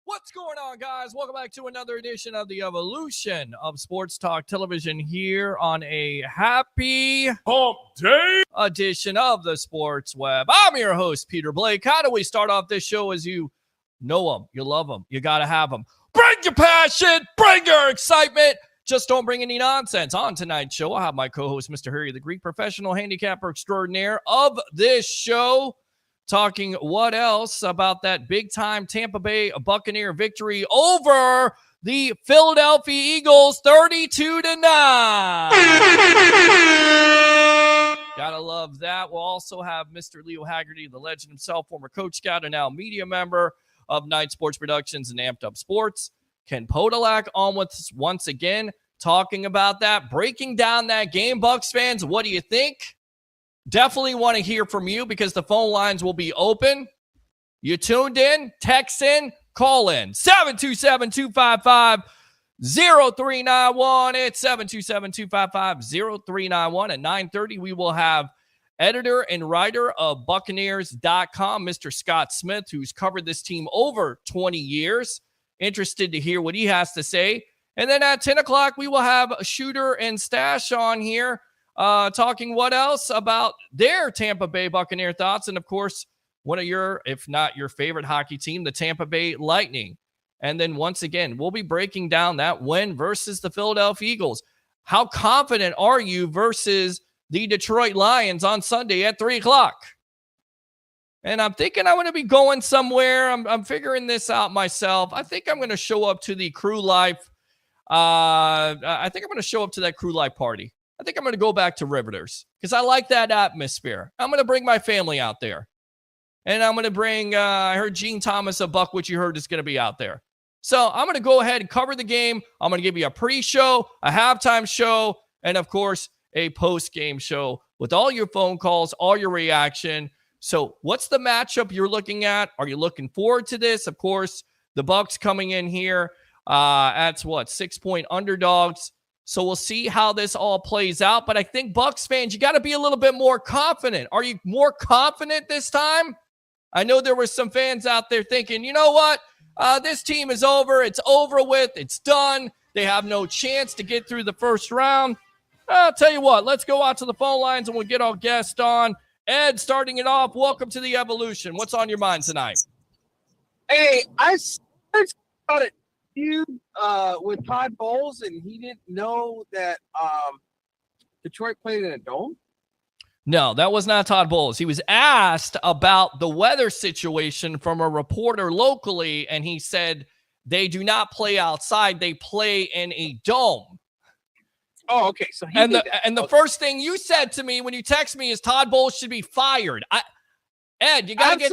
What's going on, guys? Welcome back to another edition of the Evolution of Sports Talk Television here on a happy hump day edition of the Sports Web. I'm your host, Peter Blake. How do we start off this show as you know them, you love them, you got to have them. Bring your passion, bring your excitement. Just don't bring any nonsense. On tonight's show, I have my co-host, Mr. Harry, the Greek professional handicapper extraordinaire of this show, talking what else about that big-time Tampa Bay Buccaneer victory over the Philadelphia Eagles 32-9. Gotta love that. We'll also have Mr. Leo Haggerty, the legend himself, former Coach Scout and now media member of Night Sports Productions and Amped Up Sports. Ken Podolak on with us once again, talking about that, breaking down that game. Bucs fans, what do you think? Definitely want to hear from you because the phone lines will be open. You tuned in, text in, call in. 727-255-0391. It's 727-255-0391. At 9:30, we will have editor and writer of Buccaneers.com, Mr. Scott Smith, who's covered this team over 20 years. Interested to hear what he has to say. And then at 10 o'clock, we will have Shooter and Stache on here, talking what else about their Tampa Bay Buccaneer thoughts. And, of course, one of your, if not your favorite hockey team, the Tampa Bay Lightning. And then, once again, we'll be breaking down that win versus the Philadelphia Eagles. How confident are you versus the Detroit Lions on Sunday at 3 o'clock? And I'm thinking I'm going to be going somewhere. I'm figuring this out myself. I think I'm going to show up to the Crew Life. I think I'm going to show up to that Crew Life party. I think I'm going to go back to Riveters because I like that atmosphere. I'm going to bring my family out there. And I'm going to bring, I heard Gene Thomas of Buck, which you heard is going to be out there. So I'm going to go ahead and cover the game. I'm going to give you a pre-show, a halftime show, and of course, a post-game show with all your phone calls, all your reaction. So what's the matchup you're looking at? Are you looking forward to this? Of course, the Bucs coming in here at 6-point underdogs. So we'll see how this all plays out. But I think Bucs fans, you got to be a little bit more confident. Are you more confident this time? I know there were some fans out there thinking, you know what? This team is over. It's over with. It's done. They have no chance to get through the first round. I'll tell you what. Let's go out to the phone lines and we'll get our guest on. Ed, starting it off, welcome to the Evolution. What's on your mind tonight? Hey, I got a feud with Todd Bowles, and he didn't know that Detroit played in a dome. No, that was not Todd Bowles. He was asked about the weather situation from a reporter locally, and he said they do not play outside. They play in a dome. Oh, okay. So the first thing you said to me when you text me is Todd Bowles should be fired. Ed, you gotta get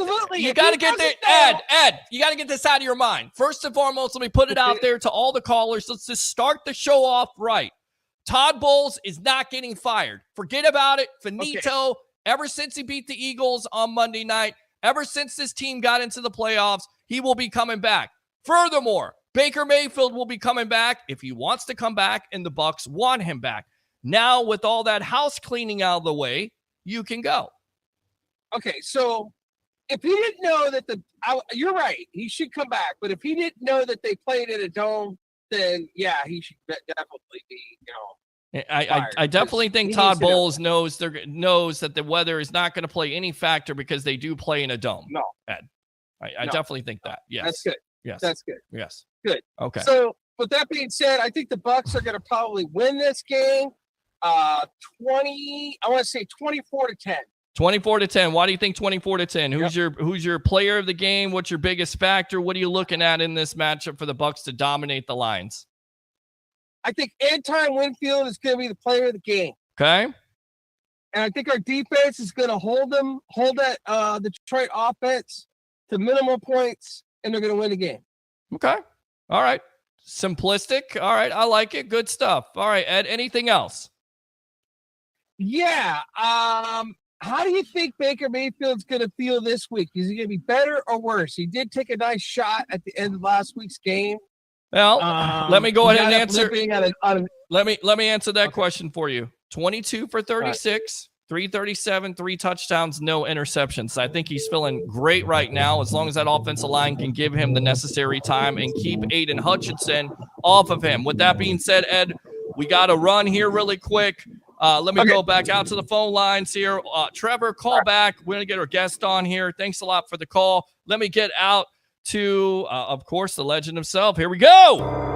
this out of your mind. First and foremost, let me put it out there to all the callers. Let's just start the show off right. Todd Bowles is not getting fired. Forget about it. Finito. Okay. Ever since he beat the Eagles on Monday night, ever since this team got into the playoffs, he will be coming back. Furthermore, Baker Mayfield will be coming back if he wants to come back, and the Bucs want him back. Now, with all that house cleaning out of the way, you can go. Okay, so if he didn't know that you're right, he should come back. But if he didn't know that they played in a dome, then yeah, he should definitely be, I definitely think Todd Bowles knows that the weather is not going to play any factor because they do play in a dome. No, Ed, I definitely think that. Yes, that's good. Yes, that's good. Yes, good. Okay. So with that being said, I think the Bucs are going to probably win this game. 24-10. 24-10. Why do you think 24-10? Who's your player of the game? What's your biggest factor? What are you looking at in this matchup for the Bucs to dominate the Lions? I think Anton Winfield is going to be the player of the game. Okay. And I think our defense is going to hold that Detroit offense to minimal points, and they're going to win the game. Okay. All right. Simplistic. All right. I like it. Good stuff. All right, Ed, anything else? Yeah. How do you think Baker Mayfield's going to feel this week? Is he going to be better or worse? He did take a nice shot at the end of last week's game. Well, let me go ahead and answer. Let me answer that question for you. 22 for 36, 337, 3 touchdowns, no interceptions. I think he's feeling great right now as long as that offensive line can give him the necessary time and keep Aiden Hutchinson off of him. With that being said, Ed, we got to run here really quick. Let me go back out to the phone lines here. Trevor, call back. We're going to get our guest on here. Thanks a lot for the call. Let me get out to, of course, the legend himself. Here we go. Former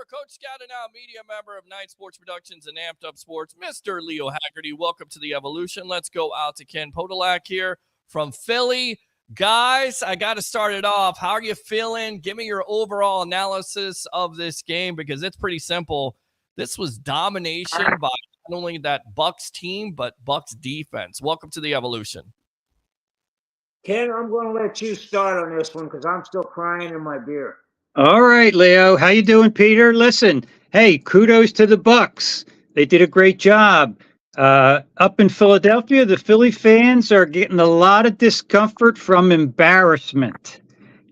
Coach Scout and now media member of Night Sports Productions and Amped Up Sports, Mr. Leo Haggerty. Welcome to the Evolution. Let's go out to Ken Podolak here from Philly. Guys, I got to start it off. How are you feeling? Give me your overall analysis of this game because it's pretty simple. This was domination by not only that Bucs team, but Bucs defense. Welcome to the Evolution. Ken, I'm going to let you start on this one because I'm still crying in my beer. All right, Leo. How you doing, Peter? Listen, hey, kudos to the Bucs. They did a great job. Up in Philadelphia, the Philly fans are getting a lot of discomfort from embarrassment.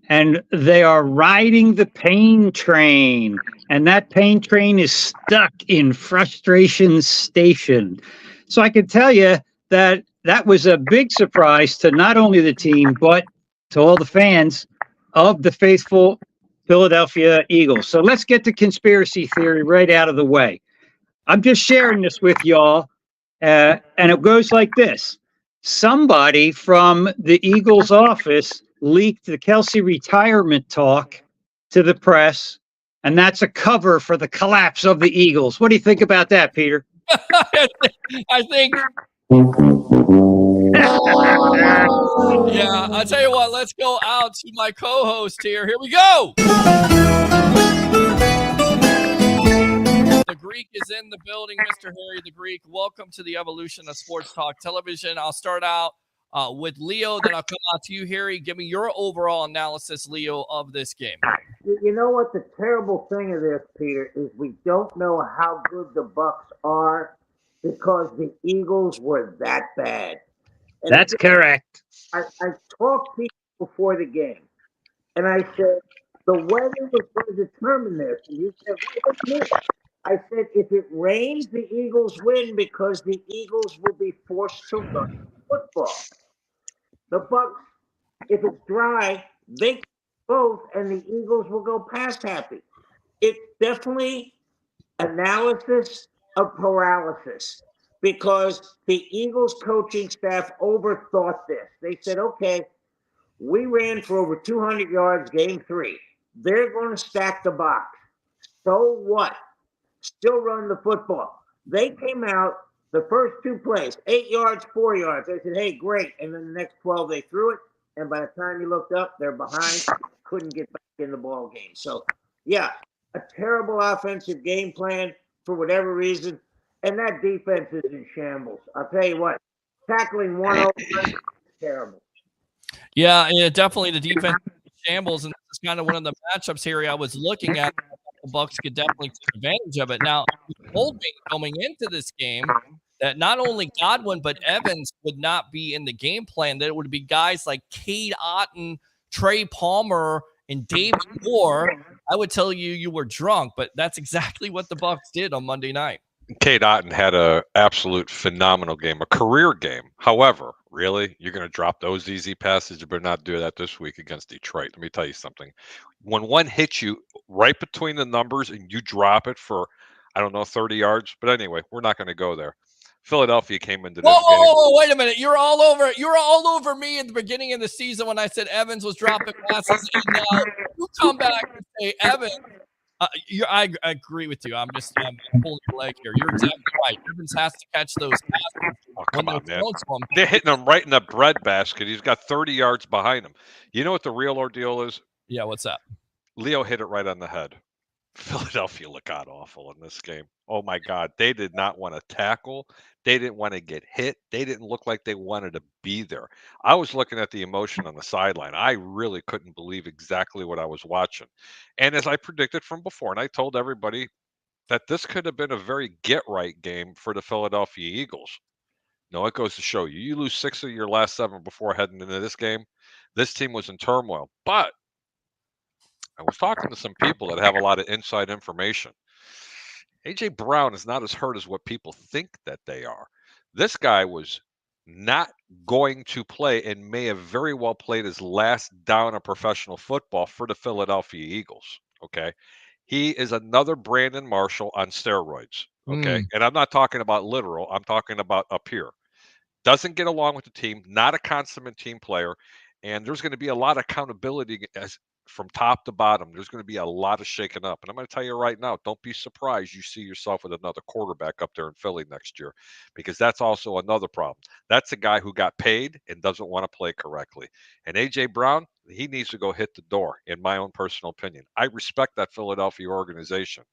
And they are riding the pain train. And that pain train is stuck in frustration station. So I can tell you that was a big surprise to not only the team, but to all the fans of the faithful Philadelphia Eagles. So let's get the conspiracy theory right out of the way. I'm just sharing this with y'all. And it goes like this. Somebody from the Eagles office leaked the Kelsey retirement talk to the press, and that's a cover for the collapse of the Eagles. What do you think about that, Peter? I think Yeah, I'll tell you what, let's go out to my co-host here. Here we go. The Greek is in the building, Mr. Harry the Greek. Welcome to the evolution of Sports Talk Television. I'll start out with Leo, then I'll come out to you, Harry. Give me your overall analysis, Leo, of this game. You know what the terrible thing of this, Peter, is we don't know how good the Bucs are because the Eagles were that bad. And That's correct. I talked to you before the game, and I said, the weather was going to determine this. And you said, what do you mean? I said, if it rains, the Eagles win because the Eagles will be forced to run football. The Bucs, if it's dry, they can both, and the Eagles will go past happy. It's definitely analysis of paralysis because the Eagles coaching staff overthought this. They said, okay, we ran for over 200 yards game 3. They're going to stack the box. So what? Still run the football. They came out the first 2 plays, 8 yards, 4 yards. They said, hey, great. And then the next 12, they threw it. And by the time you looked up, they're behind, couldn't get back in the ball game. So, yeah, a terrible offensive game plan for whatever reason. And that defense is in shambles. I'll tell you what, tackling 101 is terrible. Yeah, definitely the defense shambles, and this is kind of one of the matchups here I was looking at. The Bucs could definitely take advantage of it. Now, you told me coming into this game that not only Godwin but Evans would not be in the game plan, that it would be guys like Cade Otton, Trey Palmer, and David Moore. I would tell you you were drunk, but that's exactly what the Bucs did on Monday night. Cade Otton had an absolute phenomenal game, a career game. However, really, you're going to drop those easy passes? You better not do that this week against Detroit. Let me tell you something. When one hits you right between the numbers and you drop it for, 30 yards. But anyway, we're not going to go there. Philadelphia came into this game. Whoa, wait a minute. You're all over me at the beginning of the season when I said Evans was dropping passes. And now you come back and say Evans. I agree with you. I'm pulling your leg here. You're exactly right. Evans has to catch those passes. Oh, come on, man. They're hitting him right in the bread basket. He's got 30 yards behind him. You know what the real ordeal is? Yeah, what's that? Leo hit it right on the head. Philadelphia looked god awful in this game. Oh, my God. They did not want to tackle. They didn't want to get hit. They didn't look like they wanted to be there. I was looking at the emotion on the sideline. I really couldn't believe exactly what I was watching. And as I predicted from before, and I told everybody that this could have been a very get-right game for the Philadelphia Eagles. No, it goes to show you. You lose 6 of your last 7 before heading into this game. This team was in turmoil. But I was talking to some people that have a lot of inside information. A.J. Brown is not as hurt as what people think that they are. This guy was not going to play and may have very well played his last down of professional football for the Philadelphia Eagles. Okay. He is another Brandon Marshall on steroids. Okay. And I'm not talking about literal. I'm talking about up here. Doesn't get along with the team, not a consummate team player. And there's going to be a lot of accountability from top to bottom. There's going to be a lot of shaking up. And I'm going to tell you right now, don't be surprised you see yourself with another quarterback up there in Philly next year, because that's also another problem. That's a guy who got paid and doesn't want to play correctly. And A.J. Brown, he needs to go hit the door, in my own personal opinion. I respect that Philadelphia organization,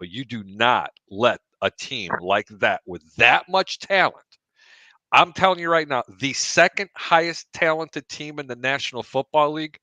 but you do not let a team like that with that much talent. I'm telling you right now, the second highest talented team in the National Football League,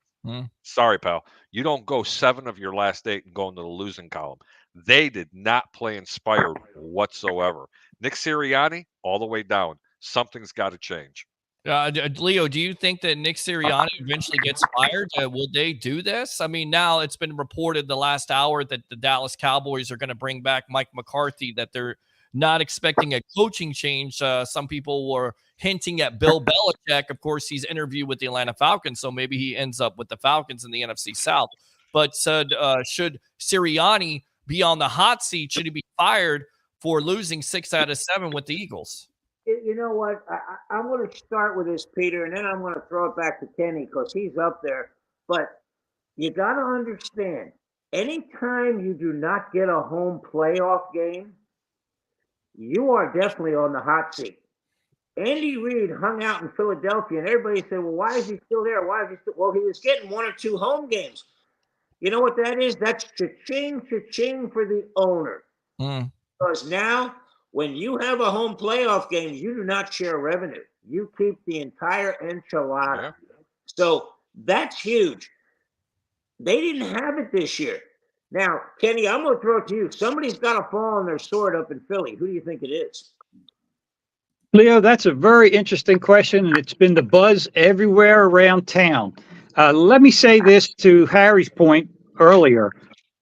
sorry, pal, you don't go 7 of your last 8 and go into the losing column. They did not play inspired whatsoever. Nick Sirianni, all the way down. Something's got to change. Leo, do you think that Nick Sirianni eventually gets fired? Will they do this? I mean, now it's been reported the last hour that the Dallas Cowboys are going to bring back Mike McCarthy, that they're not expecting a coaching change. Some people were hinting at Bill Belichick. Of course, he's interviewed with the Atlanta Falcons, so maybe he ends up with the Falcons in the NFC South. But said, should Sirianni be on the hot seat? Should he be fired for losing 6 out of 7 with the Eagles? You know what? I'm going to start with this, Peter, and then I'm going to throw it back to Kenny because he's up there. But you got to understand, anytime you do not get a home playoff game, you are definitely on the hot seat. Andy Reid hung out in Philadelphia, and everybody said, well, why is he still there? Why is he still? Well, he was getting 1 or 2 home games. You know what that is? That's cha-ching, cha-ching for the owner. Because now, when you have a home playoff game, you do not share revenue. You keep the entire enchilada. Yeah. So that's huge. They didn't have it this year. Now, Kenny, I'm going to throw it to you. Somebody's got to fall on their sword up in Philly. Who do you think it is? Leo, that's a very interesting question, and it's been the buzz everywhere around town. Let me say this to Harry's point earlier.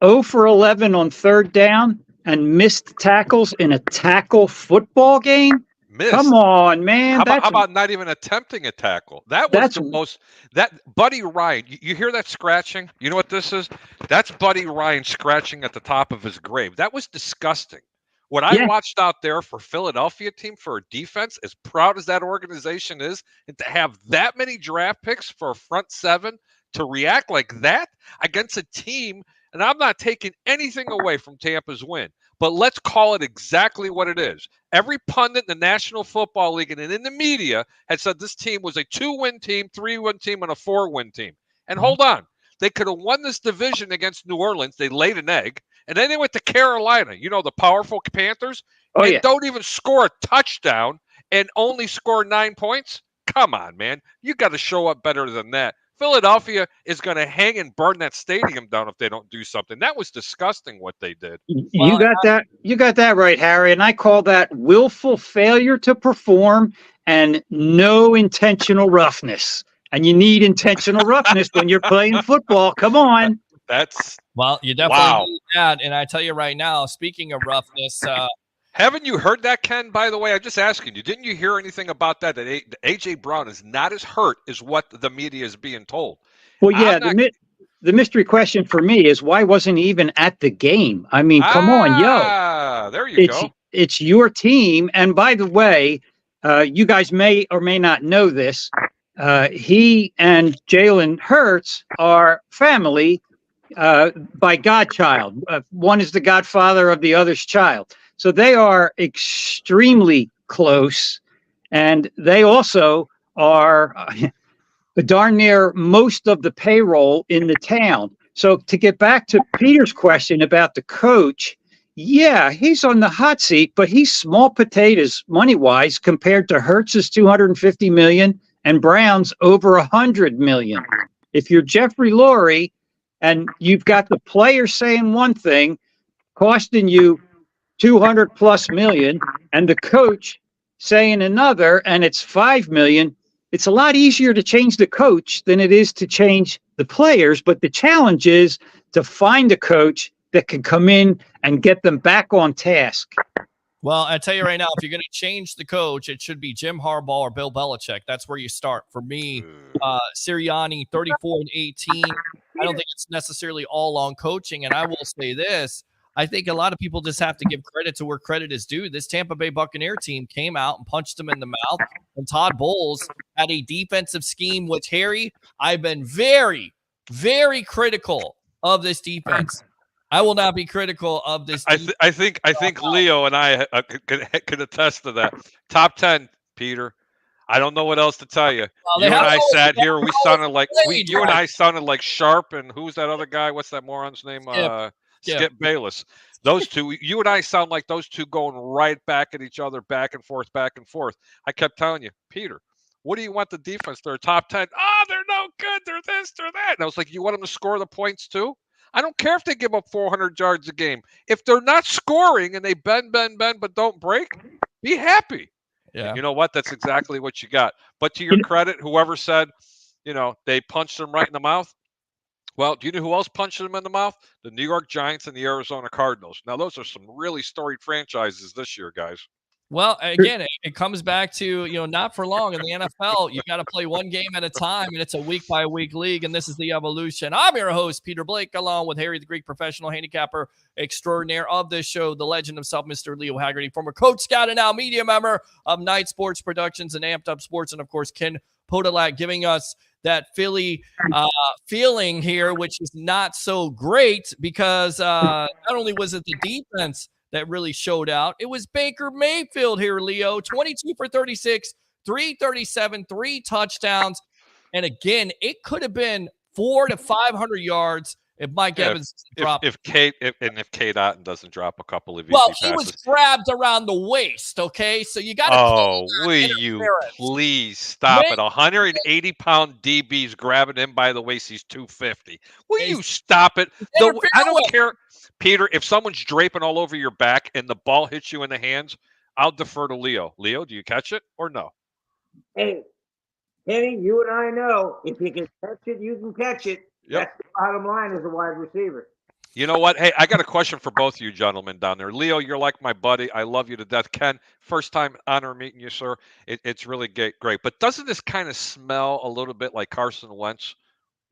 0 for 11 on third down and missed tackles in a tackle football game? Missed. Come on, man. How about not even attempting a tackle? That was the most. That Buddy Ryan. You hear that scratching? You know what this is? That's Buddy Ryan scratching at the top of his grave. That was disgusting. What I watched out there for Philadelphia team for a defense, as proud as that organization is, and to have that many draft picks for a front seven to react like that against a team, and I'm not taking anything away from Tampa's win, but let's call it exactly what it is. Every pundit in the National Football League and in the media had said this team was a 2-win team, 3-win team, and a 4-win team. And hold on. They could have won this division against New Orleans. They laid an egg. And then they went to Carolina, the powerful Panthers, and don't even score a touchdown and only score 9 points. Come on, man. You got to show up better than that. Philadelphia is going to hang and burn that stadium down if they don't do something. That was disgusting what they did. You got that. You got that right, Harry. And I call that willful failure to perform and no intentional roughness. And you need intentional roughness when you're playing football. Come on. You definitely need that. And I tell you right now, speaking of roughness, haven't you heard that, Ken? By the way, I'm just asking you. Didn't you hear anything about that? That A.J. Brown is not as hurt as what the media is being told. Well, yeah. The mystery question for me is why wasn't he even at the game? I mean, come on, yo. There you go. It's your team. And by the way, you guys may or may not know this. He and Jalen Hurts are family by godchild. One is the godfather of the other's child. So they are extremely close, and they also are darn near most of the payroll in the town. So to get back to Peter's question about the coach, yeah, he's on the hot seat, but he's small potatoes money-wise compared to Hertz's $250 million and Brown's over $100 million. If you're Jeffrey Lurie and you've got the player saying one thing, costing you $200+ million, and the coach saying another, and it's $5 million, it's a lot easier to change the coach than it is to change the players. But the challenge is to find a coach that can come in and get them back on task. Well, I tell you right now, if you're going to change the coach, it should be Jim Harbaugh or Bill Belichick. That's where you start. For me, Sirianni, 34-18. I don't think it's necessarily all on coaching. And I will say this. I think a lot of people just have to give credit to where credit is due. This Tampa Bay Buccaneer team came out and punched them in the mouth. And Todd Bowles had a defensive scheme, which, Harry, I've been very, very critical of this defense. I will not be critical of this. I think Leo and I can attest to that. Top 10, Peter. I don't know what else to tell you. You and I sat here. We sounded like you and I sounded like Sharp and who's that other guy? What's that moron's name? Skip Bayless. Those two. You and I sound like those two going right back at each other, back and forth, back and forth. I kept telling you, Peter, what do you want the defense? They're top 10. Oh, they're no good. They're this, they're that. And I was like, you want them to score the points too? I don't care if they give up 400 yards a game. If they're not scoring and they bend, but don't break, be happy. Yeah. And you know what? That's exactly what you got. But to your credit, whoever said, they punched them right in the mouth. Well, do you know who else punched them in the mouth? The New York Giants and the Arizona Cardinals. Now, those are some really storied franchises this year, guys. Well, again, it comes back to, not for long in the NFL. You got to play one game at a time, and it's a week-by-week league, and this is the evolution. I'm your host, Peter Blake, along with Harry the Greek, professional handicapper extraordinaire of this show, the legend himself, Mr. Leo Haggerty, former coach, scout, and now media member of Night Sports Productions and Amped Up Sports, and, of course, Ken Podolak giving us that Philly feeling here, which is not so great because not only was it the defense that really showed out. It was Baker Mayfield here, Leo. 22 for 36, 337, 3 touchdowns. And again, it could have been 400 to 500 yards if Mike Evans dropped. If Kate Otten doesn't drop a couple of easy well, passes. he was grabbed around the waist, okay? So you got to. Oh, will you please stop it? 180-pound DB's grabbing him by the waist. He's 250. Will you stop it? I don't care, Peter. If someone's draping all over your back and the ball hits you in the hands, I'll defer to Leo. Leo, do you catch it or no? Hey, Kenny, you and I know if you can catch it, you can catch it. Yep. That's the bottom line as a wide receiver. You know what? Hey, I got a question for both of you gentlemen down there. Leo, you're like my buddy. I love you to death. Ken, first time honor meeting you, sir. It's really great. But doesn't this kind of smell a little bit like Carson Wentz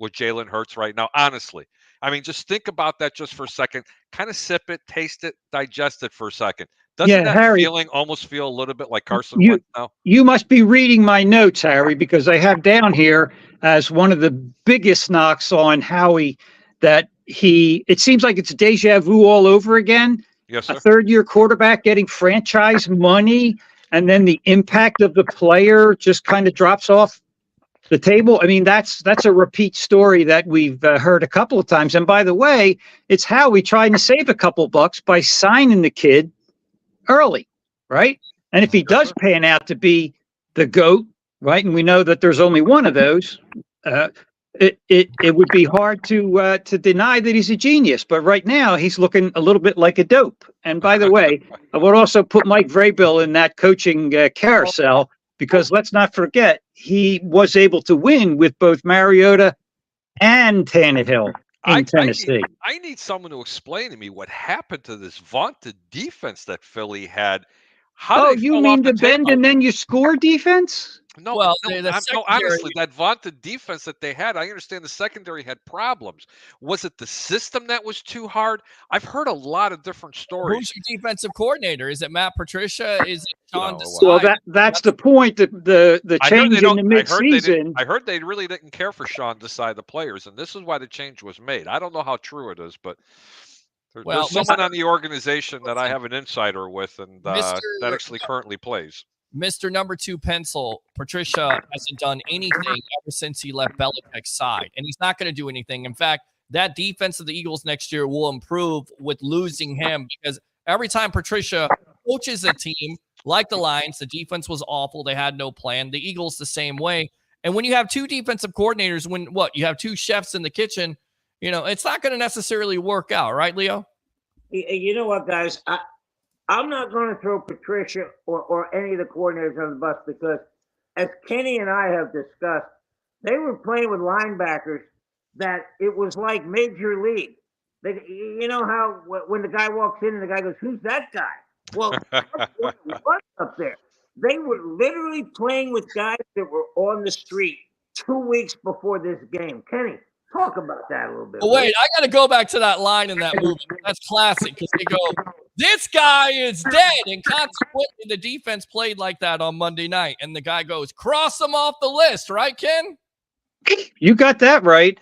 with Jalen Hurts right now? Honestly. I mean, just think about that just for a second. Kind of sip it, taste it, digest it for a second. Doesn't that Harry, feeling almost feel a little bit like Carson Wentz now? You must be reading my notes, Harry, because I have down here as one of the biggest knocks on Howie that it seems like it's deja vu all over again. Yes, sir. A third-year quarterback getting franchise money, and then the impact of the player just kind of drops off the table. I mean, that's a repeat story that we've heard a couple of times. And by the way, it's Howie trying to save a couple bucks by signing the kid early, right? And if he does pan out to be the GOAT, right, and we know that there's only one of those, it would be hard to deny that he's a genius. But right now, he's looking a little bit like a dope. And by the way, I would also put Mike Vrabel in that coaching carousel, because let's not forget, he was able to win with both Mariota and Tannehill in Tennessee. I need someone to explain to me what happened to this vaunted defense that Philly had. Oh, you mean the bend and then you score defense? No, well, no, honestly, that vaunted defense that they had, I understand the secondary had problems. Was it the system that was too hard? I've heard a lot of different stories. Who's your defensive coordinator? Is it Matt Patricia? Is it Sean Desai? Well, that's the point. The change in the midseason. I heard they really didn't care for Sean Desai, the players, and this is why the change was made. I don't know how true it is, but there's someone on the organization that I have an insider with, and that actually currently plays. Mr. Number 2 Pencil, Patricia hasn't done anything ever since he left Belichick's side, and he's not going to do anything. In fact, that defense of the Eagles next year will improve with losing him, because every time Patricia coaches a team like the Lions, the defense was awful. They had no plan. The Eagles the same way. And when you have 2 defensive coordinators, you have 2 chefs in the kitchen, it's not going to necessarily work out, right, Leo? You know what, guys? I'm not going to throw Patricia or any of the coordinators on the bus, because as Kenny and I have discussed, they were playing with linebackers that it was like major league. You know how when the guy walks in and the guy goes, "Who's that guy?" Well, what's up there? They were literally playing with guys that were on the street 2 weeks before this game. Kenny, talk about that a little bit. Well, wait, I got to go back to that line in that movie. That's classic, because they go, "This guy is dead." And consequently, the defense played like that on Monday night. And the guy goes, "Cross him off the list," right, Ken? You got that right.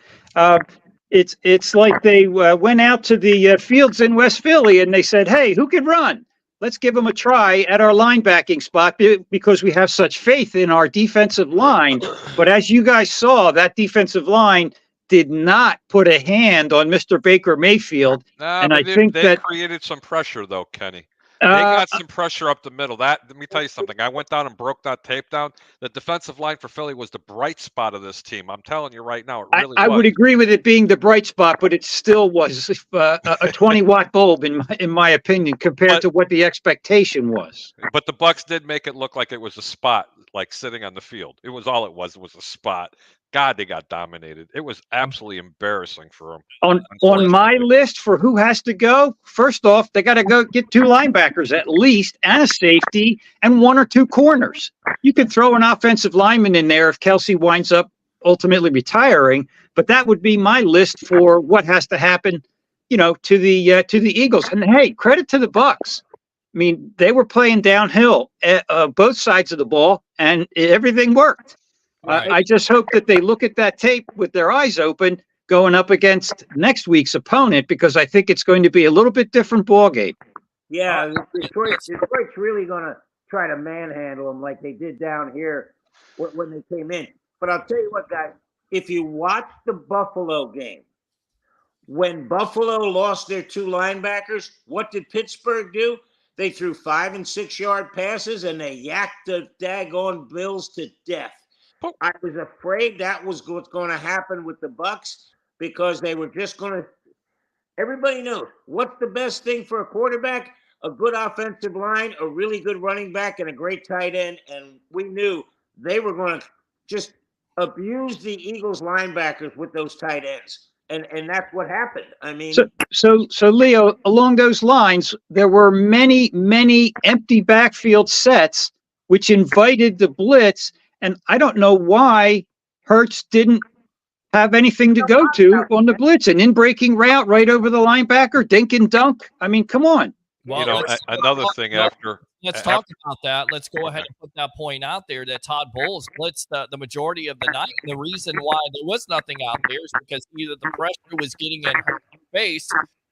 It's like they went out to the fields in West Philly and they said, "Hey, who can run? Let's give them a try at our linebacking spot, because we have such faith in our defensive line." But as you guys saw, that defensive line did not put a hand on Mr. Baker Mayfield. And I think they created some pressure, though, Kenny. They got some pressure up the middle. Let me tell you something. I went down and broke that tape down. The defensive line for Philly was the bright spot of this team. I'm telling you right now, it really was. I would agree with it being the bright spot, but it still was a 20-watt bulb in my opinion, compared to what the expectation was. But the Bucs did make it look like it was a spot, like sitting on the field. It was all it was. It was a spot. God, they got dominated. It was absolutely embarrassing for them. On my list for who has to go, first off, they got to go get 2 linebackers at least, and a safety, and 1 or 2 corners. You could throw an offensive lineman in there if Kelsey winds up ultimately retiring, but that would be my list for what has to happen, to the Eagles. And hey, credit to the Bucs. I mean, they were playing downhill both sides of the ball, and everything worked. Right. I just hope that they look at that tape with their eyes open going up against next week's opponent, because I think it's going to be a little bit different ballgame. Yeah, Detroit's really going to try to manhandle them like they did down here when they came in. But I'll tell you what, guys, if you watch the Buffalo game, when Buffalo lost their two linebackers, what did Pittsburgh do? They threw 5 and 6 yard passes and they yacked the daggone Bills to death. I was afraid that was what's going to happen with the Bucs because they were just going to. Everybody knows what's the best thing for a quarterback? A good offensive line, a really good running back, and a great tight end. And we knew they were going to just abuse the Eagles linebackers with those tight ends. And that's what happened. I mean, so Leo, along those lines, there were many empty backfield sets which invited the blitz, and I don't know why Hurts didn't have anything to go to on the blitz, an in-breaking route right over the linebacker, dink and dunk. I mean, come on. Well, another thing after. Let's talk about that. Let's go ahead and put that point out there that Todd Bowles blitzed the majority of the night. And the reason why there was nothing out there is because either the pressure was getting in her face,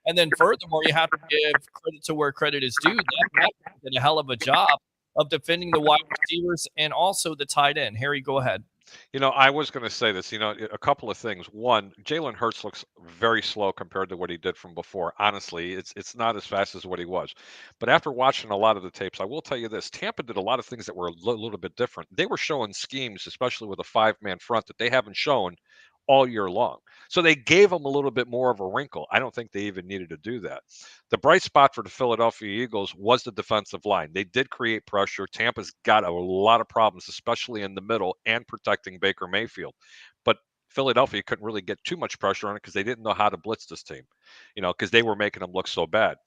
and then furthermore, you have to give credit to where credit is due. That did a hell of a job of defending the wide receivers and also the tight end. Harry, go ahead. I was going to say this, a couple of things. One, Jalen Hurts looks very slow compared to what he did from before. Honestly, it's not as fast as what he was. But after watching a lot of the tapes, I will tell you this. Tampa did a lot of things that were a little bit different. They were showing schemes, especially with a 5-man front, that they haven't shown all year long. So they gave them a little bit more of a wrinkle. I don't think they even needed to do that. The bright spot for the Philadelphia Eagles was the defensive line. They did create pressure. Tampa's got a lot of problems, especially in the middle and protecting Baker Mayfield. But Philadelphia couldn't really get too much pressure on it because they didn't know how to blitz this team, because they were making them look so bad.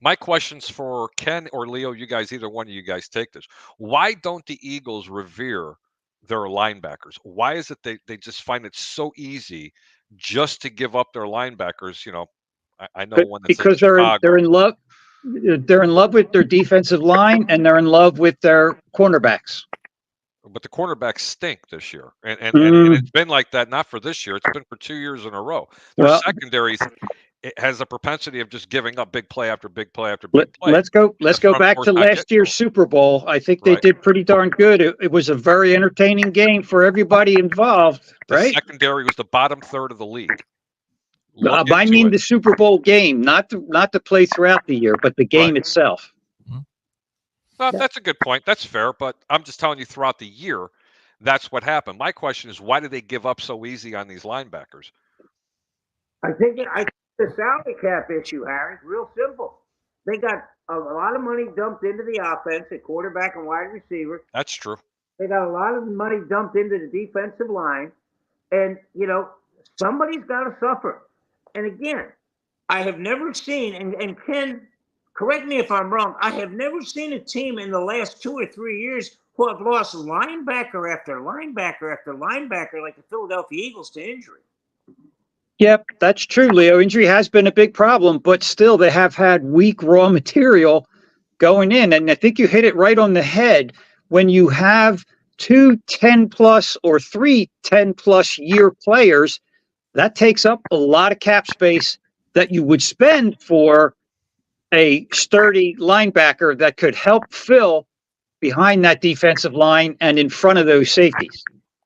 My questions for Ken or Leo, you guys, either one of you guys take this. Why don't the Eagles revere their linebackers? Why is it they just find it so easy just to give up their linebackers? I know one that's because they're in love. They're in love with their defensive line and they're in love with their cornerbacks. But the cornerbacks stink this year, and it's been like that not for this year. It's been for 2 years in a row. Their secondaries. It has a propensity of just giving up big play after big play after big play. Let's go back to last year's Super Bowl. I think they did pretty darn good. It was a very entertaining game for everybody involved, right? The secondary was the bottom third of the league. I mean the Super Bowl game, not the play throughout the year, but the game itself. Well, that's a good point. That's fair, but I'm just telling you throughout the year, that's what happened. My question is, why did they give up so easy on these linebackers? I think the salary cap issue, Harry, real simple. They got a lot of money dumped into the offense at quarterback and wide receiver. That's true. They got a lot of money dumped into the defensive line. And, somebody's got to suffer. And again, I have never seen, and Ken, correct me if I'm wrong, I have never seen a team in the last 2 or 3 years who have lost linebacker after linebacker after linebacker like the Philadelphia Eagles to injury. Yep, that's true, Leo. Injury has been a big problem, but still they have had weak raw material going in. And I think you hit it right on the head. When you have 2 10+ or 3 10+ year players, that takes up a lot of cap space that you would spend for a sturdy linebacker that could help fill behind that defensive line and in front of those safeties.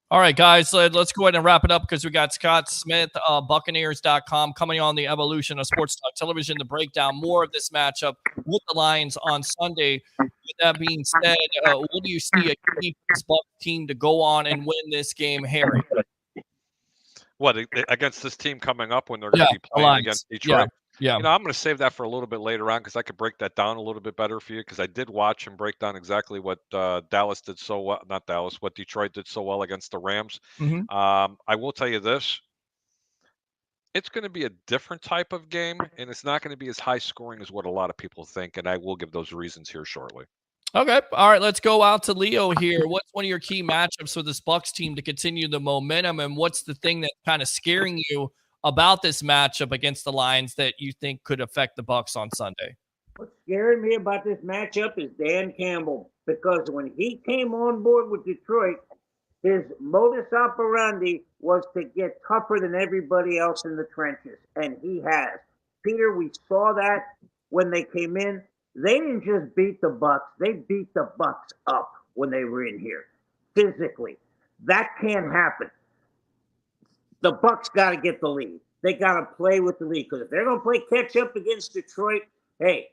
All right, guys, let's go ahead and wrap it up because we got Scott Smith, Buccaneers.com, coming on the evolution of sports talk television to break down more of this matchup with the Lions on Sunday. With that being said, what do you see a key for this Bucs team to go on and win this game, Harry? What, against this team coming up when they're going to be playing against Detroit? Yeah. I'm going to save that for a little bit later on because I could break that down a little bit better for you because I did watch and break down exactly what Dallas did so well. Not Dallas, what Detroit did so well against the Rams. Mm-hmm. I will tell you this. It's going to be a different type of game, and it's not going to be as high scoring as what a lot of people think, and I will give those reasons here shortly. Okay. All right. Let's go out to Leo here. What's one of your key matchups for this Bucs team to continue the momentum, and what's the thing that's kind of scaring you about this matchup against the Lions that you think could affect the Bucs on Sunday? What's scaring me about this matchup is Dan Campbell, because when he came on board with Detroit, his modus operandi was to get tougher than everybody else in the trenches, and he has. Peter, we saw that when they came in, they didn't just beat the Bucs, they beat the Bucs up when they were in here, physically. That can't happen. The Bucs got to get the lead. They got to play with the lead, because if they're going to play catch up against Detroit, hey,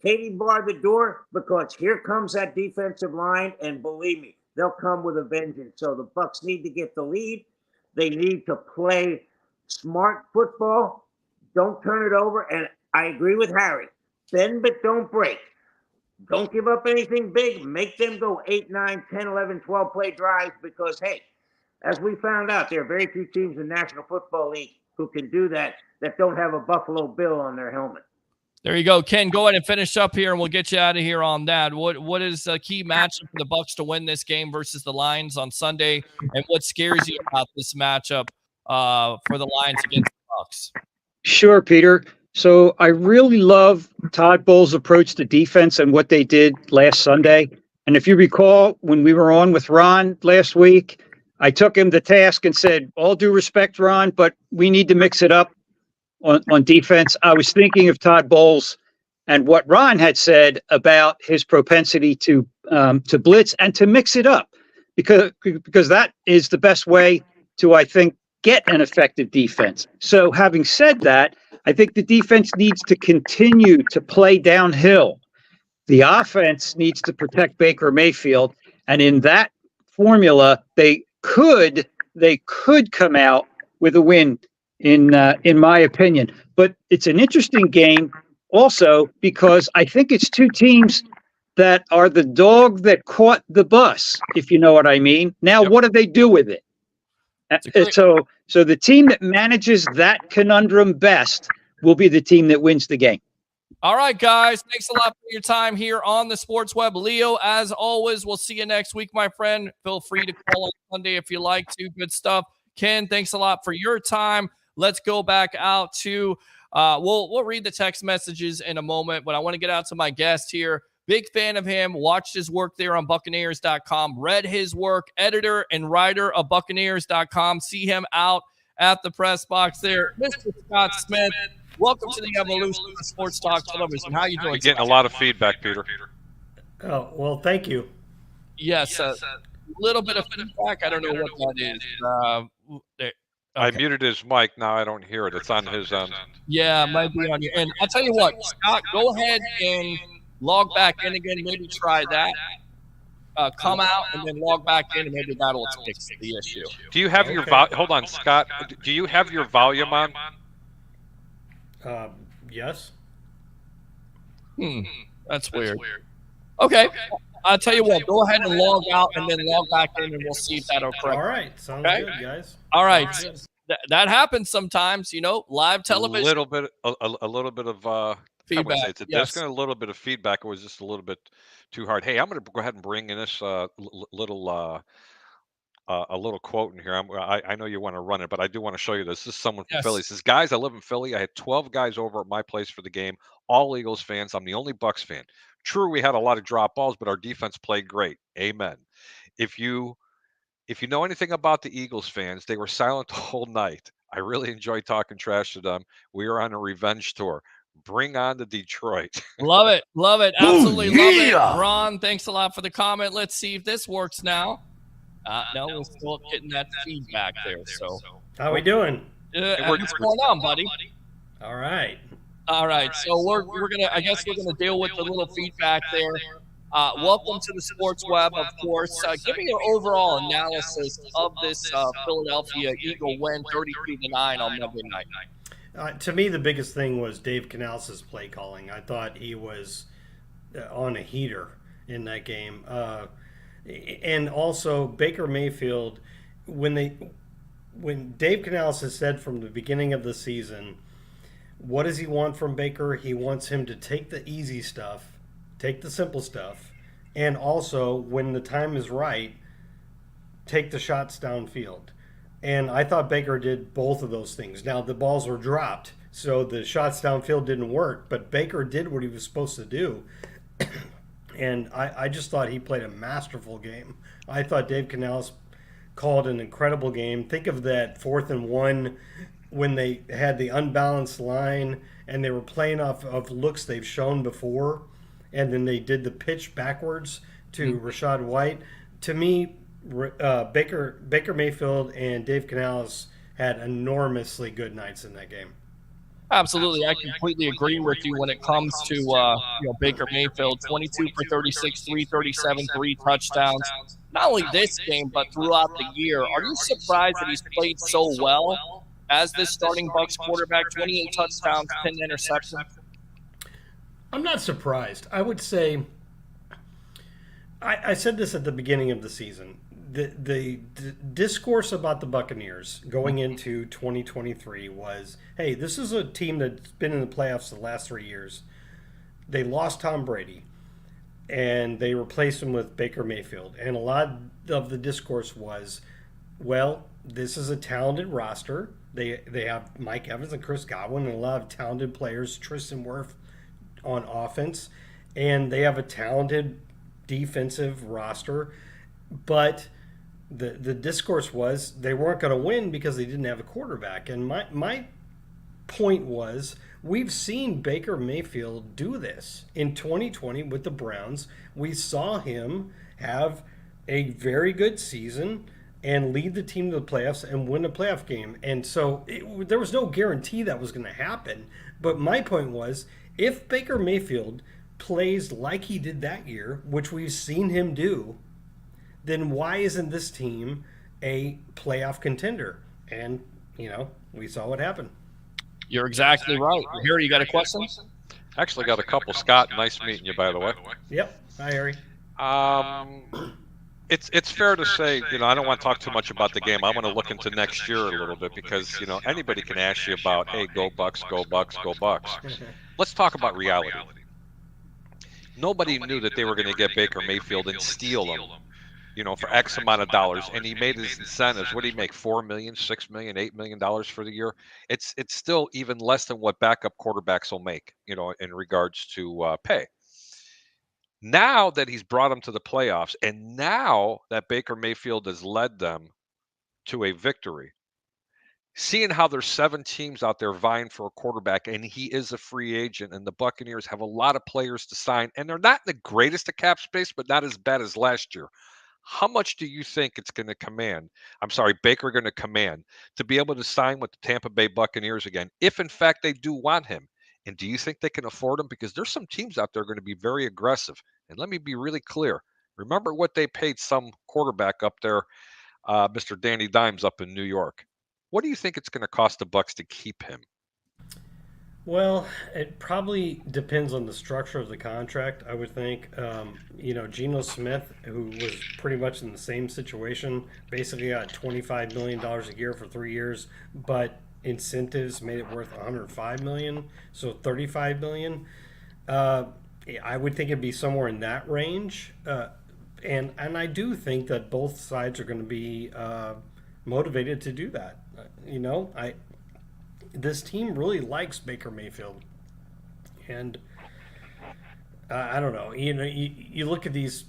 Katie barred the door, because here comes that defensive line, and believe me, they'll come with a vengeance. So the Bucs need to get the lead. They need to play smart football. Don't turn it over. And I agree with Harry. Bend but don't break. Don't give up anything big. Make them go 8, 9, 10, 11, 12 play drives, because, hey, as we found out, there are very few teams in the National Football League who can do that don't have a Buffalo Bill on their helmet. There you go. Ken, go ahead and finish up here, and we'll get you out of here on that. What is a key matchup for the Bucs to win this game versus the Lions on Sunday, and what scares you about this matchup for the Lions against the Bucs? Sure, Peter. So I really love Todd Bowles' approach to defense and what they did last Sunday. And if you recall, when we were on with Ron last week, I took him to task and said, all due respect, Ron, but we need to mix it up on defense. I was thinking of Todd Bowles and what Ron had said about his propensity to blitz and to mix it up, because that is the best way to, I think, get an effective defense. So having said that, I think the defense needs to continue to play downhill. The offense needs to protect Baker Mayfield, and in that formula, they could come out with a win, in my opinion. But it's an interesting game also, because I think it's two teams that are the dog that caught the bus, if you know what I mean. Now, What do they do with it? So the team that manages that conundrum best will be the team that wins the game. All right, guys. Thanks a lot for your time here on the Sports Web. Leo, as always, we'll see you next week, my friend. Feel free to call on Sunday if you like to. Good stuff. Ken, thanks a lot for your time. Let's go back out to we'll read the text messages in a moment, but I want to get out to my guest here. Big fan of him. Watched his work there on Buccaneers.com. Read his work. Editor and writer of Buccaneers.com. See him out at the press box there. Mr. Scott Smith, welcome to the evolution of Sports Talk Television. How you doing? We're getting a lot of feedback, Peter. Oh, well, thank you. Yes, a little bit of feedback. I don't know what that is. Okay. I muted his mic. Now I don't hear it. It's on his end. Yeah, it might be on your end. I'll tell you what, Scott, go ahead and log back in again. Maybe try that. Come out and then log back in, and maybe that'll fix the issue. Do you have your hold on, Scott? Do you have your volume on? Yes. That's weird. Okay. I'll tell you what, go ahead and log out and then log back in, and we'll see if that'll correct. All right. Sounds good, guys. All right. That happens sometimes, live television. A little bit of feedback. There's a little bit of feedback. It was just a little bit too hard. Hey, I'm going to go ahead and bring in this little quote in here. I know you want to run it, but I do want to show you this. This is someone from Philly. It says, guys, I live in Philly. I had 12 guys over at my place for the game, all Eagles fans. I'm the only Bucs fan. True, we had a lot of drop balls, but our defense played great. Amen. If you know anything about the Eagles fans, they were silent the whole night. I really enjoyed talking trash to them. We are on a revenge tour. Bring on the Detroit. Love it. Love it. Absolutely love it. Ron, thanks a lot for the comment. Let's see if this works now. No, we're still getting that feedback there. So how we doing? What's going on, buddy? All right. So we're gonna. I guess we're gonna deal with the little feedback there. Welcome to the Sports Web, of course. Give me your overall analysis of this Philadelphia Eagle win, 32-9 on Monday night. To me, the biggest thing was Dave Canales' play calling. I thought he was on a heater in that game. And also Baker Mayfield, when Dave Canales has said from the beginning of the season, what does he want from Baker? He wants him to take the easy stuff, take the simple stuff, and also, when the time is right, take the shots downfield. And I thought Baker did both of those things. Now, the balls were dropped, so the shots downfield didn't work, but Baker did what he was supposed to do. And I just thought he played a masterful game. I thought Dave Canales called an incredible game. Think of that 4th and 1 when they had the unbalanced line and they were playing off of looks they've shown before, and then they did the pitch backwards to Rashad White. To me, Baker Mayfield and Dave Canales had enormously good nights in that game. Absolutely. I completely agree with you when it comes to Baker Mayfield, 22 for 36, 337, 3 touchdowns. Not only this game, but throughout the year. Are you surprised that he's played so well as this starting Bucs quarterback? 28 touchdowns, 10 interceptions. I'm not surprised. I would say, I said this at the beginning of the season. The discourse about the Buccaneers going into 2023 was, hey, this is a team that's been in the playoffs the last 3 years. They lost Tom Brady, and they replaced him with Baker Mayfield. And a lot of the discourse was, well, this is a talented roster. They have Mike Evans and Chris Godwin and a lot of talented players, Tristan Wirth on offense, and they have a talented defensive roster. But the discourse was they weren't going to win because they didn't have a quarterback. And my point was, we've seen Baker Mayfield do this. In 2020 with the Browns, we saw him have a very good season and lead the team to the playoffs and win a playoff game. And so there was no guarantee that was going to happen. But my point was, if Baker Mayfield plays like he did that year, which we've seen him do, then why isn't this team a playoff contender? And, we saw what happened. You're exactly right. Harry, you got a question? Actually got a couple. Scott, nice meeting you, by the way. Yep. Hi, Harry. It's fair to say, I don't want to talk too much about the game. I want to look into next year a little bit because, anybody can ask you about, hey, go Bucs, go Bucs, go Bucs. Let's talk about reality. Nobody knew that they were going to get Baker Mayfield and steal him, for X amount of dollars. And he made his incentives. What did he make? $4 million, $6 million, $8 million for the year? It's still even less than what backup quarterbacks will make, in regards to pay. Now that he's brought them to the playoffs, and now that Baker Mayfield has led them to a victory, seeing how there's 7 teams out there vying for a quarterback, and he is a free agent, and the Buccaneers have a lot of players to sign, and they're not the greatest at cap space, but not as bad as last year. How much do you think it's going to command? Baker going to command to be able to sign with the Tampa Bay Buccaneers again, if in fact they do want him? And do you think they can afford him? Because there's some teams out there going to be very aggressive. And let me be really clear. Remember what they paid some quarterback up there, Mr. Danny Dimes up in New York. What do you think it's going to cost the Bucs to keep him? Well, it probably depends on the structure of the contract, I would think. Geno Smith, who was pretty much in the same situation, basically got $25 million a year for 3 years, but incentives made it worth $105 million, so $35 million. I would think it'd be somewhere in that range. And I do think that both sides are going to be motivated to do that. This team really likes Baker Mayfield, and I don't know. You look at these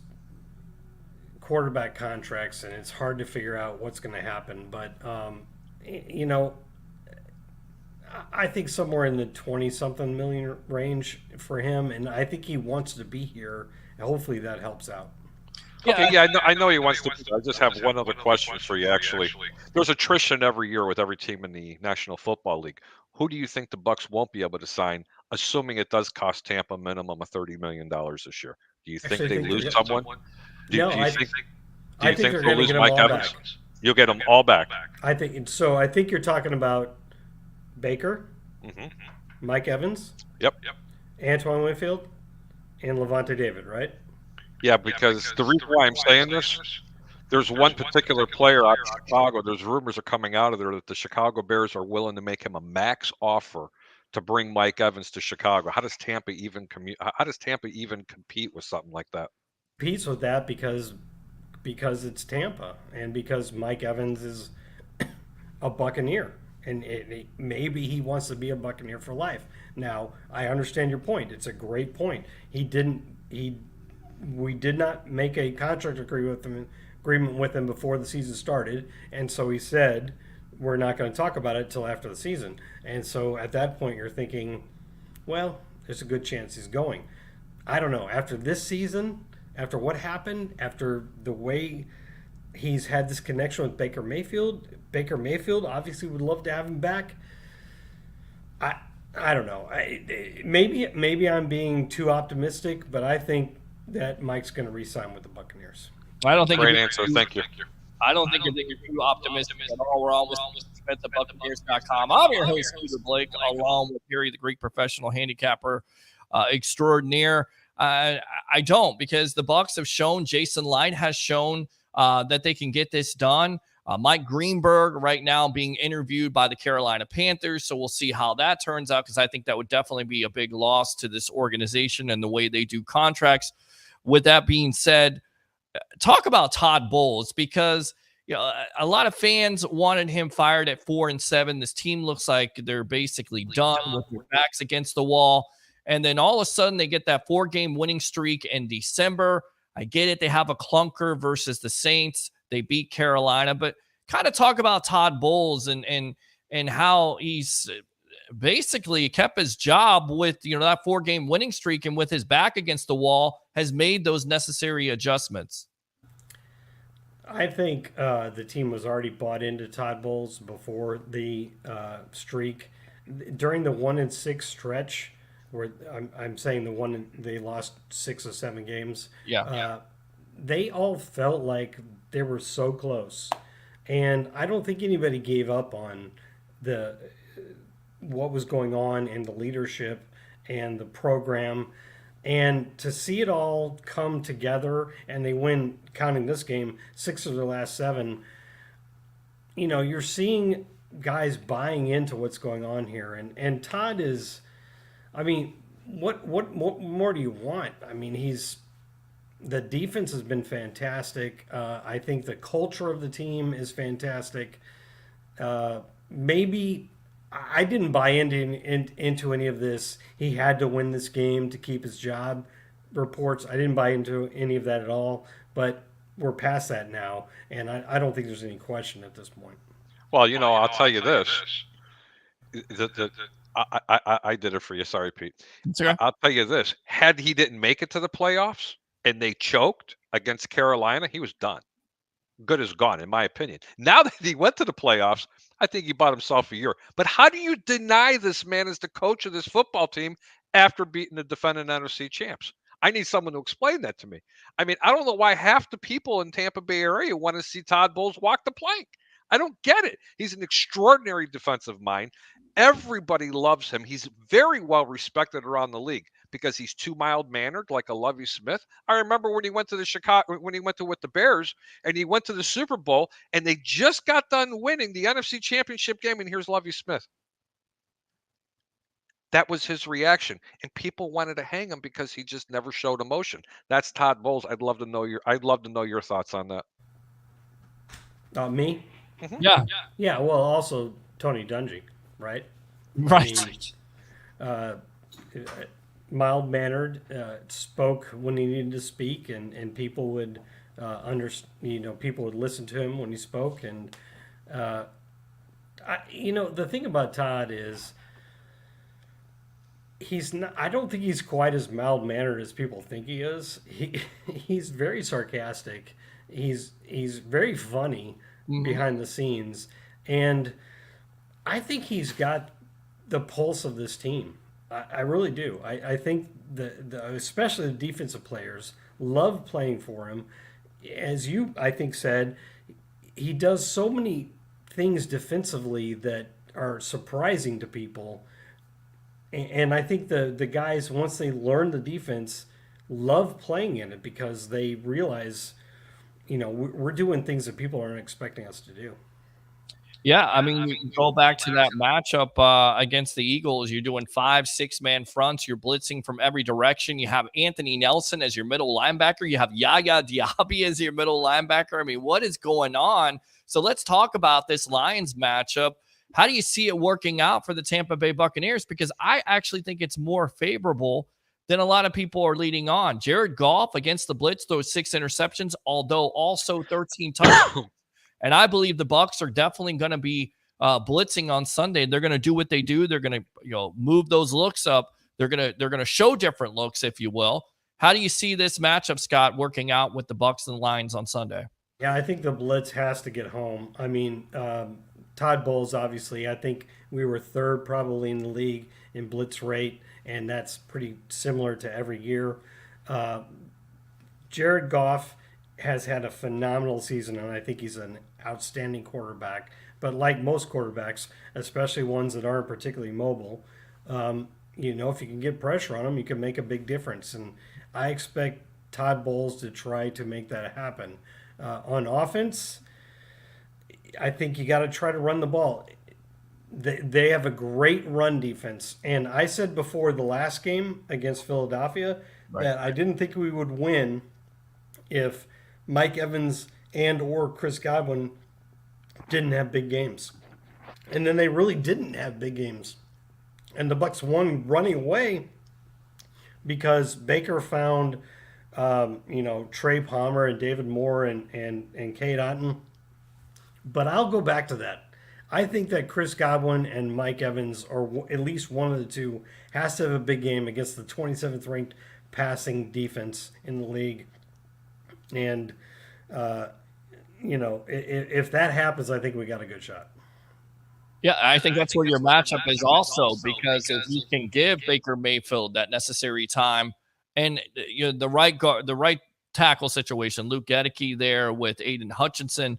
quarterback contracts, and it's hard to figure out what's going to happen. But I think somewhere in the 20-something million range for him, and I think he wants to be here. And hopefully, that helps out. Okay, I know he wants to. I just have one other question for you, actually. There's attrition every year with every team in the National Football League. Who do you think the Bucs won't be able to sign, assuming it does cost Tampa a minimum of $30 million this year? Do you think they lose someone? Do you think they'll lose Mike Evans? You'll get them all back. I think so. I think you're talking about Baker, Mike Evans, Antoine Winfield, and Levante David, right? Yeah, because the reason why I'm saying this, there's one particular player out of Chicago. There's rumors are coming out of there that the Chicago Bears are willing to make him a max offer to bring Mike Evans to Chicago. How does Tampa even compete with something like that? Competes with that because it's Tampa and because Mike Evans is a Buccaneer. And maybe he wants to be a Buccaneer for life. Now, I understand your point. It's a great point. We did not make a contract agreement with him before the season started, and so he said, we're not going to talk about it until after the season. And so at that point, you're thinking, well, there's a good chance he's going. I don't know. After this season, after what happened, after the way he's had this connection with Baker Mayfield obviously would love to have him back. I don't know. Maybe I'm being too optimistic, but I think that Mike's going to re-sign with the Buccaneers. I don't think Great answer. Thank you. I don't think you're too optimistic at all. We're almost at the Buccaneers.com. I'm your host, Peter Blake, along with Harry, the Greek professional handicapper extraordinaire. I don't, because the Bucs have shown, Jason Light has shown that they can get this done. Mike Greenberg right now being interviewed by the Carolina Panthers. So we'll see how that turns out, because I think that would definitely be a big loss to this organization and the way they do contracts. With that being said, talk about Todd Bowles, because a lot of fans wanted him fired at 4-7. This team looks like they're basically done with their backs against the wall. And then all of a sudden they get that 4-game winning streak in December. I get it. They have a clunker versus the Saints. They beat Carolina, but kind of talk about Todd Bowles and how he's basically kept his job with, that 4-game winning streak, and with his back against the wall has made those necessary adjustments. I think the team was already bought into Todd Bowles before the streak. During the 1-6 stretch, where I'm saying they lost 6 or 7 games. Yeah. They all felt like they were so close, and I don't think anybody gave up on what was going on in the leadership and the program. And to see it all come together, and they win, counting this game, 6 of their last 7, you're seeing guys buying into what's going on here. And Todd is, what more do you want? The defense has been fantastic. I think the culture of the team is fantastic. Maybe I didn't buy into any of this. He had to win this game to keep his job reports. I didn't buy into any of that at all. But we're past that now, and I don't think there's any question at this point. Well, I'll tell you this. I did it for you. Sorry, Pete. It's okay. I'll tell you this. Had he didn't make it to the playoffs and they choked against Carolina, he was done. Good as gone, in my opinion. Now that he went to the playoffs, I think he bought himself a year. But how do you deny this man as the coach of this football team after beating the defending NFC champs? I need someone to explain that to me. I don't know why half the people in Tampa Bay area want to see Todd Bowles walk the plank. I don't get it. He's an extraordinary defensive mind. Everybody loves him. He's very well respected around the league because he's too mild-mannered, like a Lovie Smith. I remember when he went to with the Bears, and he went to the Super Bowl, and they just got done winning the NFC Championship game, and here's Lovie Smith. That was his reaction, and people wanted to hang him because he just never showed emotion. That's Todd Bowles. I'd love to know your thoughts on that. Me? Mm-hmm. Yeah. Well, also Tony Dungy, right? Right. Mild-mannered, spoke when he needed to speak, and people would people would listen to him when he spoke. And the thing about Todd is he's not. I don't think he's quite as mild-mannered as people think he is. He's very sarcastic. He's very funny behind the scenes, and I think he's got the pulse of this team. I really do. I think especially the defensive players love playing for him. As you, I think, said, he does so many things defensively that are surprising to people. And I think the guys, once they learn the defense, love playing in it because they realize, we're doing things that people aren't expecting us to do. Yeah, you go back to that matchup against the Eagles. You're doing 5-6-man fronts. You're blitzing from every direction. You have Anthony Nelson as your middle linebacker. You have Yaya Diaby as your middle linebacker. What is going on? So let's talk about this Lions matchup. How do you see it working out for the Tampa Bay Buccaneers? Because I actually think it's more favorable than a lot of people are leading on. Jared Goff against the blitz throws 6 interceptions, although also 13 touchdowns. And I believe the Bucs are definitely going to be blitzing on Sunday. They're going to do what they do. They're going to move those looks up. They're going to show different looks, if you will. How do you see this matchup, Scott, working out with the Bucs and Lions on Sunday? Yeah, I think the blitz has to get home. I mean, Todd Bowles, obviously, I think we were third probably in the league in blitz rate, and that's pretty similar to every year. Jared Goff has had a phenomenal season, and I think he's an outstanding quarterback. But like most quarterbacks, especially ones that aren't particularly mobile, if you can get pressure on them, you can make a big difference. And I expect Todd Bowles to try to make that happen. On offense, I think you got to try to run the ball. They have a great run defense. And I said before the last game against Philadelphia that I didn't think we would win if Mike Evans and or Chris Godwin didn't have big games. And then they really didn't have big games. And the Bucs won running away because Baker found Trey Palmer and David Moore and Cade Otton. But I'll go back to that. I think that Chris Godwin and Mike Evans, or at least one of the two, has to have a big game against the 27th ranked passing defense in the league. And, if that happens, I think we got a good shot. Yeah, I think that's where your matchup is also, because if you can give Baker Mayfield that necessary time and the right tackle situation, Luke Gedeke there with Aiden Hutchinson,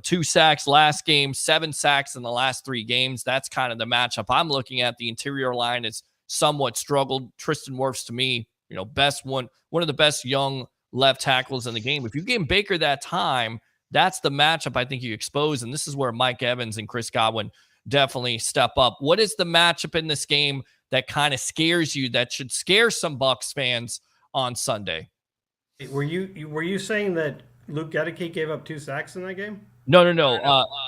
2 sacks last game, 7 sacks in the last 3 games. That's kind of the matchup I'm looking at. The interior line is somewhat struggled. Tristan Wirfs, to me, one of the best young left tackles in the game. If you give Baker that time, that's the matchup I think you expose. And this is where Mike Evans and Chris Godwin definitely step up. What is the matchup in this game that kind of scares you, that should scare some Bucs fans on Sunday? Were you saying that Luke Gedeke gave up 2 sacks in that game? No.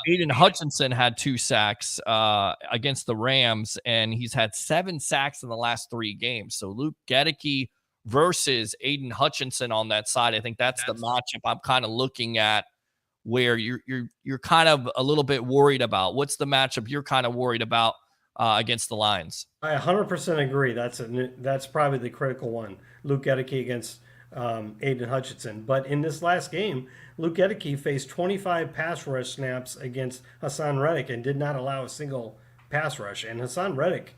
Aiden Hutchinson had 2 sacks against the Rams, and he's had 7 sacks in the last 3 games. So Luke Gedeke versus Aiden Hutchinson on that side, I think that's the matchup I'm kind of looking at, where you're kind of a little bit worried about. What's the matchup you're kind of worried about against the Lions? I 100% agree. That's probably the critical one. Luke Gedeke against Aiden Hutchinson. But in this last game, Luke Gedeke faced 25 pass rush snaps against Hassan Reddick and did not allow a single pass rush. And Hassan Reddick,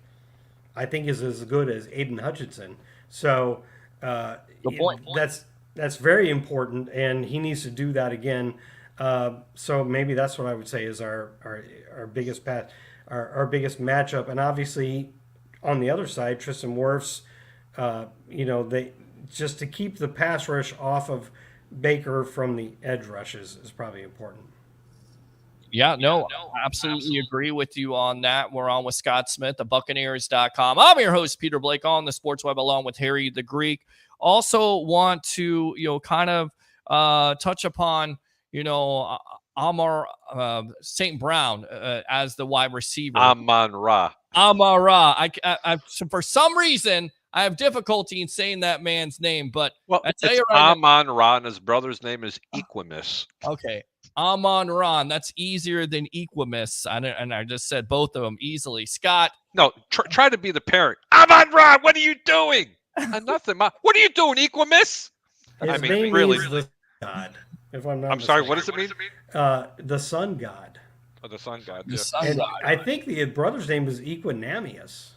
I think, is as good as Aiden Hutchinson. So that's very important, and he needs to do that again. So maybe that's what I would say is our biggest our biggest matchup. And obviously, on the other side, Tristan Wirfs, they just to keep the pass rush off of Baker from the edge rushes is probably important. Yeah, no, absolutely agree with you on that. We're on with Scott Smith of Buccaneers.com. I'm your host, Peter Blake, on the Sports Web, along with Harry the Greek. Also want to, kind of touch upon, Amar St. Brown as the wide receiver. Amon-Ra. I for some reason, I have difficulty in saying that man's name, but I tell you right Amon-Ra, and his brother's name is Equimus. Okay. Amon-Ra, that's easier than Equimus. I just said both of them easily. Scott. No, try to be the parent. Amon-Ra, what are you doing? Nothing. What are you doing, Equimus? His name really is the God. If I'm not I'm sorry, what does it mean? The sun god. Oh, the sun god. The sun god. I think the brother's name is Equinamius.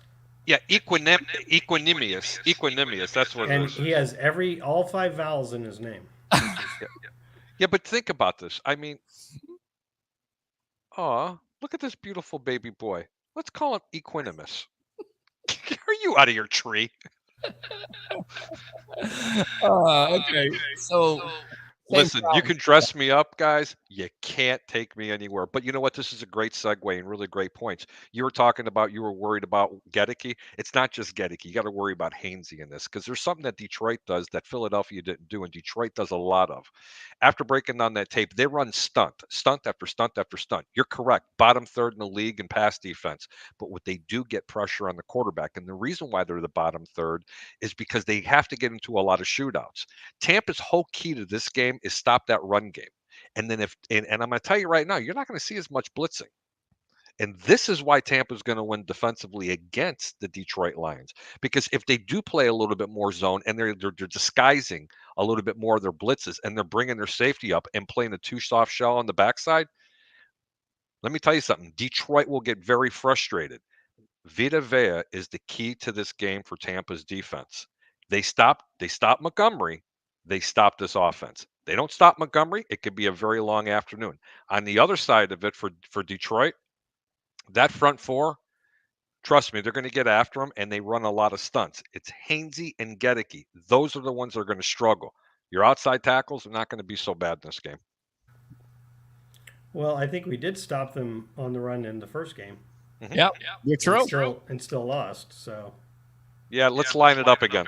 Yeah, Equinemius. That's what it is. And he has all 5 vowels in his name. Yeah, but think about this. I mean, look at this beautiful baby boy. Let's call him Equinimus. Are you out of your tree? Okay. So listen, you can dress me up, guys. You can't take me anywhere. But you know what? This is a great segue and really great points. You were talking about you were worried about Gedeke. It's not just Gedeke. You got to worry about Hainsey in this, because there's something that Detroit does that Philadelphia didn't do, and Detroit does a lot of. After breaking down that tape, they run stunt after stunt after stunt. You're correct. Bottom third in the league in pass defense. But what they do get pressure on the quarterback. And the reason why they're the bottom third is because they have to get into a lot of shootouts. Tampa's whole key to this game is stop that run game. And then and I'm going to tell you right now, you're not going to see as much blitzing. And this is why Tampa's going to win defensively against the Detroit Lions. Because if they do play a little bit more zone and they're disguising a little bit more of their blitzes and they're bringing their safety up and playing a two soft shell on the backside, let me tell you something. Detroit will get very frustrated. Vita Vea is the key to this game for Tampa's defense. They stop Montgomery. They stop this offense. They don't stop Montgomery. It could be a very long afternoon. On the other side of it for Detroit, that front four, trust me, they're going to get after them, and they run a lot of stunts. It's Hainsey and Gedeke. Those are the ones that are going to struggle. Your outside tackles are not going to be so bad in this game. Well, I think we did stop them on the run in the first game. Mm-hmm. Yep, you're true. And still lost. So yeah, let's line it up again.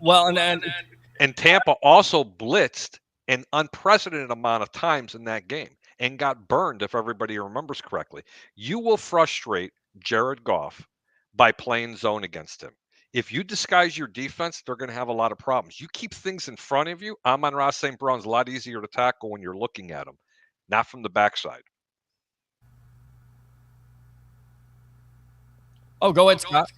Well, and Tampa also blitzed an unprecedented amount of times in that game and got burned, if everybody remembers correctly. You will frustrate Jared Goff by playing zone against him. If you disguise your defense, they're going to have a lot of problems. You keep things in front of you. Amon-Ra St. Brown's a lot easier to tackle when you're looking at him, not from the backside. Oh, go ahead, Scott.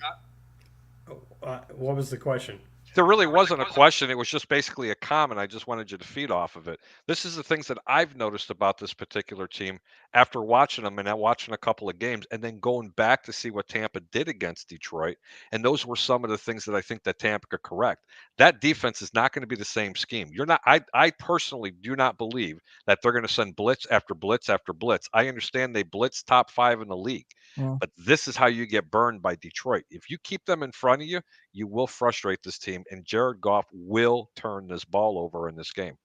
What was the question? There really wasn't a question. It was just basically a comment. I just wanted you to feed off of it. This is the things that I've noticed about this particular team after watching them and now watching a couple of games and then going back to see what Tampa did against Detroit. And those were some of the things that I think that Tampa could correct. That defense is not going to be the same scheme. I personally do not believe that they're going to send blitz after blitz after blitz. I understand they blitz top 5 in the league, but this is how you get burned by Detroit. If you keep them in front of you, you will frustrate this team, and Jared Goff will turn this ball over in this game.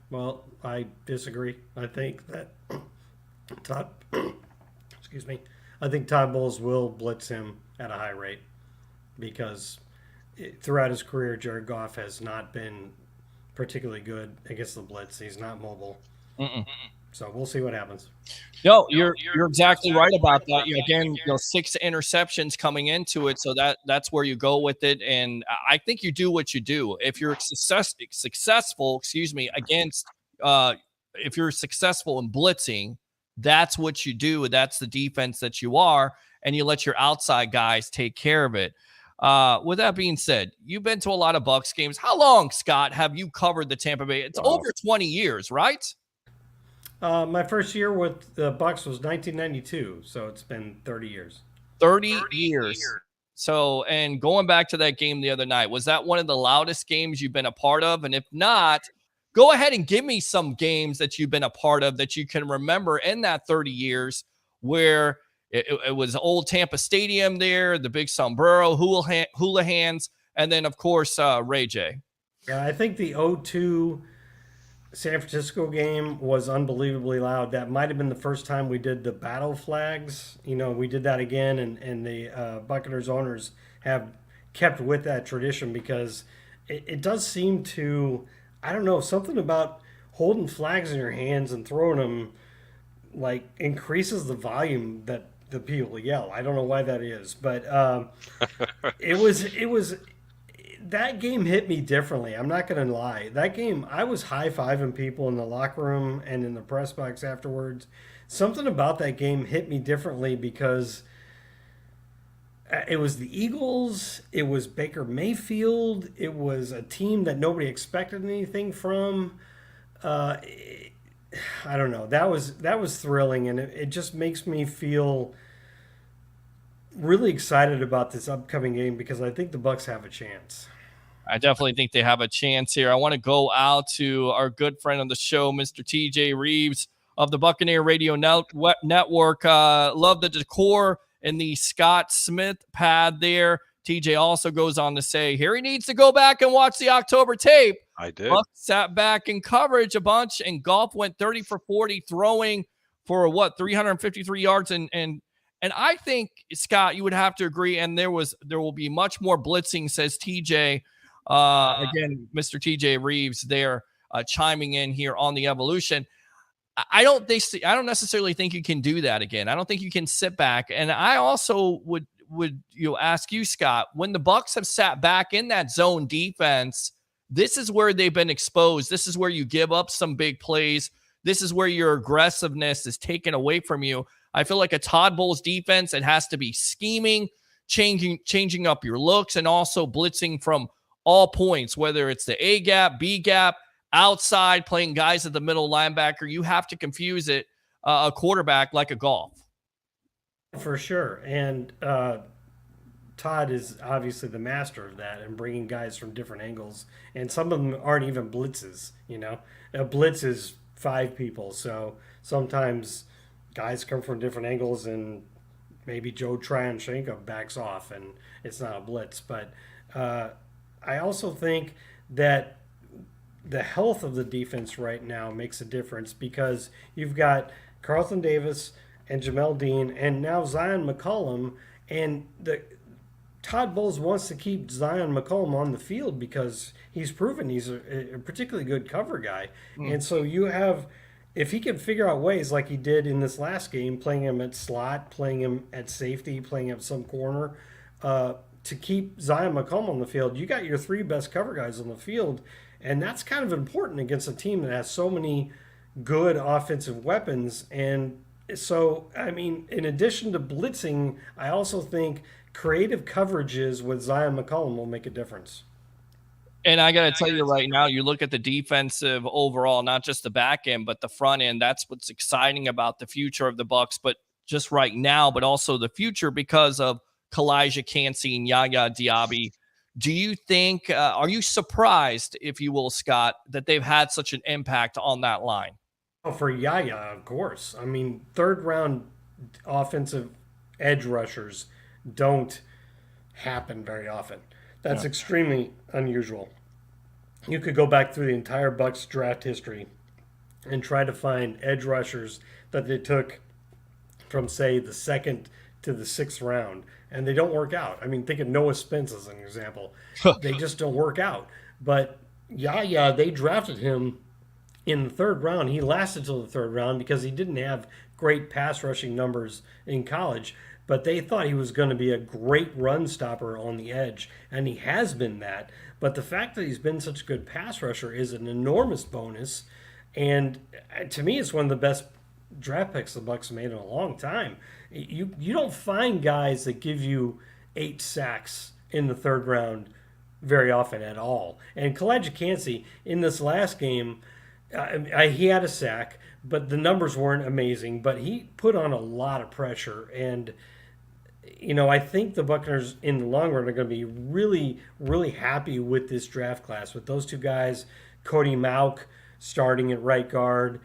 Well, I disagree. I think that Todd Bowles will blitz him at a high rate because throughout his career, Jared Goff has not been particularly good against the blitz. He's not mobile. So we'll see what happens. No, you're exactly right about that. Again, 6 interceptions coming into it, so that's where you go with it. And I think you do what you do. If you're successful, against if you're successful in blitzing, that's what you do. That's the defense that you are, and you let your outside guys take care of it. With that being said, you've been to a lot of Bucs games. How long, Scott, have you covered the Tampa Bay? It's over 20 years, right? My first year with the Bucs was 1992, so it's been 30 years. 30 years. So, and going back to that game the other night, was that one of the loudest games you've been a part of? And if not, go ahead and give me some games that you've been a part of that you can remember in that 30 years where it was old Tampa Stadium there, the big sombrero, hula hands, and then, of course, Ray J. Yeah, I think the 0-2 San Francisco game was unbelievably loud. That might have been the first time we did the battle flags. We did that again, and the Buccaneers owners have kept with that tradition because it does seem to, I don't know, something about holding flags in your hands and throwing them like increases the volume that the people yell. I don't know why that is, but it was. That game hit me differently. I'm not going to lie. That game, I was high-fiving people in the locker room and in the press box afterwards. Something about that game hit me differently because it was the Eagles. It was Baker Mayfield. It was a team that nobody expected anything from. I don't know. That was thrilling, and it just makes me feel really excited about this upcoming game because I think the Bucs have a chance. I definitely think they have a chance here. I want to go out to our good friend on the show, Mr. TJ Reeves of the Buccaneer Radio Network. Love the decor in the Scott Smith pad there. TJ also goes on to say here he needs to go back and watch the October tape. I did. Bucs sat back in coverage a bunch, and Goff went 30 for 40, throwing for 353 yards. And I think, Scott, you would have to agree, and there will be much more blitzing, says TJ. Again, Mr. TJ Reeves there chiming in here on the evolution. I don't necessarily think you can do that again. I don't think you can sit back. And I also would ask you, Scott, when the Bucs have sat back in that zone defense, this is where they've been exposed. This is where you give up some big plays this is where your aggressiveness is taken away from you. I feel like a Todd Bowles defense, it has to be scheming, changing up your looks, and also blitzing from all points, whether it's the A gap, B gap, outside, playing guys at the middle linebacker. You have to confuse it, a quarterback like a golf. For sure. And Todd is obviously the master of that and bringing guys from different angles. And some of them aren't even blitzes, A blitz is 5 people. So sometimes guys come from different angles and maybe Joe Tryon-Shenko backs off and it's not a blitz. But I also think that the health of the defense right now makes a difference because you've got Carlton Davis and Jamel Dean and now Zion McCollum, and Todd Bowles wants to keep Zion McCollum on the field because he's proven he's a particularly good cover guy. And so you have, if he can figure out ways like he did in this last game, playing him at slot, playing him at safety, playing him some corner, to keep Zion McCollum on the field, you got your 3 best cover guys on the field. And that's kind of important against a team that has so many good offensive weapons. And so, I mean, in addition to blitzing, I also think creative coverages with Zion McCollum will make a difference. And I got to tell you right now, you look at the defensive overall, not just the back end, but the front end. That's what's exciting about the future of the Bucs, but just right now, but also the future because of Kalijah Cansey and Yaya Diaby. Do you think, are you surprised, if you will, Scott, that they've had such an impact on that line? Oh, for Yaya, of course. I mean, 3rd round offensive edge rushers don't happen very often. That's extremely unusual. You could go back through the entire Bucs draft history and try to find edge rushers that they took from, say, the 2nd to the 6th round, and they don't work out. I mean, think of Noah Spence as an example. They just don't work out. But Yaya, they drafted him in the 3rd round. He lasted till the 3rd round because he didn't have great pass rushing numbers in college, but they thought he was going to be a great run stopper on the edge, and he has been that. But the fact that he's been such a good pass rusher is an enormous bonus, and to me, it's one of the best draft picks the Bucs made in a long time. You don't find guys that give you 8 sacks in the 3rd round very often at all. And Kalijah Cansey in this last game, he had a sack, but the numbers weren't amazing. But he put on a lot of pressure, and I think the Buccaneers in the long run are going to be really, really happy with this draft class with those 2 guys, Cody Mauch starting at right guard.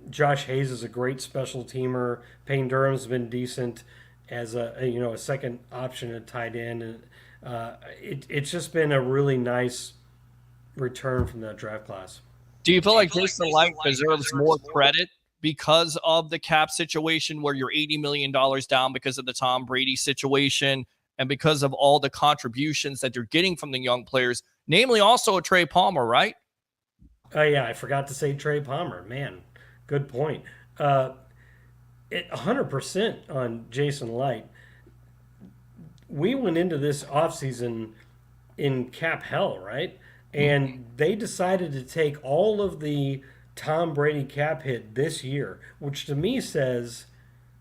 Josh Hayes is a great special teamer. Payne Durham's been decent as a second option at tight end. And it's just been a really nice return from that draft class. Do you feel like Jason Light deserves more credit because of the cap situation where you're $80 million down because of the Tom Brady situation and because of all the contributions that you're getting from the young players, namely also a Trey Palmer, right? Yeah, I forgot to say Trey Palmer. Man, good point. 100% on Jason Light. We went into this offseason in cap hell, right? And they decided to take all of the Tom Brady cap hit this year, which to me says,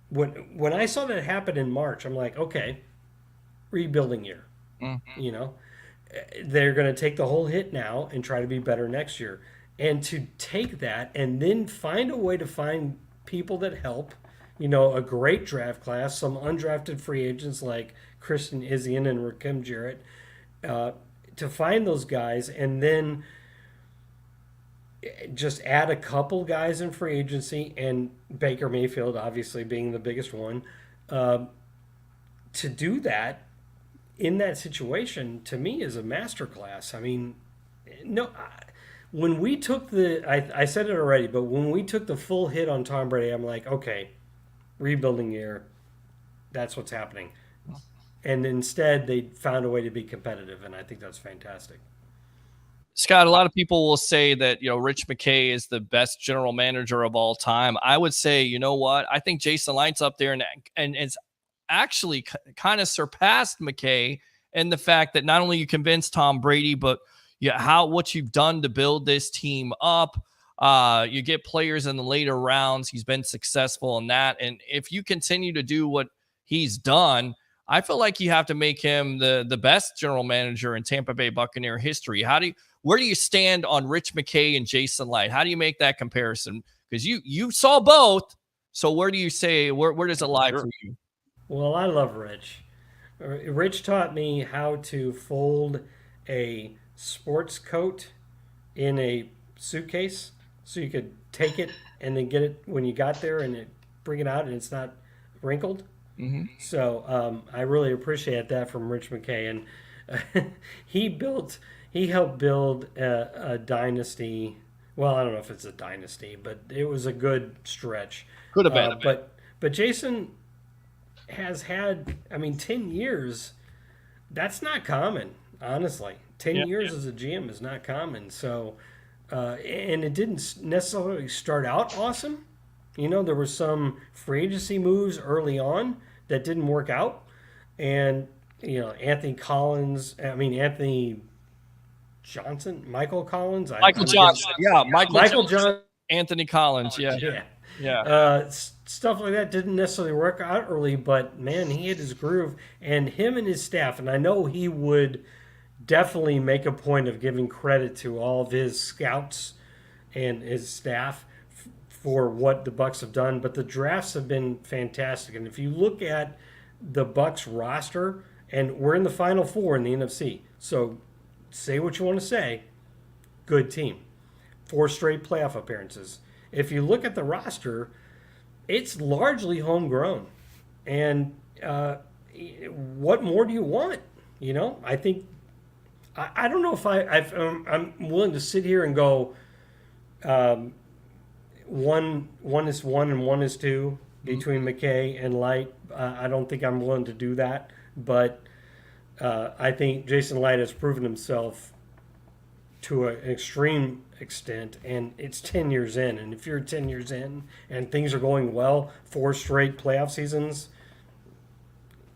when I saw that happen in March, I'm like, okay, rebuilding year. They're going to take the whole hit now and try to be better next year. And to take that and then find a way to find people that help, a great draft class, some undrafted free agents like Christian Izien and Rakim Jarrett, to find those guys and then just add a couple guys in free agency, and Baker Mayfield obviously being the biggest one, to do that in that situation, to me, is a masterclass. I mean, when we took I said it already, but when we took the full hit on Tom Brady, I'm like, okay, rebuilding year, that's what's happening. And instead, they found a way to be competitive, and I think that's fantastic. Scott, a lot of people will say that, Rich McKay is the best general manager of all time. I would say, you know what? I think Jason Light's up there and it's actually kind of surpassed McKay in the fact that not only you convinced Tom Brady, but what you've done to build this team up. You get players in the later rounds. He's been successful in that. And if you continue to do what he's done, I feel like you have to make him the best general manager in Tampa Bay Buccaneer history. Where do you stand on Rich McKay and Jason Light? How do you make that comparison? Because you saw both. So where do you say, where does it lie for you? Well, I love Rich. Rich taught me how to fold a sports coat in a suitcase so you could take it and then get it when you got there and bring it out and it's not wrinkled. Mm-hmm. So I really appreciate that from Rich McKay. And he helped build a dynasty. Well, I don't know if it's a dynasty, but it was a good stretch. Could have been. But Jason has had, 10 years. That's not common, honestly. 10 years as a GM is not common. So, and it didn't necessarily start out awesome. There were some free agency moves early on that didn't work out. And, Anthony Michael Collins. Michael Johnson. Yeah, Michael Johnson. Anthony Collins. Yeah. Stuff like that didn't necessarily work out early, but man, he had his groove, and him and his staff. And I know he would definitely make a point of giving credit to all of his scouts and his staff for what the Bucs have done. But the drafts have been fantastic, and if you look at the Bucs roster, and we're in the Final Four in the NFC, so say what you want to say, good team, 4 straight playoff appearances. If you look at the roster, it's largely homegrown. And what more do you want? I think, I don't know if I'm willing to sit here and go, one is 1 and 1 is 2 between McKay and Light. I don't think I'm willing to do that. But I think Jason Light has proven himself to an extreme extent, and it's 10 years in. And if you're 10 years in and things are going well, 4 straight playoff seasons,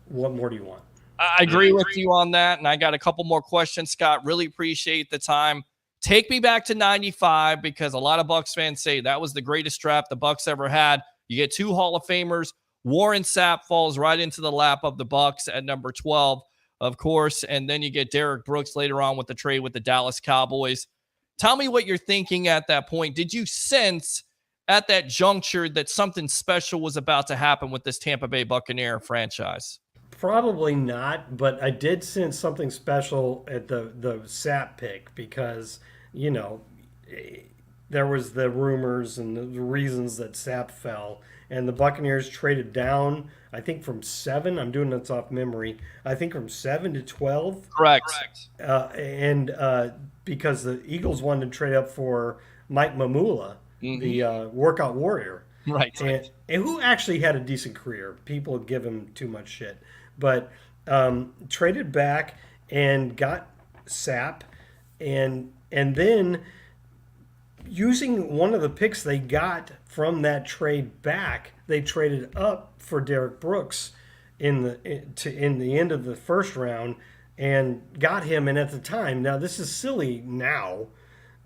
what more do you want? I agree with you on that, and I got a couple more questions, Scott. Really appreciate the time. Take me back to 95, because a lot of Bucs fans say that was the greatest draft the Bucs ever had. You get 2 Hall of Famers. Warren Sapp falls right into the lap of the Bucs at number 12. Of course, and then you get Derek Brooks later on with the trade with the Dallas Cowboys. Tell me what you're thinking at that point. Did you sense at that juncture that something special was about to happen with this Tampa Bay Buccaneer franchise? Probably not, but I did sense something special at the Sapp pick because, there was the rumors and the reasons that Sapp fell. And the Buccaneers traded down, I think, from 7. I'm doing this off memory. I think from 7 to 12. Correct. Because the Eagles wanted to trade up for Mike Mamula, the workout warrior. Right. And who actually had a decent career. People give him too much shit. But traded back and got Sapp. And then using one of the picks they got from that trade back, they traded up for Derek Brooks in the end of the first round and got him. And at the time, now this is silly now,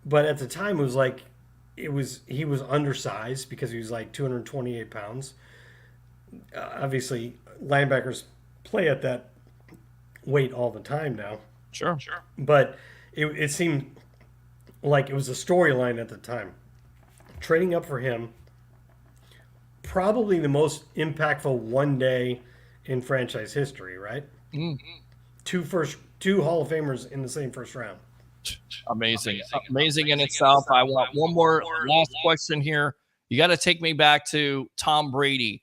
but at the time he was undersized because he was like 228 pounds. Obviously, linebackers play at that weight all the time now. Sure. But it seemed like it was a storyline at the time. Trading up for him, probably the most impactful one day in franchise history, right? Mm-hmm. 2 Hall of Famers in the same first round. Amazing in itself. I want one more last question here. You got to take me back to Tom Brady.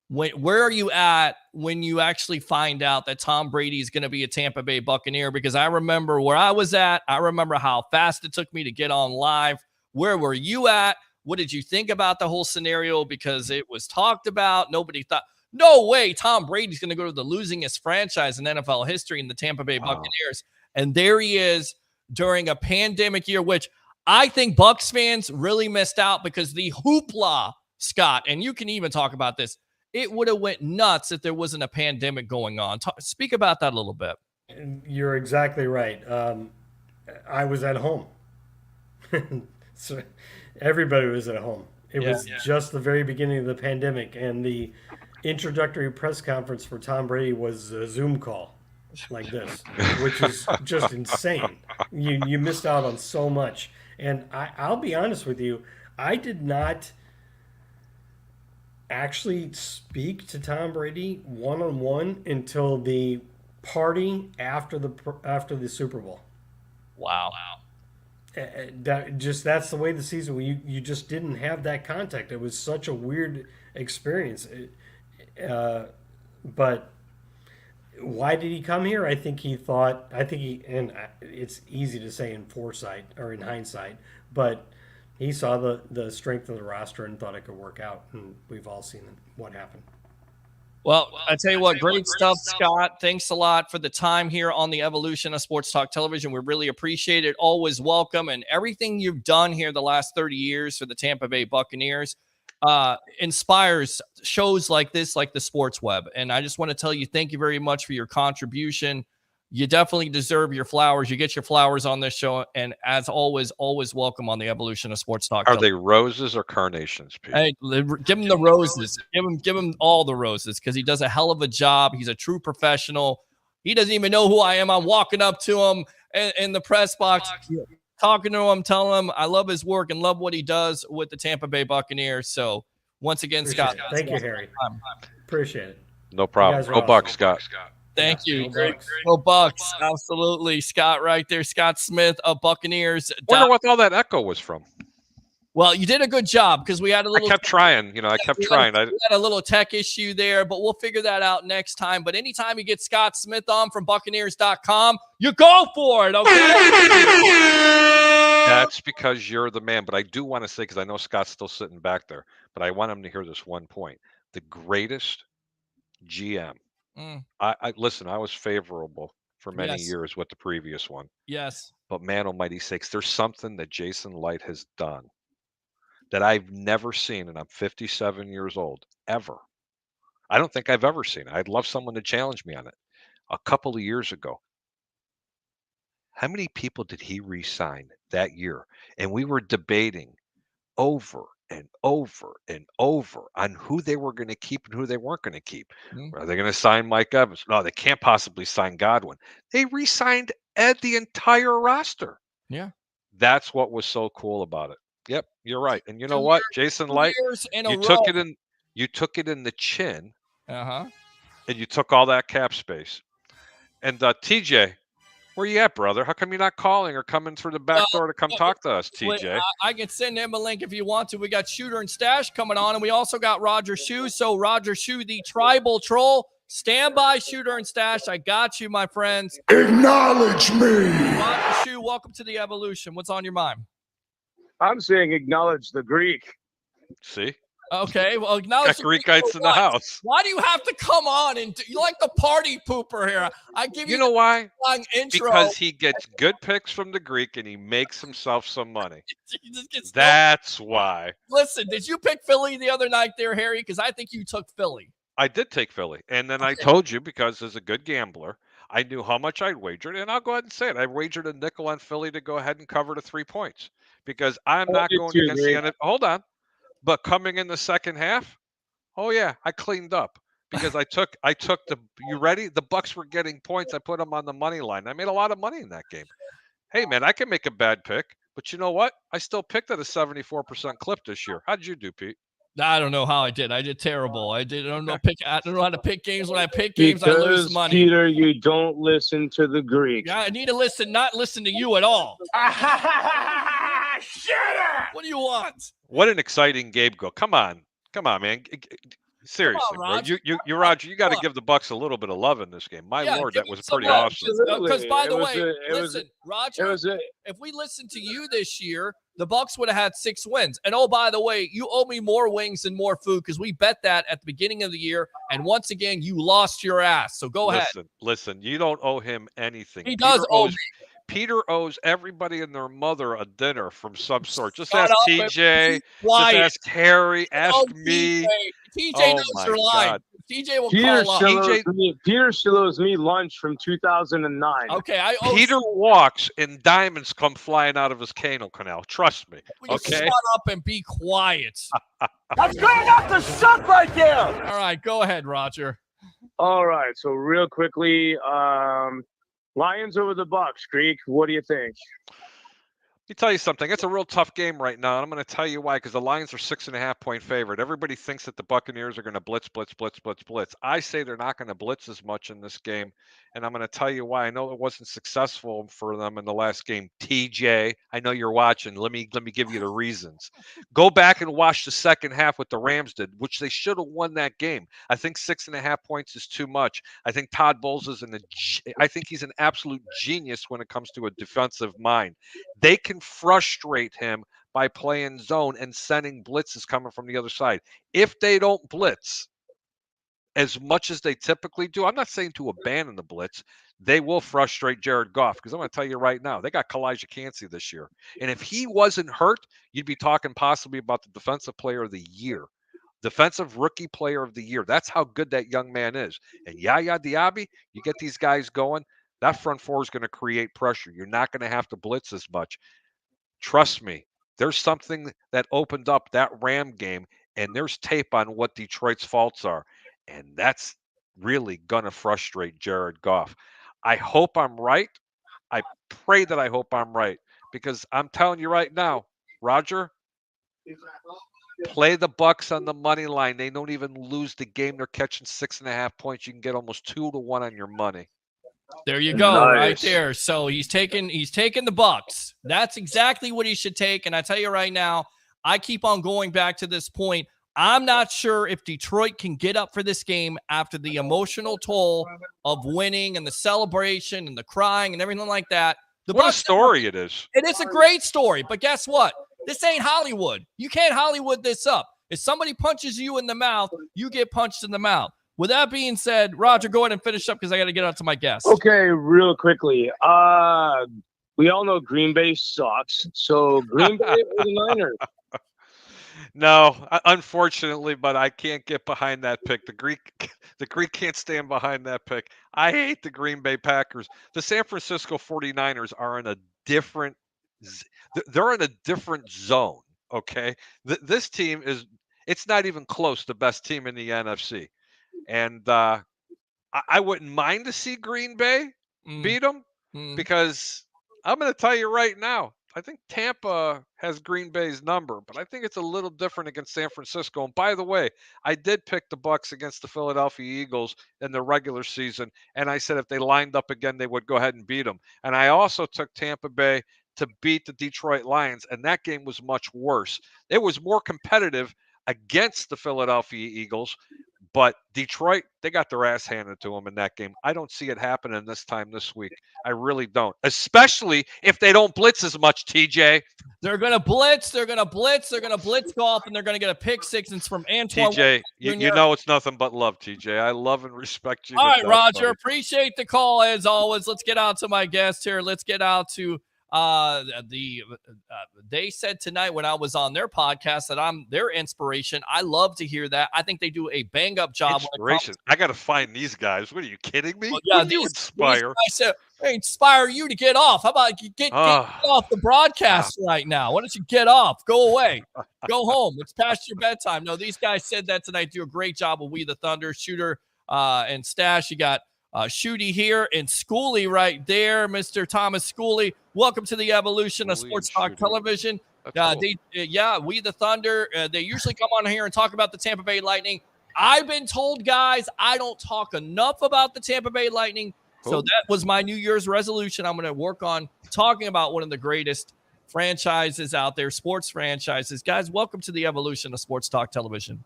Where are you at when you actually find out that Tom Brady is going to be a Tampa Bay Buccaneer? Because I remember where I was at. I remember how fast it took me to get on live. Where were you at? What did you think about the whole scenario? Because it was talked about. Nobody thought, no way, Tom Brady's going to go to the losingest franchise in NFL history in the Tampa Bay Buccaneers. And there he is during a pandemic year, which I think Bucs fans really missed out because the hoopla, Scott, and you can even talk about this, it would have went nuts if there wasn't a pandemic going on. Speak about that a little bit. You're exactly right. I was at home. So everybody was at home. It was just the very beginning of the pandemic, and the introductory press conference for Tom Brady was a Zoom call like this, which is just insane. You missed out on so much. And I'll be honest with you, I did not actually speak to Tom Brady one-on-one until the party after the Super Bowl. Wow. That's the way the season. You just didn't have that contact. It was such a weird experience. But why did he come here? I think and it's easy to say in foresight or in hindsight, but he saw the strength of the roster and thought it could work out, and we've all seen what happened. Well, I tell you what, great stuff, Scott. Thanks a lot for the time here on the evolution of Sports Talk Television. We really appreciate it. Always welcome. And everything you've done here the last 30 years for the Tampa Bay Buccaneers inspires shows like this, like the Sports Web. And I just want to tell you, thank you very much for your contribution. You definitely deserve your flowers. You get your flowers on this show. And as always welcome on the evolution of Sports Talk. Are they roses or carnations, Pete? Hey, give him the roses. Give him all the roses, because he does a hell of a job. He's a true professional. He doesn't even know who I am. I'm walking up to him in the press box, talking to him, telling him I love his work and love what he does with the Tampa Bay Buccaneers. So once again, Scott. Thank you, Harry. Appreciate it. No problem. Go Bucs, Scott. Thank you. Go Bucs. Absolutely. Scott right there. Scott Smith of Buccaneers. Wonder what all that echo was from. Well, you did a good job, because we had a little. I kept trying. I kept trying. We had a little tech issue there, but we'll figure that out next time. But anytime you get Scott Smith on from Buccaneers.com, you go for it, okay? That's because you're the man. But I do want to say, because I know Scott's still sitting back there, but I want him to hear this one point. The greatest GM. I listen, I was favorable for many years with the previous one. Yes. But man almighty sakes, there's something that Jason Light has done that I've never seen, and I'm 57 years old, ever. I don't think I've ever seen it. I'd love someone to challenge me on it. A couple of years ago, how many people did he re-sign that year? And we were debating over and over and over on who they were going to keep and who they weren't going to keep. Are they going to sign Mike Evans? No, they can't possibly sign Godwin. They re-signed the entire roster. Yeah. That's what was so cool about it. Yep, you're right. And you know what, Jason Light, you took it in the chin. Uh-huh. And you took all that cap space. And TJ, where you at, brother? How come you're not calling or coming through the back door to come talk to us, TJ? I can send him a link if you want to. We got Shooter and Stache coming on, and we also got Roger Shue. So Roger Shue, the tribal troll, stand by, Shooter and Stache. I got you, my friends. Acknowledge me. Roger Shue, welcome to the evolution. What's on your mind? I'm saying acknowledge the Greek. See? Okay, well, acknowledge got Greekites in the house. Why do you have to come on and you like the party pooper here? I give you. You know why? Long intro. Because he gets good picks from the Greek and he makes himself some money. He just gets That's why. Listen, did you pick Philly the other night there, Harry? Because I think you took Philly. I did take Philly, and then I told you, because as a good gambler, I knew how much I'd wagered, and I'll go ahead and say it. I wagered a nickel on Philly to go ahead and cover the 3 points, because I'm not going against the end. Hold on. But coming in the second half, oh yeah, I cleaned up, because I took you ready? The Bucs were getting points. I put them on the money line. I made a lot of money in that game. Hey man, I can make a bad pick, but you know what? I still picked at a 74% clip this year. How did you do, Pete? I don't know how I did. I did terrible. I don't know how to pick games. When I pick games, because, I lose money. Peter, you don't listen to the Greek. Yeah, I need to not listen to you at all. Shut up! What do you want? What an exciting game go. Come on, man. Seriously, Roger. bro. Roger, you got to give the Bucs a little bit of love in this game. My Lord, that was pretty awesome. Because by the way, Roger, if we listened to you this year, the Bucs would have had 6 wins. And oh, by the way, you owe me more wings and more food, because we bet that at the beginning of the year. And once again, you lost your ass. So go ahead. Listen, you don't owe him anything. He does owe me. Peter owes everybody and their mother a dinner from some sort. Just Shut ask up and TJ. be Just quiet. ask Harry. Ask Oh, me. TJ Oh knows my you're lying. God. TJ will Peter call up. still owes me lunch from 2009. Okay, I owe Peter walks and diamonds come flying out of his canal canal. Trust me. Will you Okay. shut up and be quiet? That's good enough to suck right there. All right, go ahead, Roger. All right, so real quickly, Lions over the Bucs. Greek, what do you think? Let me tell you something. It's a real tough game right now, and I'm going to tell you why. Because the Lions are 6.5-point favorite. Everybody thinks that the Buccaneers are going to blitz. I say they're not going to blitz as much in this game, and I'm going to tell you why. I know it wasn't successful for them in the last game. TJ, I know you're watching. Let me give you the reasons. Go back and watch the second half what the Rams did, which they should have won that game. I think 6.5 points is too much. I think Todd Bowles is I think he's an absolute genius when it comes to a defensive mind. They can frustrate him by playing zone and sending blitzes coming from the other side. If they don't blitz as much as they typically do, I'm not saying to abandon the blitz. They will frustrate Jared Goff because I'm going to tell you right now, they got Kalijah Cansey this year. And if he wasn't hurt, you'd be talking possibly about the defensive player of the year. Defensive rookie player of the year. That's how good that young man is. And Yaya Diaby, you get these guys going, that front four is going to create pressure. You're not going to have to blitz as much. Trust me, there's something that opened up that Ram game, and there's tape on what Detroit's faults are. And that's really going to frustrate Jared Goff. I hope I'm right. I pray that I hope I'm right because I'm telling you right now, Roger, play the Bucs on the money line. They don't even lose the game. They're catching 6.5 points. You can get almost 2-1 on your money. There you go, Nice. right there. So he's taking the Bucs. That's exactly what he should take. And I tell you right now, I keep on going back to this point. I'm not sure if Detroit can get up for this game after the emotional toll of winning and the celebration and the crying and everything like that. What a story it is. It is a great story, but guess what? This ain't Hollywood. You can't Hollywood this up. If somebody punches you in the mouth, you get punched in the mouth. With that being said, Roger, go ahead and finish up because I got to get out to my guest. Okay, real quickly. We all know Green Bay sucks. So Green Bay or the Niners? No, unfortunately, but I can't get behind that pick. The Greek can't stand behind that pick. I hate the Green Bay Packers. The San Francisco 49ers are in a different they're in a different zone, okay? This team it's not even close to the best team in the NFC. And I wouldn't mind to see Green Bay beat them because I'm going to tell you right now, I think Tampa has Green Bay's number, but I think it's a little different against San Francisco. And by the way, I did pick the Bucs against the Philadelphia Eagles in the regular season, and I said if they lined up again, they would go ahead and beat them. And I also took Tampa Bay to beat the Detroit Lions, and that game was much worse. It was more competitive against the Philadelphia Eagles, but Detroit, they got their ass handed to them in that game. I don't see it happening this week. I really don't, especially if they don't blitz as much, TJ. They're going to blitz. They're going to blitz Goff, and they're going to get a pick six. It's from Antoine. TJ, you know it's nothing but love, TJ. I love and respect you. All right, Roger. Buddy. Appreciate the call as always. Let's get out to my guest here. Let's get out to they said tonight when I was on their podcast that I'm their inspiration. I love to hear that. I think they do a bang up job. Inspiration. I got to find these guys. What are you kidding me? Well, yeah, you inspire. I said, hey, inspire you to get off. How about you get off the broadcast right now? Why don't you get off? Go away. Go home. It's past your bedtime. No, these guys said that tonight. Do a great job with We the Thunder, Shooter and Stache. You got Shooty here and Schooley right there, Mr. Thomas Schooley. Welcome to the evolution of Sports Talk Television. Cool. We the Thunder. They usually come on here and talk about the Tampa Bay Lightning. I've been told, guys, I don't talk enough about the Tampa Bay Lightning. Cool. So that was my New Year's resolution. I'm going to work on talking about one of the greatest franchises out there, sports franchises. Guys, welcome to the evolution of Sports Talk Television.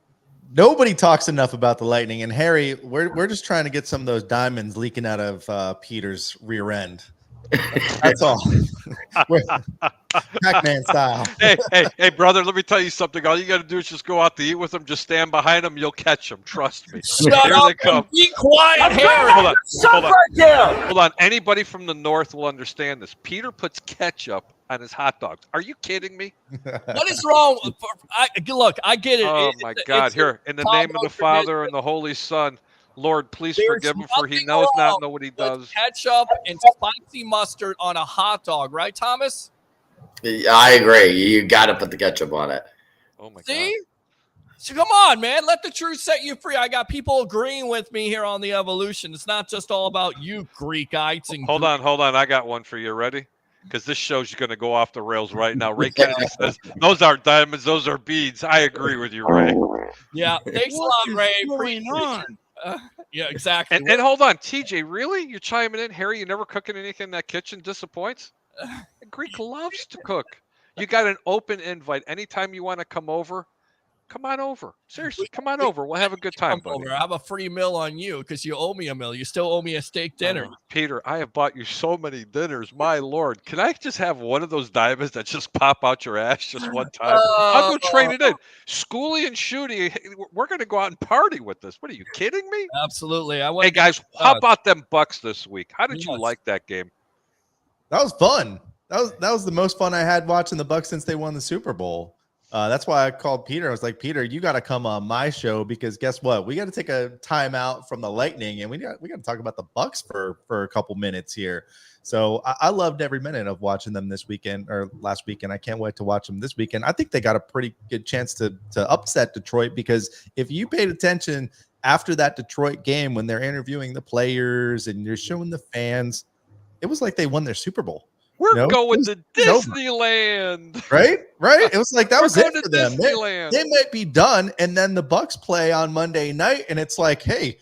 Nobody talks enough about the Lightning. And Harry, we're just trying to get some of those diamonds leaking out of Peter's rear end. That's all. Pac-Man style. Hey, brother, let me tell you something. All you got to do is just go out to eat with them. Just stand behind them. You'll catch them. Trust me. Shut Here up they come. and be quiet, That's Harry. good enough to suck Hold on. right there. Hold on. Anybody from the north will understand this. Peter puts ketchup on his hot dogs. Are you kidding me? What is wrong? Look, I get it. Oh, my God. It's Here, in the name of the Father and the Holy Son, Lord, please There's forgive him, for he nothing knows wrong not know what he with does. ketchup and spicy mustard on a hot dog, right, Thomas? I agree. You got to put the ketchup on it. Oh, my God. See? So come on, man. Let the truth set you free. I got people agreeing with me here on the evolution. It's not just all about you Greekites. And Hold on. I got one for you. Ready? Because this show's going to go off the rails right now. Ray Kennedy says, those aren't diamonds, those are beads. I agree with you, Ray. Yeah, thanks a lot, Ray. Appreciate it. Yeah, exactly. And hold on, TJ, really? You're chiming in? Harry, you never cooking anything in that kitchen? Disappoints? Greek loves to cook. You got an open invite. Anytime you want to come over, come on over. Seriously, come on over. We'll have a good time, buddy. I have a free meal on you because you owe me a meal. You still owe me a steak dinner. Peter, I have bought you so many dinners. My Lord. Can I just have one of those diamonds that just pop out your ass just one time? I'll go trade it in. Schoolie and Shooty, we're going to go out and party with this. What are you kidding me? Absolutely. Hey, guys, how about them Bucs this week? How did you like that game? That was fun. That was the most fun I had watching the Bucs since they won the Super Bowl. That's why I called Peter. I was like, Peter, you got to come on my show because guess what? We got to take a time out from the Lightning and we got to talk about the Bucs for a couple minutes here. So I loved every minute of watching them this weekend or last weekend. I can't wait to watch them this weekend. I think they got a pretty good chance to upset Detroit because if you paid attention after that Detroit game when they're interviewing the players and you're showing the fans, it was like they won their Super Bowl. We're going to Disneyland. Right? It was like that was it for them. Disneyland. They might be done. And then the Bucs play on Monday night, and it's like, hey,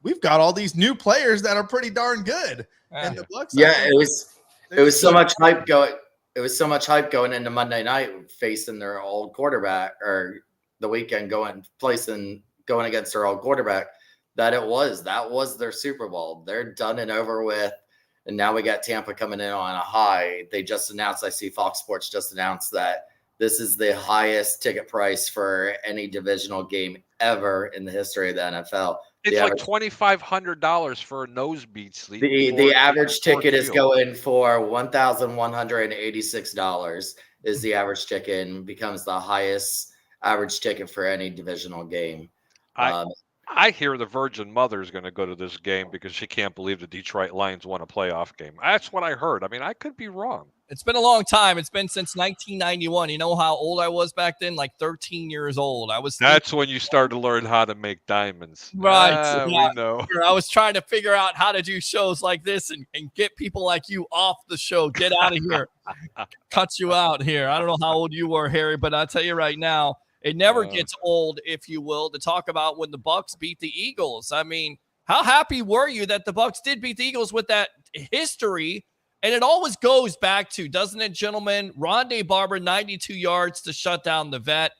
we've got all these new players that are pretty darn good. And the Bucs, it was so much hype going. It was so much hype going into Monday night facing their old quarterback, or the weekend going against their old quarterback. That was their Super Bowl. They're done and over with. And now we got Tampa coming in on a high. They just announced, I see Fox Sports just announced that this is the highest ticket price for any divisional game ever in the history of the NFL. It's like $2,500 for a nosebleed seat. The average ticket is going for $1,186 is the average ticket and becomes the highest average ticket for any divisional game. I hear the Virgin Mother is going to go to this game because she can't believe the Detroit Lions won a playoff game. That's what I heard. I mean, I could be wrong. It's been a long time. It's been since 1991. You know how old I was back then? Like 13 years old. That's when you started to learn how to make diamonds. Right. We know. I was trying to figure out how to do shows like this and get people like you off the show. Get out of here. Cut you out here. I don't know how old you were, Harry, but I'll tell you right now, it never gets old, if you will, to talk about when the Bucs beat the Eagles. I mean, how happy were you that the Bucs did beat the Eagles with that history? And it always goes back to, doesn't it, gentlemen? Rondé Barber, 92 yards to shut down the vet.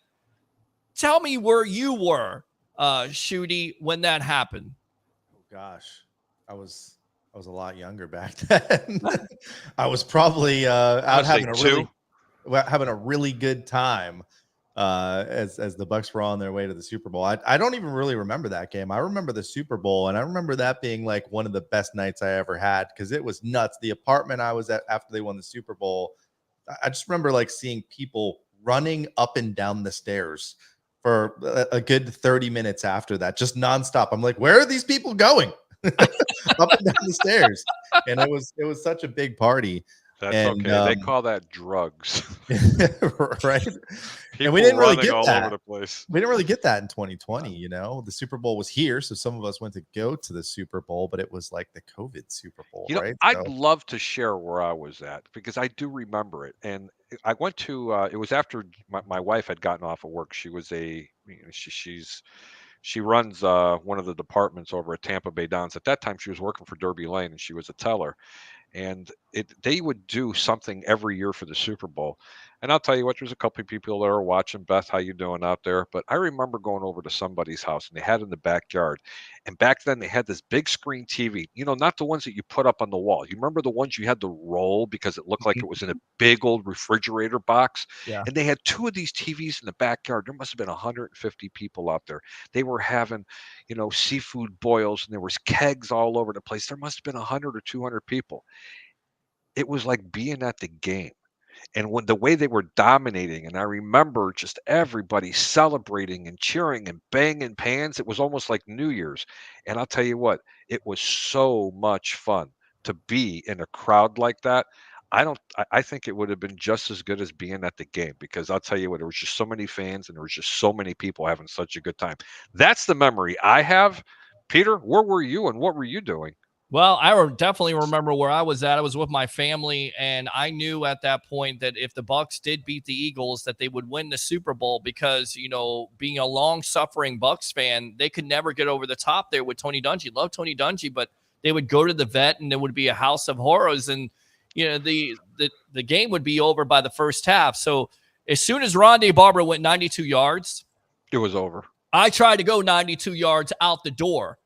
Tell me where you were, Shooty, when that happened. Oh gosh, I was a lot younger back then. I was probably out having a really good time. As the Bucs were on their way to the Super Bowl. I don't even really remember that game. I remember the Super Bowl, and I remember that being like one of the best nights I ever had because it was nuts. The apartment I was at after they won the Super Bowl, I just remember like seeing people running up and down the stairs for a good 30 minutes after that, just nonstop. I'm like, where are these people going? Up and down the stairs. And it was such a big party. That's okay. They call that drugs. Right. People and we didn't really get all that. Over the place. We didn't really get that in 2020, you know. The Super Bowl was here, so some of us went to go to the Super Bowl, but it was like the COVID Super Bowl, right? I'd love to share where I was at because I do remember it. And I went to it was after my wife had gotten off of work. She was she runs one of the departments over at Tampa Bay Downs. At that time, she was working for Derby Lane, and she was a teller. And they would do something every year for the Super Bowl. And I'll tell you what, there's a couple of people that are watching. Beth, how you doing out there? But I remember going over to somebody's house and they had in the backyard. And back then they had this big screen TV, not the ones that you put up on the wall. You remember the ones you had to roll because it looked like it was in a big old refrigerator box? Yeah. And they had 2 of these TVs in the backyard. There must have been 150 people out there. They were having, seafood boils, and there was kegs all over the place. There must have been 100 or 200 people. It was like being at the game. And when the way they were dominating, and I remember just everybody celebrating and cheering and banging pans, it was almost like New Year's. And I'll tell you what, it was so much fun to be in a crowd like that. I think it would have been just as good as being at the game, because I'll tell you what, there was just so many fans and there was just so many people having such a good time. That's the memory I have. Peter, where were you and what were you doing? Well, I definitely remember where I was at. I was with my family, and I knew at that point that if the Bucs did beat the Eagles, that they would win the Super Bowl because, being a long-suffering Bucs fan, they could never get over the top there with Tony Dungy. Love Tony Dungy, but they would go to the vet, and it would be a house of horrors, and the game would be over by the first half. So as soon as Rondé Barber went 92 yards, it was over. I tried to go 92 yards out the door,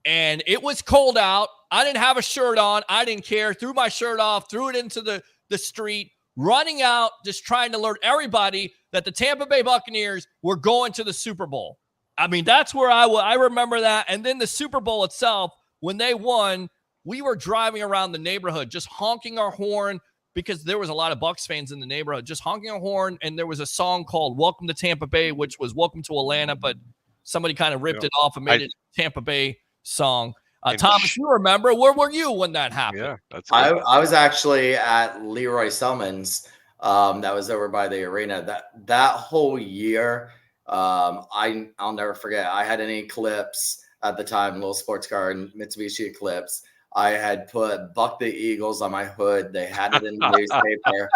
and it was cold out. I didn't have a shirt on. I didn't care. Threw my shirt off, threw it into the street, running out, just trying to alert everybody that the Tampa Bay Buccaneers were going to the Super Bowl. I mean, that's where I remember that. And then the Super Bowl itself, when they won, we were driving around the neighborhood, just honking our horn, because there was a lot of Bucs fans in the neighborhood, just honking our horn. And there was a song called Welcome to Tampa Bay, which was Welcome to Atlanta, but somebody kind of ripped it off and made it a Tampa Bay song. Thomas, you remember, where were you when that happened? Yeah, that's I was actually at Leroy Selman's. That was over by the arena. That whole year, I'll never forget. I had an Eclipse at the time, little sports car and Mitsubishi Eclipse. I had put Buck the Eagles on my hood. They had it in the newspaper.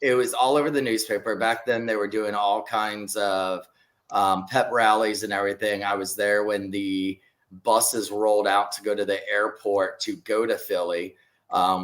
It was all over the newspaper. Back then, they were doing all kinds of pep rallies and everything. I was there when the buses rolled out to go to the airport to go to Philly.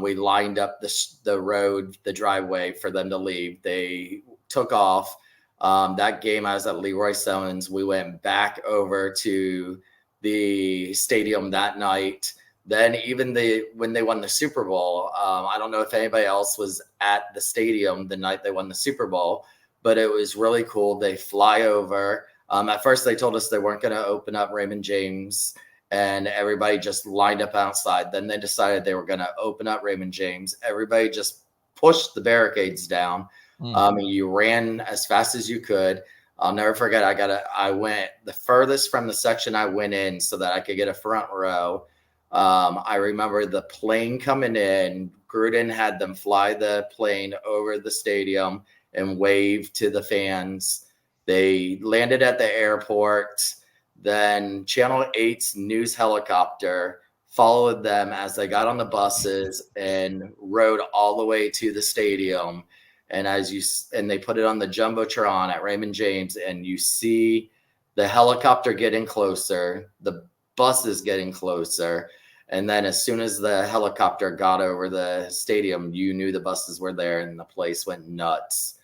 We lined up the road, the driveway for them to leave. They took off. That game, I was at Leroy Selman's. We went back over to the stadium that night. Then even when they won the Super Bowl, I don't know if anybody else was at the stadium the night they won the Super Bowl, but it was really cool. They fly over. At first, they told us they weren't going to open up Raymond James, and everybody just lined up outside. Then they decided they were going to open up Raymond James. Everybody just pushed the barricades down. And you ran as fast as you could. I'll never forget. I went the furthest from the section I went in so that I could get a front row. I remember the plane coming in. Gruden had them fly the plane over the stadium and wave to the fans. They landed at the airport. Then Channel 8's news helicopter followed them as they got on the buses and rode all the way to the stadium. And they put it on the Jumbotron at Raymond James, and you see the helicopter getting closer, the buses getting closer. And then as soon as the helicopter got over the stadium, you knew the buses were there, and the place went nuts.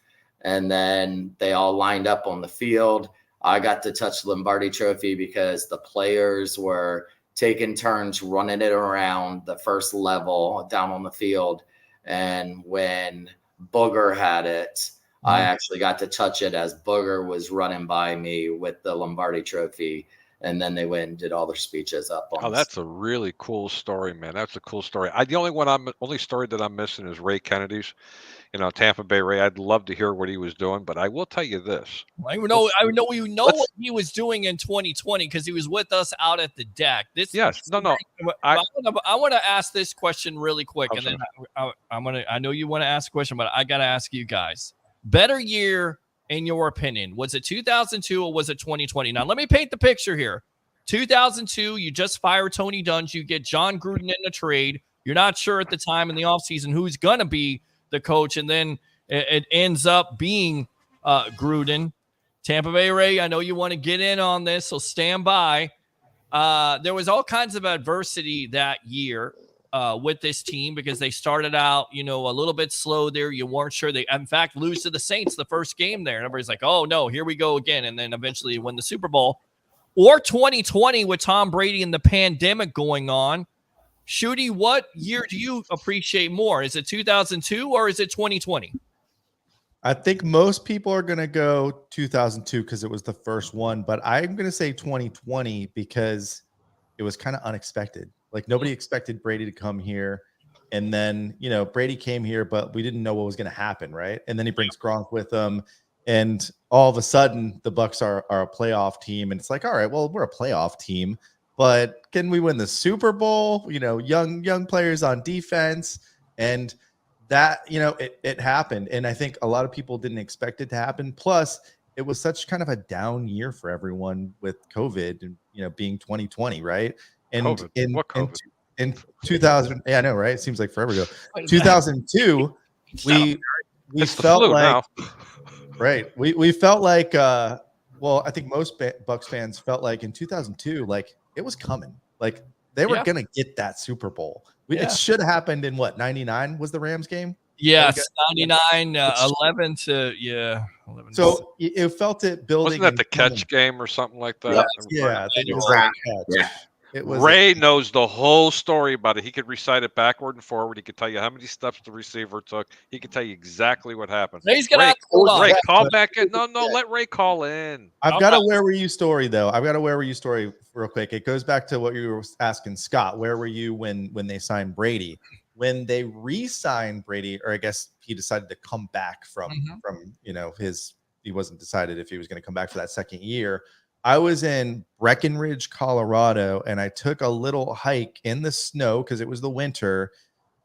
And then they all lined up on the field. I got to touch the Lombardi Trophy because the players were taking turns running it around the first level down on the field. And when Booger had it, I actually got to touch it as Booger was running by me with the Lombardi Trophy. And then they went and did all their speeches up on. Oh, that's a really cool story, man. That's a cool story. The only story that I'm missing is Ray Kennedy's. Tampa Bay Ray. I'd love to hear what he was doing, but I will tell you this. I know what he was doing in 2020 because he was with us out at the deck. I want to ask this question really quick, and then I know you want to ask a question, but I got to ask you guys. Better year in your opinion? Was it 2002 or was it 2020? Now let me paint the picture here. 2002, you just fired Tony Dungy, you get John Gruden in the trade. You're not sure at the time in the offseason who's going to be the coach, and then it ends up being Gruden. Tampa Bay Ray, I know you want to get in on this, so stand by. There was all kinds of adversity that year. with this team because they started out, a little bit slow there. You weren't sure they, in fact, lose to the Saints the first game there. And everybody's like, oh, no, here we go again. And then eventually win the Super Bowl. Or 2020 with Tom Brady and the pandemic going on. Shooty, what year do you appreciate more? Is it 2002 or is it 2020? I think most people are going to go 2002 because it was the first one, but I'm going to say 2020 because it was kind of unexpected. Like nobody expected Brady to come here. And then, Brady came here, but we didn't know what was going to happen. Right. And then he brings Gronk with him. And all of a sudden the Bucs are a playoff team. And it's like, all right, well, we're a playoff team, but can we win the Super Bowl? Young players on defense. And that, it happened. And I think a lot of people didn't expect it to happen. Plus, it was such kind of a down year for everyone with COVID and, being 2020, right? And COVID? In 2000, yeah, I know, right? It seems like forever ago. 2002, we felt like, right? We felt like, well, I think most Bucs fans felt like in 2002, like it was coming, like they were gonna get that Super Bowl. It should have happened in what 99 was the Rams game. Yes, 99, 11 to 11. So it felt it building. Wasn't that the catch game or something like that? Yeah, it was. Ray knows the whole story about it. He could recite it backward and forward. He could tell you how many steps the receiver took. He could tell you exactly what happened. He's gonna Ray, call back in. No, let Ray call in. I've got a where were you story though. I've got a where were you story real quick. It goes back to what you were asking Scott. Where were you when they signed Brady? When they re-signed Brady, or I guess he decided to come back from he wasn't decided if he was going to come back for that second year. I was in Breckenridge, Colorado, and I took a little hike in the snow because it was the winter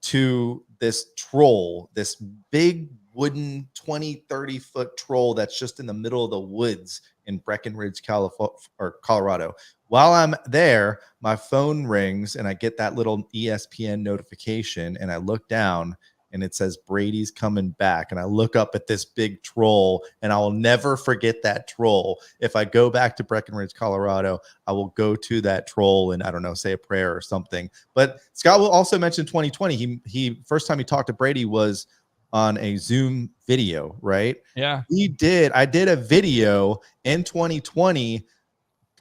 to this troll, this big wooden 20, 30-foot troll that's just in the middle of the woods in Breckenridge, Colorado. While I'm there, my phone rings and I get that little ESPN notification and I look down and it says Brady's coming back. And I look up at this big troll and I will never forget that troll. If I go back to Breckenridge, Colorado, I will go to that troll and I don't know, say a prayer or something. But Scott will also mention 2020. He first time he talked to Brady was on a Zoom video, right? Yeah. I did a video in 2020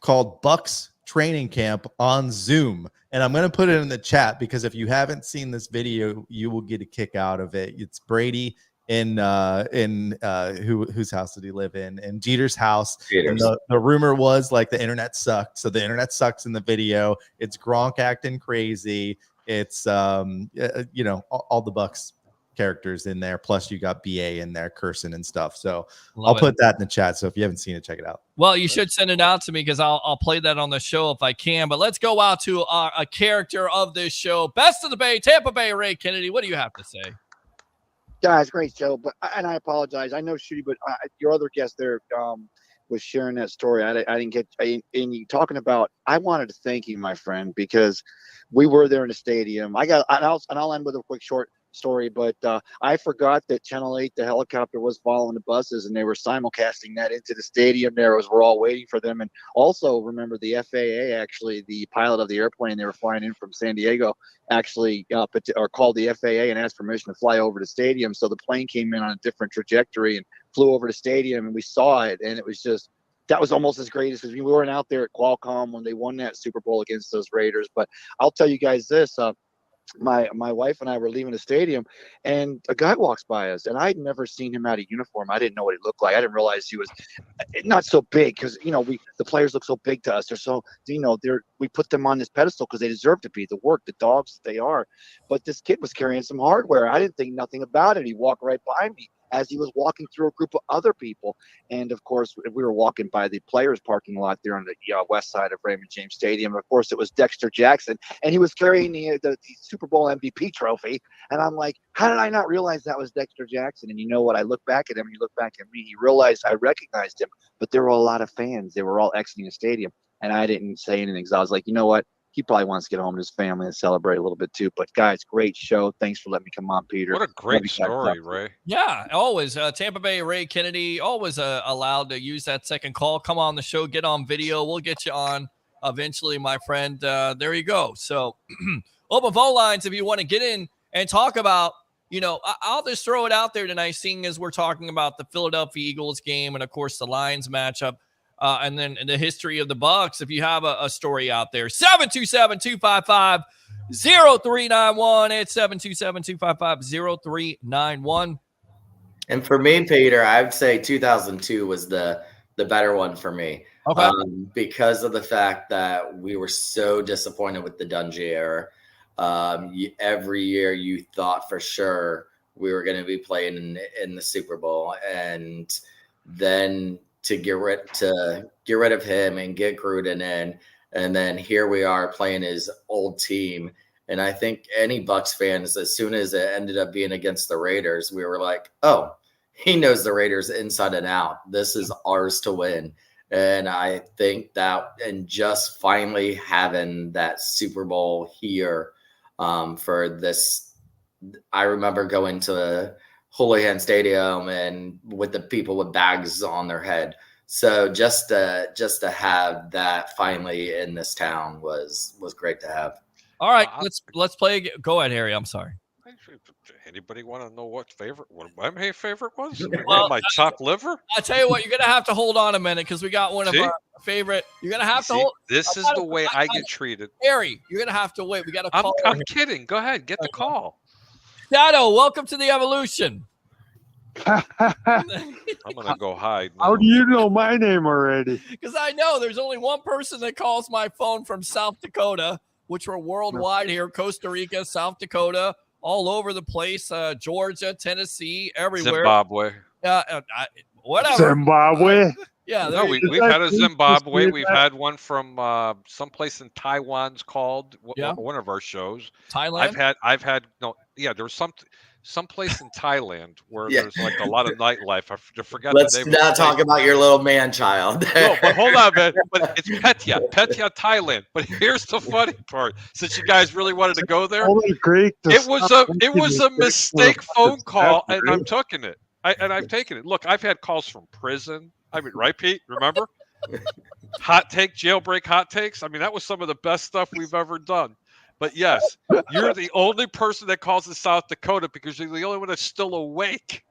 called Bucs Training Camp on Zoom. And I'm going to put it in the chat because if you haven't seen this video, you will get a kick out of it. It's Brady in whose house did he live in? In Jeter's house. And the rumor was like the internet sucked. So the internet sucks in the video. It's Gronk acting crazy. It's all the Bucs characters in there. Plus you got BA in there cursing and stuff. So I'll put that in the chat. So if you haven't seen it, check it out. Well, you should send it out to me because I'll play that on the show if I can. But let's go out to a character of this show. Best of the Bay, Tampa Bay, Ray Kennedy. What do you have to say? Guys, great show. But I apologize. I know Shooty, but your other guest there was sharing that story. I didn't get and you talking about. I wanted to thank you, my friend, because we were there in the stadium. I'll end with a quick short story, but I forgot that Channel 8, the helicopter, was following the buses and they were simulcasting that into the stadium there as we're all waiting for them. And also remember the FAA, actually the pilot of the airplane they were flying in from San Diego actually called the FAA and asked permission to fly over the stadium. So the plane came in on a different trajectory and flew over the stadium and we saw it. And it was just, that was almost as great as we weren't out there at Qualcomm when they won that Super Bowl against those Raiders. But I'll tell you guys this, my wife and I were leaving the stadium and a guy walks by us and I'd never seen him out of uniform. I didn't know what he looked like. I didn't realize he was not so big because, the players look so big to us. They're so, we put them on this pedestal because they deserve to be the dogs that they are. But this kid was carrying some hardware. I didn't think nothing about it. He walked right by me as he was walking through a group of other people. And of course, we were walking by the players parking lot there on the west side of Raymond James Stadium. Of course, it was Dexter Jackson and he was carrying the Super Bowl MVP trophy. And I'm like, how did I not realize that was Dexter Jackson? And you know what? I look back at him, he looked back at me, he realized I recognized him, but there were a lot of fans. They were all exiting the stadium and I didn't say anything because I was like, you know what? He probably wants to get home to his family and celebrate a little bit too. But guys, great show. Thanks for letting me come on, Peter. What a great story, Ray. Yeah, always. Tampa Bay, Ray Kennedy, always allowed to use that second call. Come on the show, get on video. We'll get you on eventually, my friend. There you go. So open phone lines if you want to get in and talk about, I'll just throw it out there tonight, seeing as we're talking about the Philadelphia Eagles game and, of course, the Lions matchup, and then the history of the Bucs. If you have a story out there, 727-255-0391. It's 727-255-0391. And for me, Peter, I would say 2002 was the better one for me. Okay. Because of the fact that we were so disappointed with the Dungy era. Every year you thought for sure we were going to be playing in the Super Bowl, and then to get rid of him and get Gruden in, and then here we are playing his old team. And I think any Bucs fans, as soon as it ended up being against the Raiders, we were like, oh, he knows the Raiders inside and out. This is ours to win. And I think that, and just finally having that Super Bowl here, for this, I remember going to Houlihan Stadium and with the people with bags on their head. So just to have that finally in this town was great to have. All right, let's play again. Go ahead, Harry. I'm sorry. Anybody want to know what my favorite was? My chopped liver? I'll tell you what, you're going to have to hold on a minute because we got one of our favorite. You're going to have to hold. This is the way I get treated. Harry, you're going to have to wait. We got to call. I'm kidding. Go ahead. Get the call. Shadow, welcome to the Evolution. I'm going to go hide. How do you know my name already? Because I know there's only one person that calls my phone from South Dakota, which we're worldwide here, Costa Rica, South Dakota, all over the place, Georgia, Tennessee, everywhere. Zimbabwe. Whatever. Zimbabwe. Yeah. No, we've had a Zimbabwe. We've had one from someplace in Taiwan's called one of our shows. Thailand. I've had there was someplace in Thailand where there's like a lot of nightlife. I forgot. Let's the name not talk about your little man child. No, but hold on, man. But it's Petya, Thailand. But here's the funny part: since you guys really wanted to go there, it was a mistake phone call, and I'm taking it. I've taken it. Look, I've had calls from prison. I mean, right, Pete? Remember? Jailbreak hot takes. I mean, that was some of the best stuff we've ever done. But yes, you're the only person that calls in South Dakota because you're the only one that's still awake.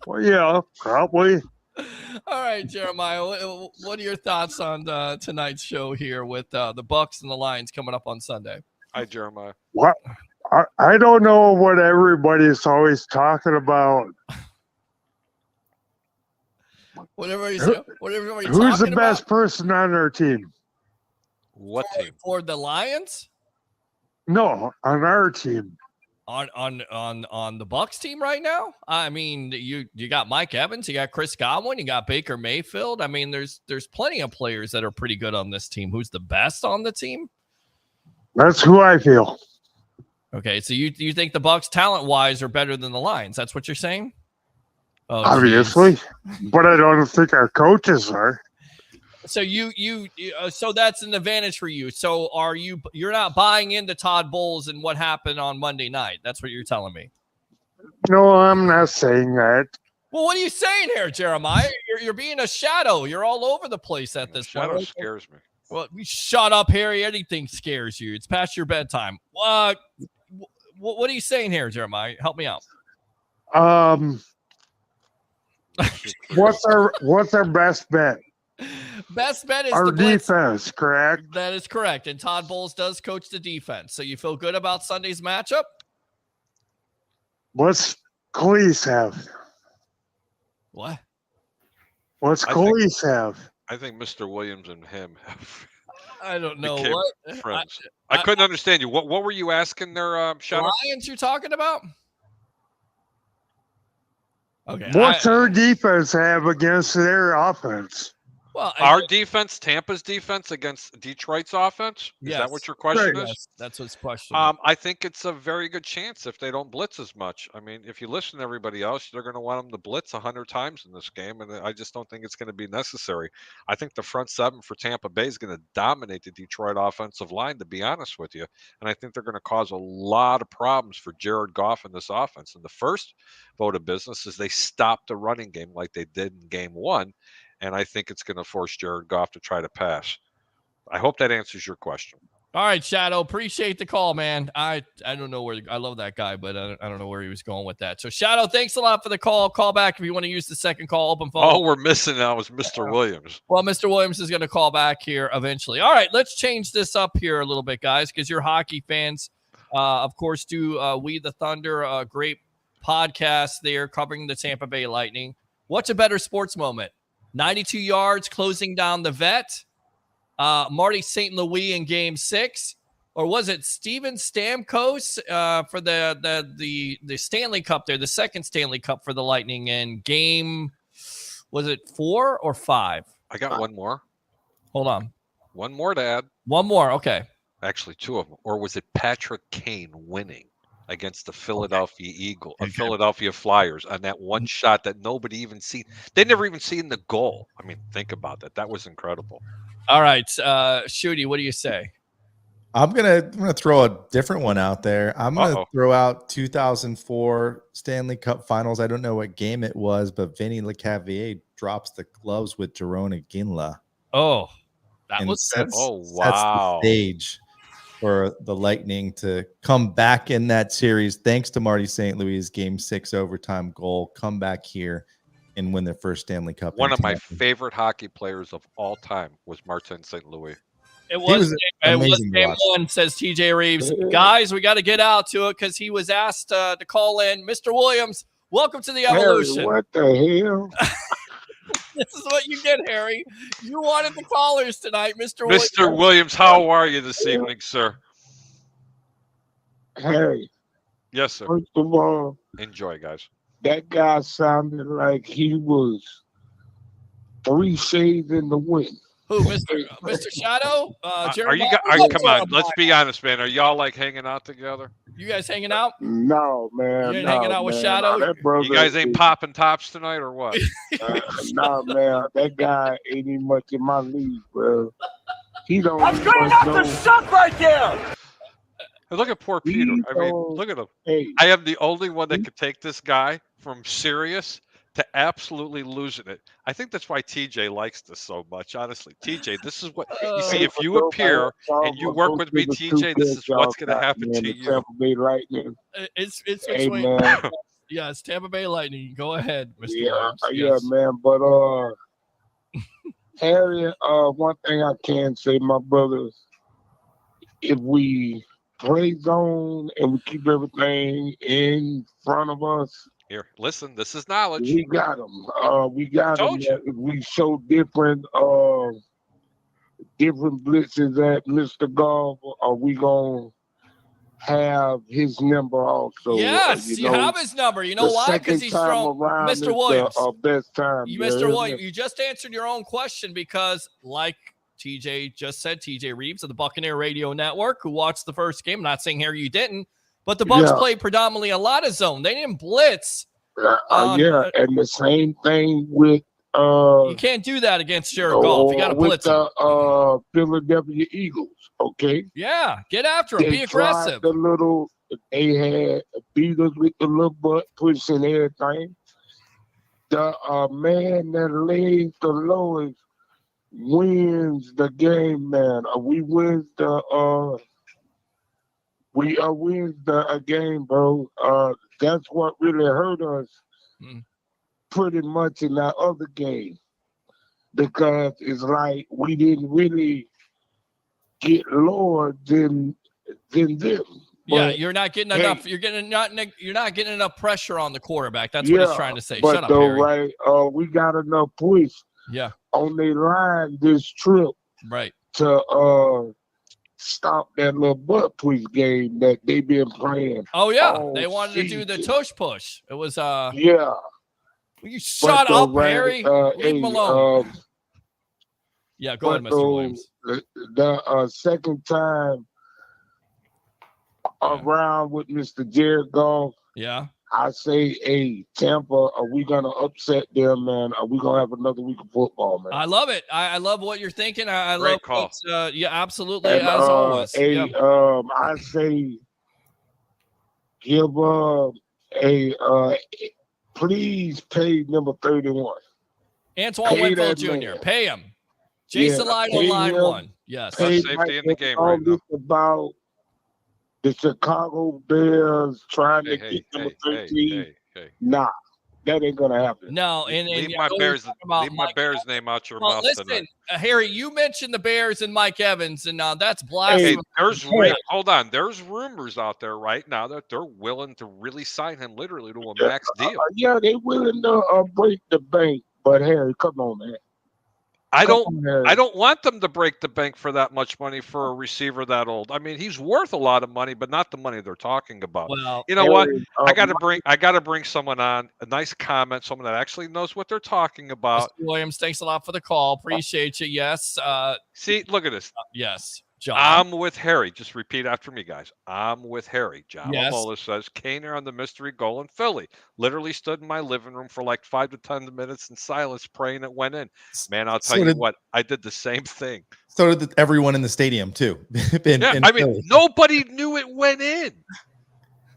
Well, yeah, probably. All right, Jeremiah, what are your thoughts on tonight's show here with the Bucs and the Lions coming up on Sunday? Hi, Jeremiah. What? I don't know what everybody's always talking about. Who's the best person on our team? What team? For the Lions? No, on our team. On the Bucs team right now? I mean, you got Mike Evans, you got Chris Godwin, you got Baker Mayfield. I mean, there's plenty of players that are pretty good on this team. Who's the best on the team? That's who I feel. Okay, so you think the Bucs talent-wise are better than the Lions? That's what you're saying? Oh, obviously, but I don't think our coaches are. So so that's an advantage for you. So you're not buying into Todd Bowles and what happened on Monday night? That's what you're telling me. No, I'm not saying that. Well, what are you saying here, Jeremiah? You're being a shadow. You're all over the place at this point. Shadow scares me. Well, shut up, Harry. Anything scares you. It's past your bedtime. What are you saying here, Jeremiah? Help me out. What's our best bet? Best bet is our defense, correct? That is correct. And Todd Bowles does coach the defense. So you feel good about Sunday's matchup? What's Cleese have? What? What's Cleese have? I think Mr. Williams and him have. I don't know what. Friends. I couldn't understand you. What were you asking there, Shadow? Lions you're talking about? Okay. What's our defense have against their offense? Well, our defense, Tampa's defense against Detroit's offense. Is that what your question is? Yes, that's what's question. I think it's a very good chance if they don't blitz as much. I mean, if you listen to everybody else, they're going to want them to blitz 100 times in this game, and I just don't think it's going to be necessary. I think the front seven for Tampa Bay is going to dominate the Detroit offensive line, to be honest with you. And I think they're going to cause a lot of problems for Jared Goff in this offense. And the first vote of business is they stop the running game like they did in game one. And I think it's going to force Jared Goff to try to pass. I hope that answers your question. All right, Shadow. Appreciate the call, man. I don't know where I love that guy, but I don't know where he was going with that. So, Shadow, thanks a lot for the call. Call back if you want to use the second call. Open phone. All we're missing now is Mr. Williams. Well, Mr. Williams is going to call back here eventually. All right, let's change this up here a little bit, guys, because you're hockey fans. Of course, do We the Thunder, a great podcast there covering the Tampa Bay Lightning. What's a better sports moment? 92 yards closing down the vet? Marty St. Louis in Game 6, or was it Steven Stamkos for the Stanley Cup there, the second Stanley Cup for the Lightning in Game, was it 4 or 5? I got one more. Hold on. One more to add. One more, okay. Actually, two of them. Or was it Patrick Kane winning against the Philadelphia Philadelphia Flyers on that one shot that nobody even seen? They never even seen the goal. I mean, think about that. That was incredible. All right, Shooty, what do you say? I'm gonna throw a different one out there. I'm gonna throw out 2004 Stanley Cup Finals. I don't know what game it was, but Vinny Lecavalier drops the gloves with Jerome Ginla. Oh, that was sets the stage for the Lightning to come back in that series. Thanks to Marty St. Louis' Game 6 overtime goal, come back here and win their first Stanley Cup. One of my favorite hockey players of all time was Martin St. Louis. It was Game 1, says TJ Reeves. Guys, we got to get out to it because he was asked to call in. Mr. Williams, welcome to the Evolution. Harry, what the hell? This is what you get, Harry. You wanted the callers tonight, Mr. Mr. Williams, how are you this evening, sir? Harry. Yes, sir. First of all, enjoy, guys. That guy sounded like he was 3 shades in the wind. Who, Mr. Shadow? Are you guys? Come on, let's be honest, man. Are y'all like hanging out together? You guys hanging out? No, man. You ain't hanging out with Shadow? You guys ain't popping tops tonight or what? No, man. That guy ain't even much in my league, bro. He don't. That's good enough to suck right there. Hey, look at poor Peter. I mean, look at him. Hey. I am the only one that could take this guy from serious to absolutely losing it. I think that's why TJ likes this so much. Honestly, TJ, this is what you see. If you appear and you work with me, TJ, this is what's going to happen to you. Tampa Bay Lightning. It's between. Yeah, it's Tampa Bay Lightning. Go ahead, Mr. Williams. Yeah, man. But Harry, one thing I can say, my brothers, if we play zone and we keep everything in front of us. Here, listen, this is knowledge. We got them. We got them. If we show different blitzes at Mr. Golf, are we going to have his number also? Yes, you have his number. You know why? Because he's from Mr. Williams. Best time. Mr. Williams, you just answered your own question because, like TJ just said, TJ Reeves of the Buccaneer Radio Network, who watched the first game. I'm not saying here you didn't, but the Bucs played predominantly a lot of zone. They didn't blitz. And the same thing with you can't do that against Jared Goff. You got to blitz the Philadelphia Eagles. Okay. Yeah, get after him. Be aggressive. They had beat us with the little butt push and everything. The man that lays the lowest wins the game, man. We wins the game, bro. That's what really hurt us pretty much in that other game. Because it's like we didn't really get lower than them. Yeah, you're not getting enough. You're not getting enough pressure on the quarterback. That's what he's trying to say. Shut up, Harry. Right, we got enough push. Yeah. On their line this trip. Right. To stop that little butt push game that they been playing. Oh yeah, they wanted to do the tush push. It was yeah. Will you shut up, Harry? Leave him alone. Yeah, go ahead, Mr. Williams. The second time around with Mr. Jared Goff. Yeah. I say, hey, Tampa, are we going to upset them, man? Are we going to have another week of football, man? I love it. I love what you're thinking. I Great love call. Yeah, absolutely, And, as always. Hey, Yeah. I say, give please pay number 31. Antoine Winfield Jr. Pay him. Jason Light on line 1. Yes. Best safety in the game right now. About the Chicago Bears trying to Hey, get number hey, 13. hey. Nah, that ain't gonna happen. No, and Leave yeah, my I know Bears, you're talking about leave my Mike Bears Evans. name out your Well, mouth listen, tonight. Harry, you mentioned the Bears and Mike Evans, and that's Hey, blasphemy. hold on. There's rumors out there right now that they're willing to really sign him literally to a max deal. Yeah, they willing to break the bank, but Harry, come on, man. I don't want them to break the bank for that much money for a receiver that old. I mean, he's worth a lot of money, but not the money they're talking about. Well, you know what? I got to bring someone on, a nice comment, someone that actually knows what they're talking about. Mr. Williams, thanks a lot for the call. Appreciate you. Yes. See, look at this. Yes, John. I'm with Harry. Just repeat after me, guys. I'm with Harry. John Yes. Lamola says Kaner on the mystery goal in Philly. Literally stood in my living room for like 5 to 10 minutes in silence praying it went in. Man, I'll tell you what, I did the same thing. So did everyone in the stadium too. I mean, nobody knew it went in.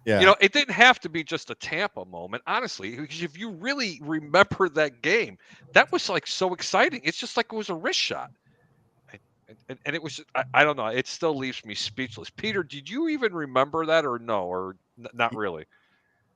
Yeah. You know, it didn't have to be just a Tampa moment, honestly, because if you really remember that game, that was like so exciting. It's just like it was a wrist shot. And it was, I don't know, it still leaves me speechless. Peter, did you even remember that or no, or not really?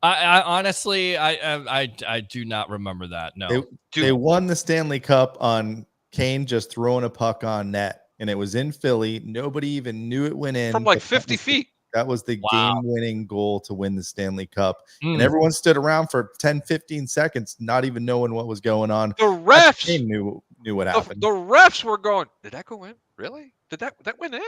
I honestly, I do not remember that. No. They won the Stanley Cup on Kane just throwing a puck on net, and it was in Philly. Nobody even knew it went in. From like 50 feet. That was the game-winning goal to win the Stanley Cup. And Mm. everyone stood around for 10, 15 seconds, not even knowing what was going on. The refs knew what happened. The refs were going, did that go in? Really? Did that went in?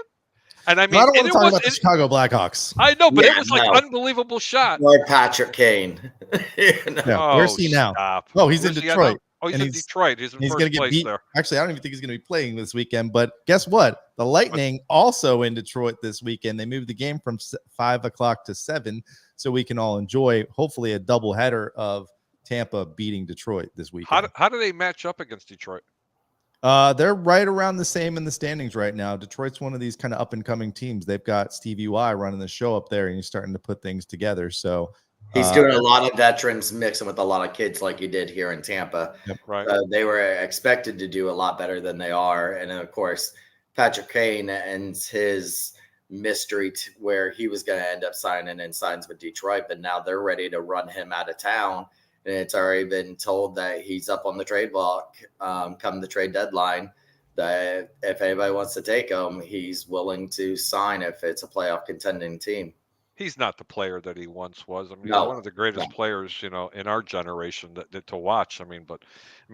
And I mean, I don't want to it talk was about the Chicago Blackhawks. I know, but Yeah, it was like unbelievable shot. Or Patrick Kane. Yeah, where's he now? Stop. Oh, he's Where's in he at Detroit. now? Oh, he's And in Detroit. He's in going first to get place beat. there. Actually, I don't even think he's going to be playing this weekend. But guess what? The Lightning also in Detroit this weekend. They moved the game from 5 o'clock to 7, so we can all enjoy hopefully a double header of Tampa beating Detroit this weekend. How do they match up against Detroit? They're right around the same in the standings right now. Detroit's one of these kind of up and coming teams. They've got Stevie Y running the show up there, and he's starting to put things together. So he's doing a lot of veterans mixing with a lot of kids like he did here in Tampa. Yep. Right. They were expected to do a lot better than they are. And then, of course, Patrick Kane and his mystery where he was going to end up signing and signs with Detroit, but now they're ready to run him out of town. And it's already been told that he's up on the trade block come the trade deadline, that if anybody wants to take him, he's willing to sign if it's a playoff contending team. He's not the player that he once was. I mean, No. he's one of the greatest players, you know, in our generation that to watch. I mean,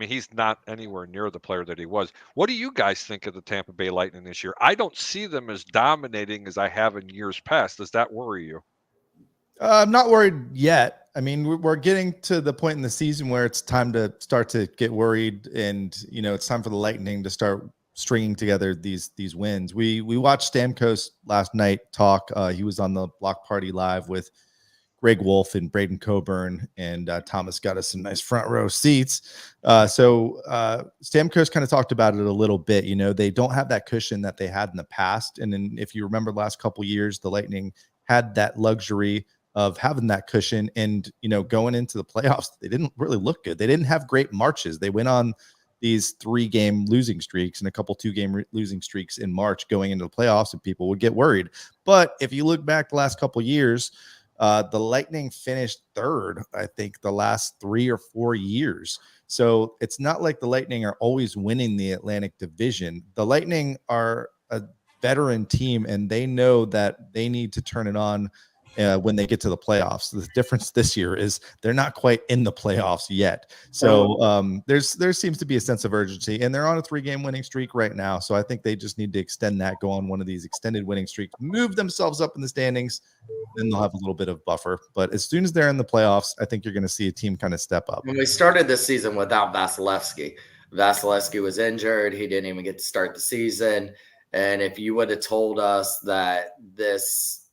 he's not anywhere near the player that he was. What do you guys think of the Tampa Bay Lightning this year? I don't see them as dominating as I have in years past. Does that worry you? I'm not worried yet. I mean, we're getting to the point in the season where it's time to start to get worried, and you know, it's time for the Lightning to start stringing together these wins. We watched Stamkos last night talk. He was on the Block Party Live with Greg Wolf and Braden Coburn, and Thomas got us some nice front row seats. So Stamkos kind of talked about it a little bit. You know, they don't have that cushion that they had in the past, and then if you remember the last couple of years, the Lightning had that luxury of having that cushion, and you know, going into the playoffs, they didn't really look good. They didn't have great marches. They went on these 3-game losing streaks and a couple 2-game losing streaks in March going into the playoffs, and people would get worried. But if you look back the last couple of years, the Lightning finished 3rd, I think, the last 3 or 4 years. So it's not like the Lightning are always winning the Atlantic Division. The Lightning are a veteran team, and they know that they need to turn it on when they get to the playoffs. The difference this year is they're not quite in the playoffs yet. So there seems to be a sense of urgency, and they're on a 3-game winning streak right now. So I think they just need to extend that, go on one of these extended winning streaks, move themselves up in the standings, then they'll have a little bit of buffer. But as soon as they're in the playoffs, I think you're going to see a team kind of step up. When we started this season without Vasilevsky was injured. He didn't even get to start the season. And if you would have told us that this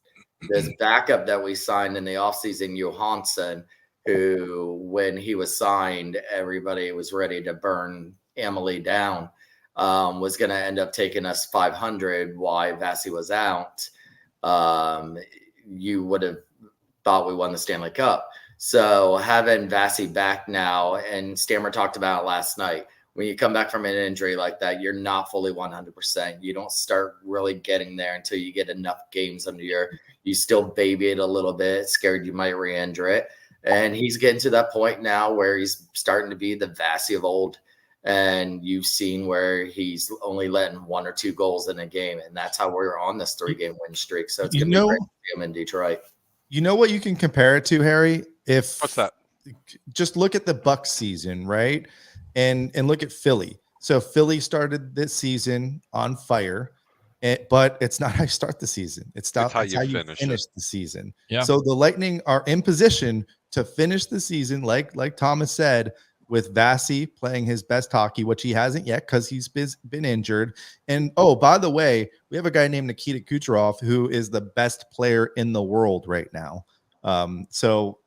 backup that we signed in the offseason, Johansson, who, when he was signed, everybody was ready to burn Emily down, was going to end up taking us 500 while Vasi was out, you would have thought we won the Stanley Cup. So having Vasi back now, and Stammer talked about it last night, when you come back from an injury like that, you're not fully 100%. You don't start really getting there until you get enough games under you still baby it a little bit, scared you might re-injure it. And he's getting to that point now where he's starting to be the Vassy of old. And you've seen where he's only letting 1 or 2 goals in a game. And that's how we're on this 3-game win streak. So it's going to be great to see him in Detroit. You know what you can compare it to, Harry? What's that? Just look at the Bucs season, right? And look at Philly. So Philly started this season on fire, but it's not how you start the season. It's how you finish the season. Yeah. So the Lightning are in position to finish the season, like Thomas said, with Vassy playing his best hockey, which he hasn't yet because he's been injured. And, oh, by the way, we have a guy named Nikita Kucherov who is the best player in the world right now. So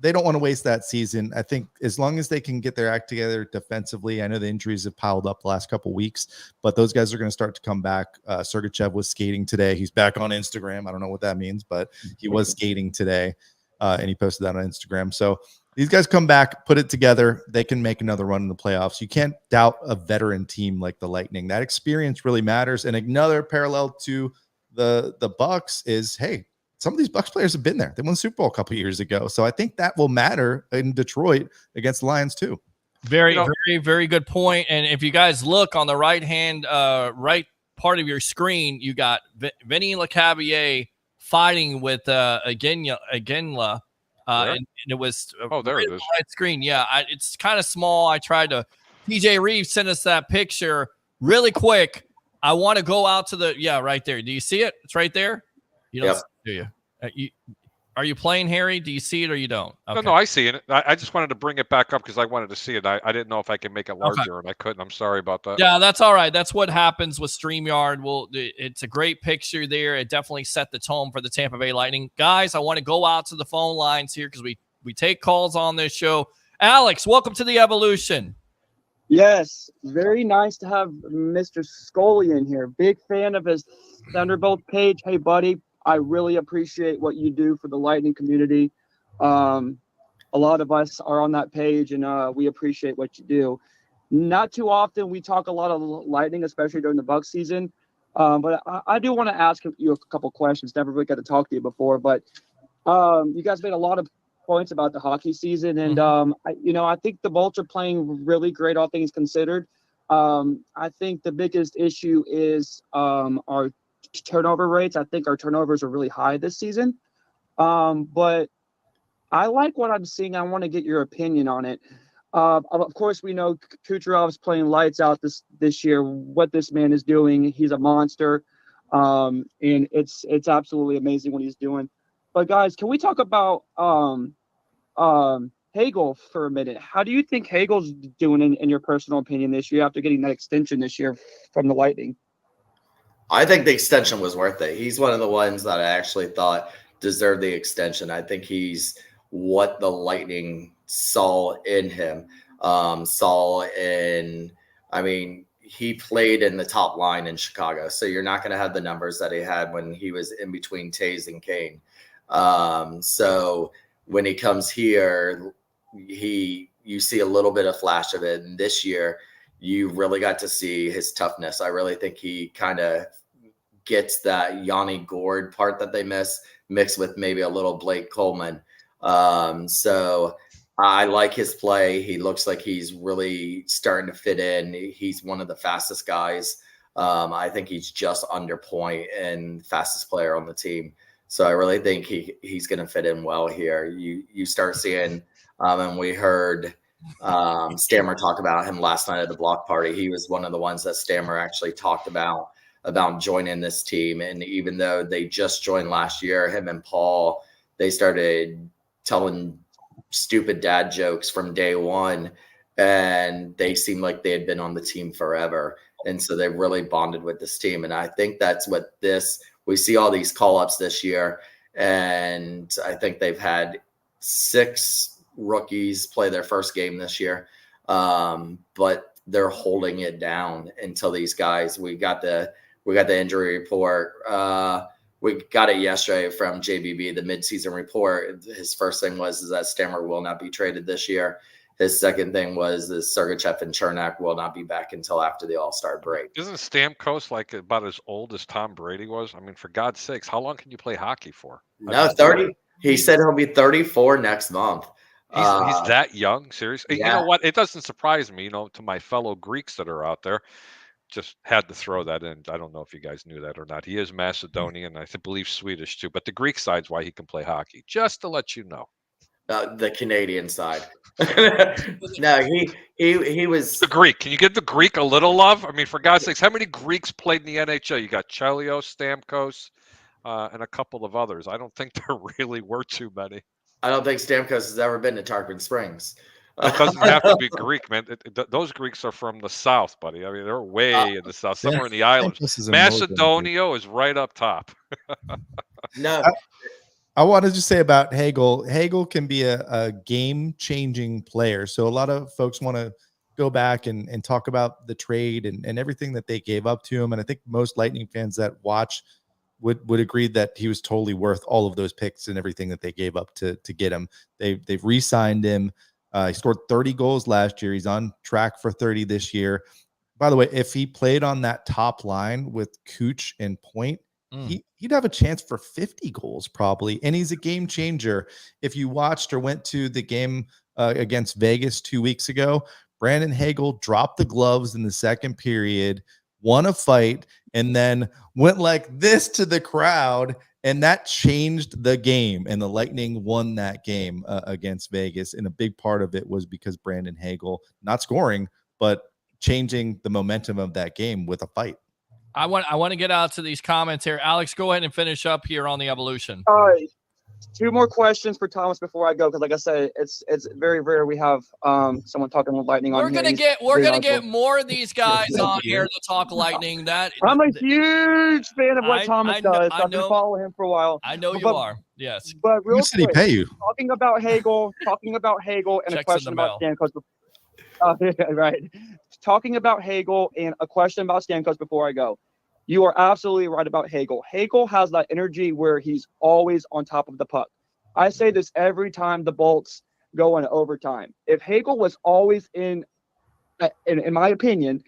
they don't want to waste that season. I think as long as they can get their act together defensively, I know the injuries have piled up the last couple of weeks, but those guys are going to start to come back. Sergachev was skating today. He's back on Instagram. I don't know what that means, but he was skating today, and he posted that on Instagram. So these guys come back, put it together. They can make another run in the playoffs. You can't doubt a veteran team like the Lightning. That experience really matters. And another parallel to the Bucs is, hey, some of these Bucs players have been there. They won the Super Bowl a couple of years ago. So I think that will matter in Detroit against the Lions too. Very, very good point. And if you guys look on the right part of your screen, you got Vinny Lecavalier fighting with Iginla. And it was there it is. Right screen. Yeah, it's kind of small. I tried to. TJ Reeves sent us that picture really quick. I want to go out to right there. Do you see it? It's right there. You don't do you? Are you playing, Harry? Do you see it or you don't? Okay. No, I see it. I just wanted to bring it back up because I wanted to see it. I didn't know if I can make it larger, and I couldn't. I'm sorry about that. Yeah, that's all right. That's what happens with StreamYard. Well, it's a great picture there. It definitely set the tone for the Tampa Bay Lightning. Guys, I want to go out to the phone lines here because we take calls on this show. Alex, welcome to the Evolution. Yes, very nice to have Mr. Scully in here. Big fan of his Thunderbolt page. Hey, buddy. I really appreciate what you do for the Lightning community. A lot of us are on that page, and we appreciate what you do. Not too often we talk a lot of Lightning, especially during the Bucs season. But I do want to ask you a couple questions. Never really got to talk to you before, but you guys made a lot of points about the hockey season, and I think the Bolts are playing really great, all things considered. I think the biggest issue is our turnover rates. I think our turnovers are really high this season. But I like what I'm seeing. I want to get your opinion on it. Of course, we know Kucherov's playing lights out this year. What this man is doing, he's a monster. And it's absolutely amazing what he's doing. But guys, can we talk about Hagel for a minute? How do you think Hagel's doing in your personal opinion this year after getting that extension this year from the Lightning? I think the extension was worth it. He's one of the ones that I actually thought deserved the extension. I think he's what the Lightning saw in him. He played in the top line in Chicago, so you're not going to have the numbers that he had when he was in between Taves and Kane. So when he comes here, you see a little bit of flash of it. And this year, you really got to see his toughness. I really think he kind of gets that Yanni Gourde part that they miss, mixed with maybe a little Blake Coleman. So I like his play. He looks like he's really starting to fit in. He's one of the fastest guys. I think he's just under point and fastest player on the team. So I really think he's going to fit in well here. You start seeing, and we heard Stammer talk about him last night at the block party. He was one of the ones that Stammer actually talked about joining this team. And even though they just joined last year, him and Paul, they started telling stupid dad jokes from day one, and they seemed like they had been on the team forever. And so they really bonded with this team. And I think that's what we see all these call-ups this year. And I think they've had 6 rookies play their first game this year. But they're holding it down until these guys, we got the injury report. We got it yesterday from JBB, the midseason report. His first thing was that Stammer will not be traded this year. his second thing was the Sergachev and Chernak will not be back until after the All-Star break. Isn't Stamkos like about as old as Tom Brady was? I mean, for God's sakes, how long can you play hockey for? No, 30. He said he'll be 34 next month. He's that young? Seriously? Yeah. You know what? It doesn't surprise me, to my fellow Greeks that are out there. Just had to throw that in. I don't know if you guys knew that or not. He is Macedonian, I believe Swedish too, but the Greek side's why he can play hockey, just to let you know. The Canadian side. No, he was the Greek. Can you give the Greek a little love? I mean, for God's sakes, how many Greeks played in the NHL? You got Chelios, Stamkos, and a couple of others. I don't think there really were too many. I don't think Stamkos has ever been to Tarpon Springs. It doesn't have to be Greek, man. Those Greeks are from the south, buddy. I mean, they're way in the south, somewhere in the islands. Macedonia is right up top. No. I want to just say about Hagel. Hagel can be a game-changing player. So a lot of folks want to go back and talk about the trade and everything that they gave up to him. And I think most Lightning fans that watch would agree that he was totally worth all of those picks and everything that they gave up to get him. They've re-signed him. He scored 30 goals last year. He's on track for 30 this year. By the way, if he played on that top line with Cooch and Point, he'd have a chance for 50 goals probably. And he's a game changer. If you watched or went to the game against Vegas 2 weeks ago, Brandon Hagel dropped the gloves in the second period, won a fight, and then went like this to the crowd. And that changed the game. And the Lightning won that game against Vegas. And a big part of it was because Brandon Hagel, not scoring, but changing the momentum of that game with a fight. I want to get out to these comments here. Alex, go ahead and finish up here on the evolution. All right. 2 more questions for Thomas before I go, because like I said, it's very rare we have someone talking with Lightning on here. We're gonna get more of these guys on here to talk Lightning. I'm a huge fan of what Thomas does. I've been following him for a while. I know you are. Yes. But real quick, did he pay you? Talking about Hagel, and a question about Stamkos. Right. Talking about Hagel and a question about Stamkos before I go. You are absolutely right about Hagel. Hagel has that energy where he's always on top of the puck. I say this every time the Bolts go in overtime. If Hagel was always in my opinion,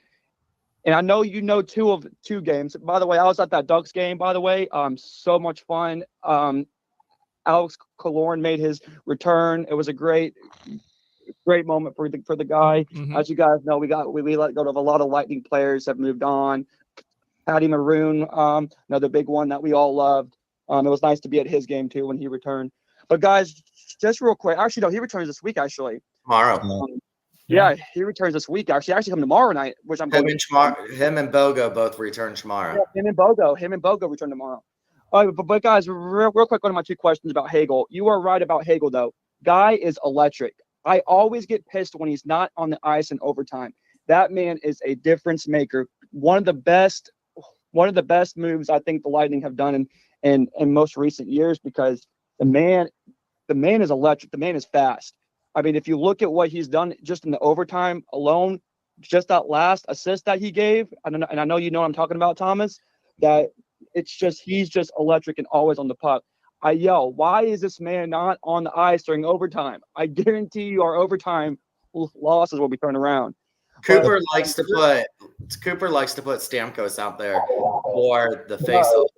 and I know you know two games. By the way, I was at that Ducks game, by the way. So much fun. Alex Killorn made his return. It was a great moment for the guy. Mm-hmm. As you guys know, we let go of a lot of Lightning players have moved on. Patty Maroon, another big one that we all loved. It was nice to be at his game too when he returned. But guys, just real quick, actually no, he returns this week actually. Tomorrow. Yeah, he returns this week. Actually come tomorrow night, which I'm him and Bogo both return tomorrow. Yeah, him and Bogo return tomorrow. All right, but guys, real quick, one of my 2 questions about Hagel. You are right about Hagel though. Guy is electric. I always get pissed when he's not on the ice in overtime. That man is a difference maker. One of the best moves I think the Lightning have done in most recent years, because the man is electric. The man is fast. I mean, if you look at what he's done just in the overtime alone, just that last assist that he gave, and I know you know what I'm talking about, Thomas, that he's just electric and always on the puck. I yell, why is this man not on the ice during overtime? I guarantee you our overtime losses will be turned around. Cooper likes to put Stamkos out there for the faceoff.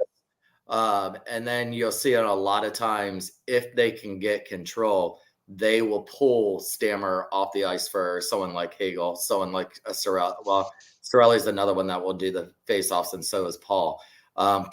And then you'll see it a lot of times, if they can get control, they will pull Stammer off the ice for someone like Hagel, someone like a Sorelli. Well, Sorelli's another one that will do the faceoffs, and so is Paul.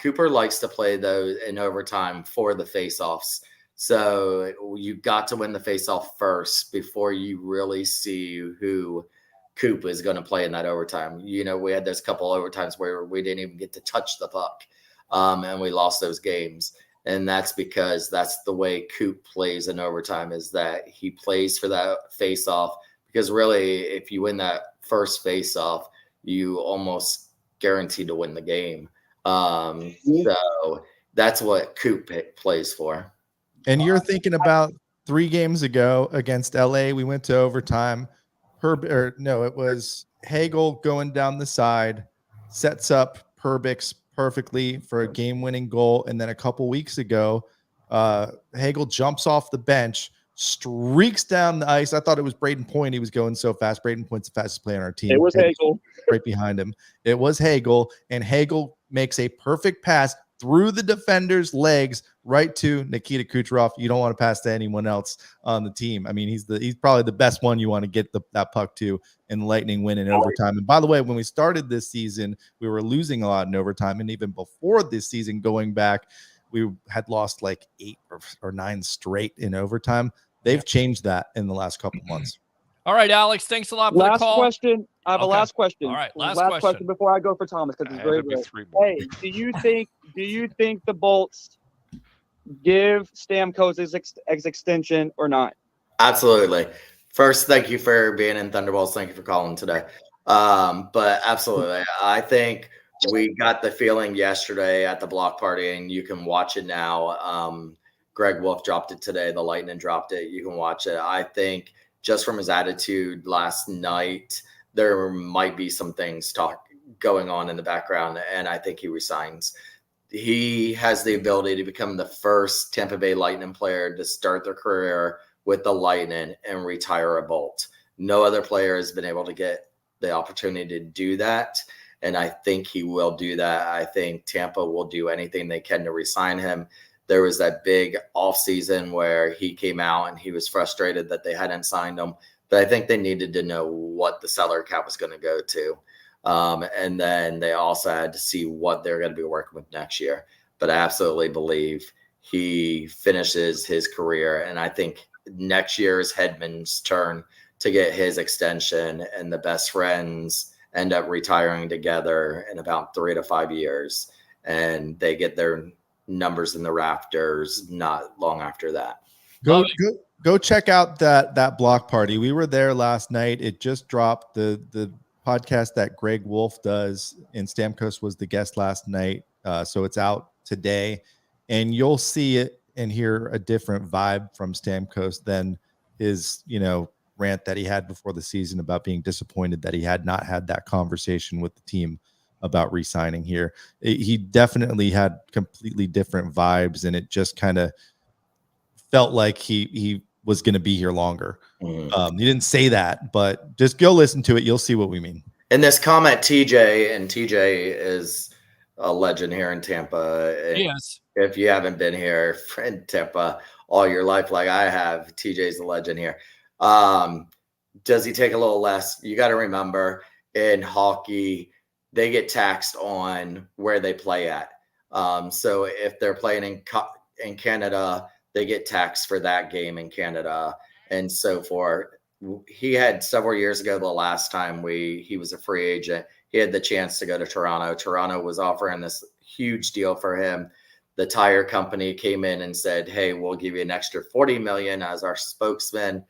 Cooper likes to play those in overtime for the faceoffs. So you got to win the faceoff first before you really see who Coop is going to play in that overtime. You know, we had those couple overtimes where we didn't even get to touch the puck, and we lost those games. And that's because that's the way Coop plays in overtime, is that he plays for that face-off. Because really, if you win that first face-off, you almost guarantee to win the game. So that's what Coop plays for. And you're thinking about 3 games ago against LA, we went to overtime. It was Hagel going down the side, sets up Perbix perfectly for a game-winning goal. And then a couple weeks ago, Hagel jumps off the bench, streaks down the ice. I thought it was Braden Point. He was going so fast. Braden Point's the fastest player on our team. It was Hagel. Right behind him. It was Hagel, and Hagel makes a perfect pass through the defender's legs right to Nikita Kucherov. You don't want to pass to anyone else on the team. I mean, he's probably the best one you want to get that puck to, and the Lightning win in overtime. And by the way, when we started this season, we were losing a lot in overtime, and even before this season, going back, we had lost like 8 or 9 straight in overtime. They've changed that in the last couple months. All right, Alex, thanks a lot for the call. Question. I have a last question. All right, last question before I go for Thomas, because it's very good. Hey, do you think the Bolts give Stamkos his extension or not? Absolutely. First, thank you for being in Thunderbolts. Thank you for calling today. But absolutely, I think we got the feeling yesterday at the block party, and you can watch it now. Greg Wolf dropped it today. The Lightning dropped it. You can watch it. I think just from his attitude last night, there might be some things going on in the background, and I think he resigns. He has the ability to become the first Tampa Bay Lightning player to start their career with the Lightning and retire a Bolt. No other player has been able to get the opportunity to do that, and I think he will do that. I think Tampa will do anything they can to resign him. There was that big offseason where he came out and he was frustrated that they hadn't signed him. But I think they needed to know what the salary cap was going to go to. And then they also had to see what they're going to be working with next year. But I absolutely believe he finishes his career. And I think next year is Hedman's turn to get his extension, and the best friends end up retiring together in about 3 to 5 years. And they get their numbers in the rafters not long after that. Go check out that block party. We were there last night. It just dropped. The podcast that Greg Wolf does, and Stamkos was the guest last night. So it's out today, and you'll see it and hear a different vibe from Stamkos than his, rant that he had before the season about being disappointed that he had not had that conversation with the team about re-signing here. He definitely had completely different vibes, and it just kind of felt like he was going to be here longer. He didn't say that, but just go listen to it. You'll see what we mean. In this comment, TJ is a legend here in Tampa. Yes. If you haven't been here in Tampa all your life like I have, TJ's a legend here. Does he take a little less? You got to remember, in hockey, they get taxed on where they play at. So if they're playing in Canada, they get taxed for that game in Canada and so forth. He had several years ago, the last time he was a free agent, he had the chance to go to Toronto. Toronto was offering this huge deal for him. The tire company came in and said, hey, we'll give you an extra $40 million as our spokesman.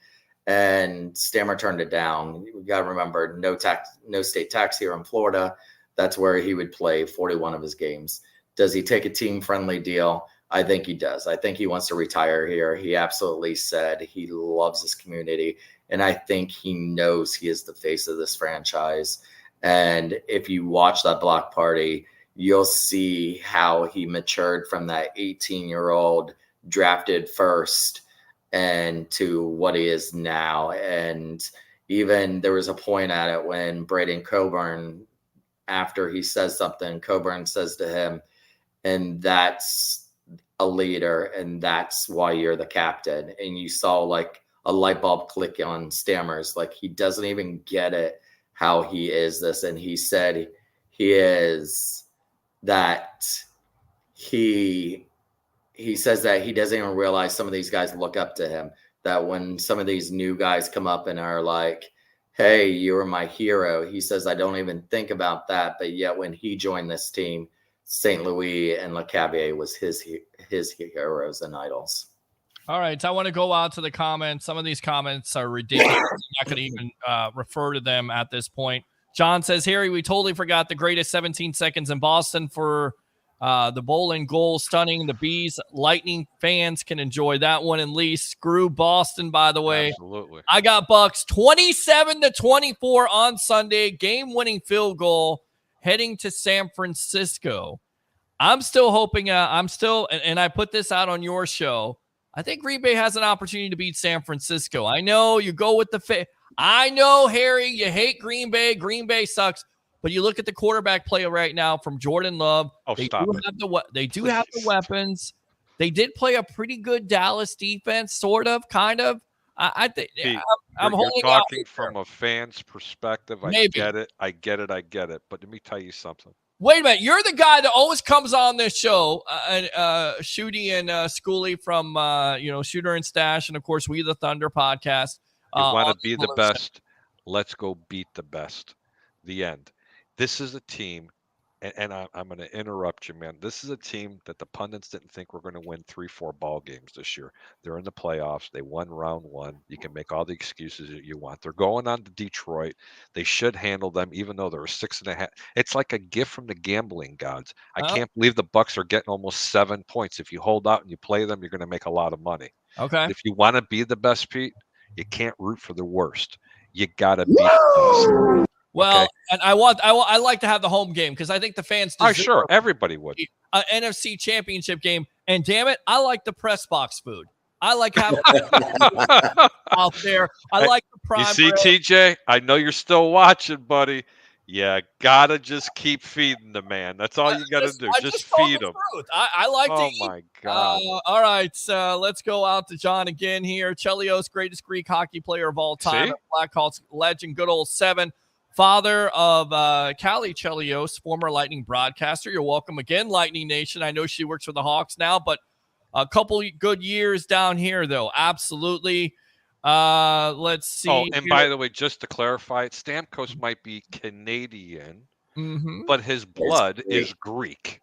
And Stammer turned it down. We got to remember, no state tax here in Florida. That's where he would play 41 of his games. Does he take a team-friendly deal? I think he does. I think he wants to retire here. He absolutely said he loves his community, and I think he knows he is the face of this franchise. And if you watch that block party, you'll see how he matured from that 18-year-old drafted first and to what he is now. And even there was a point at it when Braden Coburn, after he says something, Coburn says to him, and that's a leader, and that's why you're the captain. And you saw like a light bulb click on Stammer's, like he doesn't even get it, how he is this. And he said he is that he says that he doesn't even realize some of these guys look up to him, that when some of these new guys come up and are like, hey, you were my hero, he says, I don't even think about that. But yet when he joined this team, St. Louis and LeCavier was his heroes and idols. All right, so I want to go out to the comments. Some of these comments are ridiculous. I'm not going to even refer to them at this point. John says, Harry, we totally forgot the greatest 17 seconds in Boston for the bowling goal, stunning. The Bees Lightning fans can enjoy that one. And Lee, screw Boston, by the way. Absolutely. I got Bucs 27-24 on Sunday, game-winning field goal, heading to San Francisco. I'm still hoping, and I put this out on your show, I think Green Bay has an opportunity to beat San Francisco. I know you go with the I know, Harry, you hate Green Bay. Green Bay sucks. But you look at the quarterback play right now from Jordan Love. Oh, they stop do it. have the weapons. They did play a pretty good Dallas defense, sort of, kind of. I think I'm you're holding talking out from a fan's perspective. Maybe. I get it. But let me tell you something. Wait a minute. You're the guy that always comes on this show, Shooty and Schoolie from, Shooter and Stache, and, of course, We the Thunder podcast. You want to be the best, let's go beat the best. The end. This is a team, and I'm going to interrupt you, man. This is a team that the pundits didn't think were going to win 3-4 ball games this year. They're in the playoffs. They won round 1. You can make all the excuses that you want. They're going on to Detroit. They should handle them, even though they're 6.5. It's like a gift from the gambling gods. I can't believe the Bucs are getting almost 7 points. If you hold out and you play them, you're going to make a lot of money. Okay. If you want to be the best, Pete, you can't root for the worst. You got to be the best. Well, okay. And I like to have the home game because I think the fans deserve sure, everybody would. An NFC championship game. And damn it, I like the press box food. I like having out there. I like the prime. You see, bread. TJ, I know you're still watching, buddy. Yeah, gotta just keep feeding the man. That's all you gotta do. Just feed him. I like to eat. Oh my God! All right, let's go out to John again here. Chelios, greatest Greek hockey player of all time, Blackhawks legend, good old 7. Father of Callie Chelios, former Lightning broadcaster. You're welcome again, Lightning Nation. I know she works for the Hawks now, but a couple good years down here, though. Absolutely. Let's see. Oh, and by the way, just to clarify, Stamkos might be Canadian, but his blood is Greek.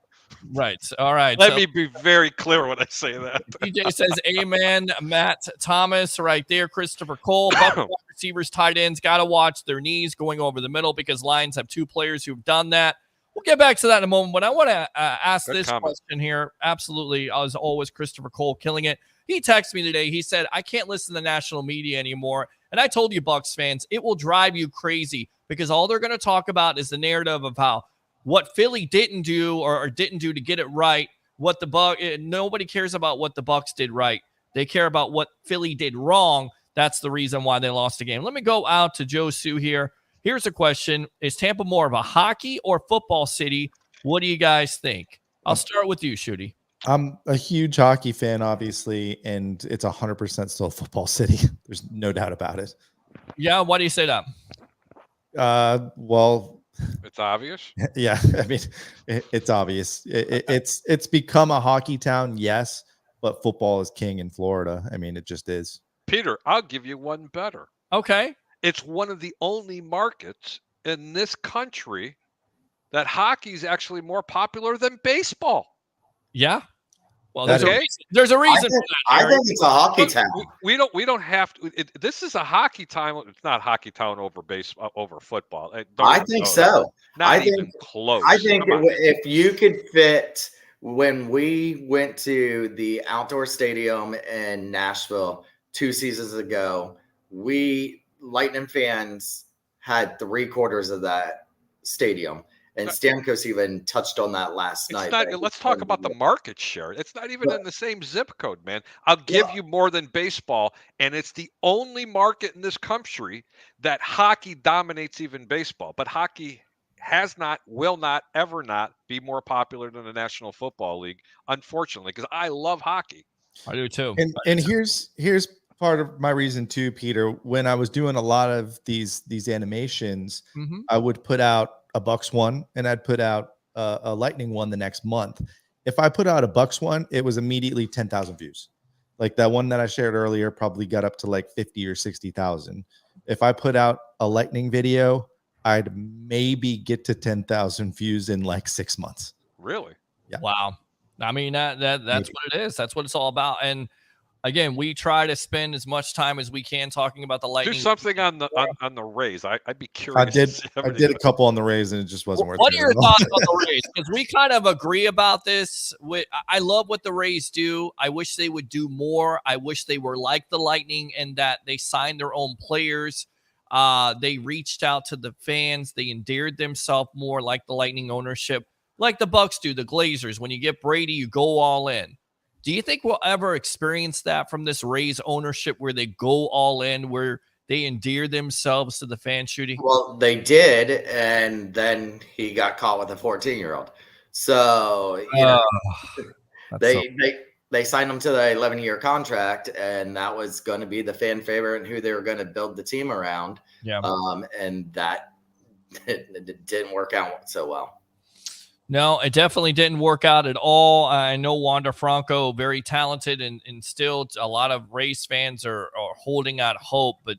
Right. All right. Let me be very clear when I say that. DJ says, amen. Matt Thomas right there. Christopher Cole. Bucs receivers, tight ends, got to watch their knees going over the middle because Lions have 2 players who've done that. We'll get back to that in a moment, but I want to ask question here. Absolutely. As always, Christopher Cole killing it. He texted me today. He said, I can't listen to the national media anymore. And I told you, Bucs fans, it will drive you crazy because all they're going to talk about is the narrative of how what Philly didn't do or didn't do to get it right. What the nobody cares about what the Bucs did right. They care about what Philly did wrong. That's the reason why they lost the game. Let me go out to Joe Sue here. Here's a question. Is Tampa more of a hockey or football city? What do you guys think? I'll start with you, Shooty. I'm a huge hockey fan, obviously, and it's 100% still a football city. There's no doubt about it. Yeah, why do you say that? Well, it's obvious. Yeah, I mean, it's obvious. It's become a hockey town, yes, but football is king in Florida. I mean, it just is. Peter, I'll give you one better. Okay. It's one of the only markets in this country that hockey is actually more popular than baseball. Yeah. Well, there's a reason. I think it's a hockey town. We don't have to. This is a hockey town. It's not hockey town over over football. I think so. Not even close. I think if you could fit, when we went to the outdoor stadium in Nashville 2 seasons ago, we Lightning fans had 3/4 of that stadium. And Stamkos even touched on that last night. Let's talk about the market share. It's not even in the same zip code, man. I'll give you more than baseball, and it's the only market in this country that hockey dominates even baseball. But hockey has not, will not, ever not be more popular than the National Football League, unfortunately, because I love hockey. I do too. And here's part of my reason too, Peter. When I was doing a lot of these animations, I would put out a Bucs one and I'd put out a Lightning one the next month. If I put out a Bucs one, it was immediately 10,000 views. Like that one that I shared earlier probably got up to like 50 or 60,000. If I put out a Lightning video, I'd maybe get to 10,000 views in like 6 months. Really? Yeah. Wow. I mean, that's what it is. That's what it's all about. And again, we try to spend as much time as we can talking about the Lightning. Do something on the Rays. I'd be curious. I did a couple on the Rays, and it just wasn't worth it. What are your thoughts on the Rays? Because we kind of agree about this. I love what the Rays do. I wish they would do more. I wish they were like the Lightning and that they signed their own players. They reached out to the fans. They endeared themselves more like the Lightning ownership, like the Bucs do, the Glazers. When you get Brady, you go all in. Do you think we'll ever experience that from this Rays ownership where they go all in, where they endear themselves to the fan, Shooty? Well, they did, and then he got caught with a 14-year-old. So, they signed him to the 11-year contract, and that was going to be the fan favorite and who they were going to build the team around. Yeah. And that it didn't work out so well. No, it definitely didn't work out at all. I know Wander Franco, very talented, and still a lot of Rays fans are holding out hope. But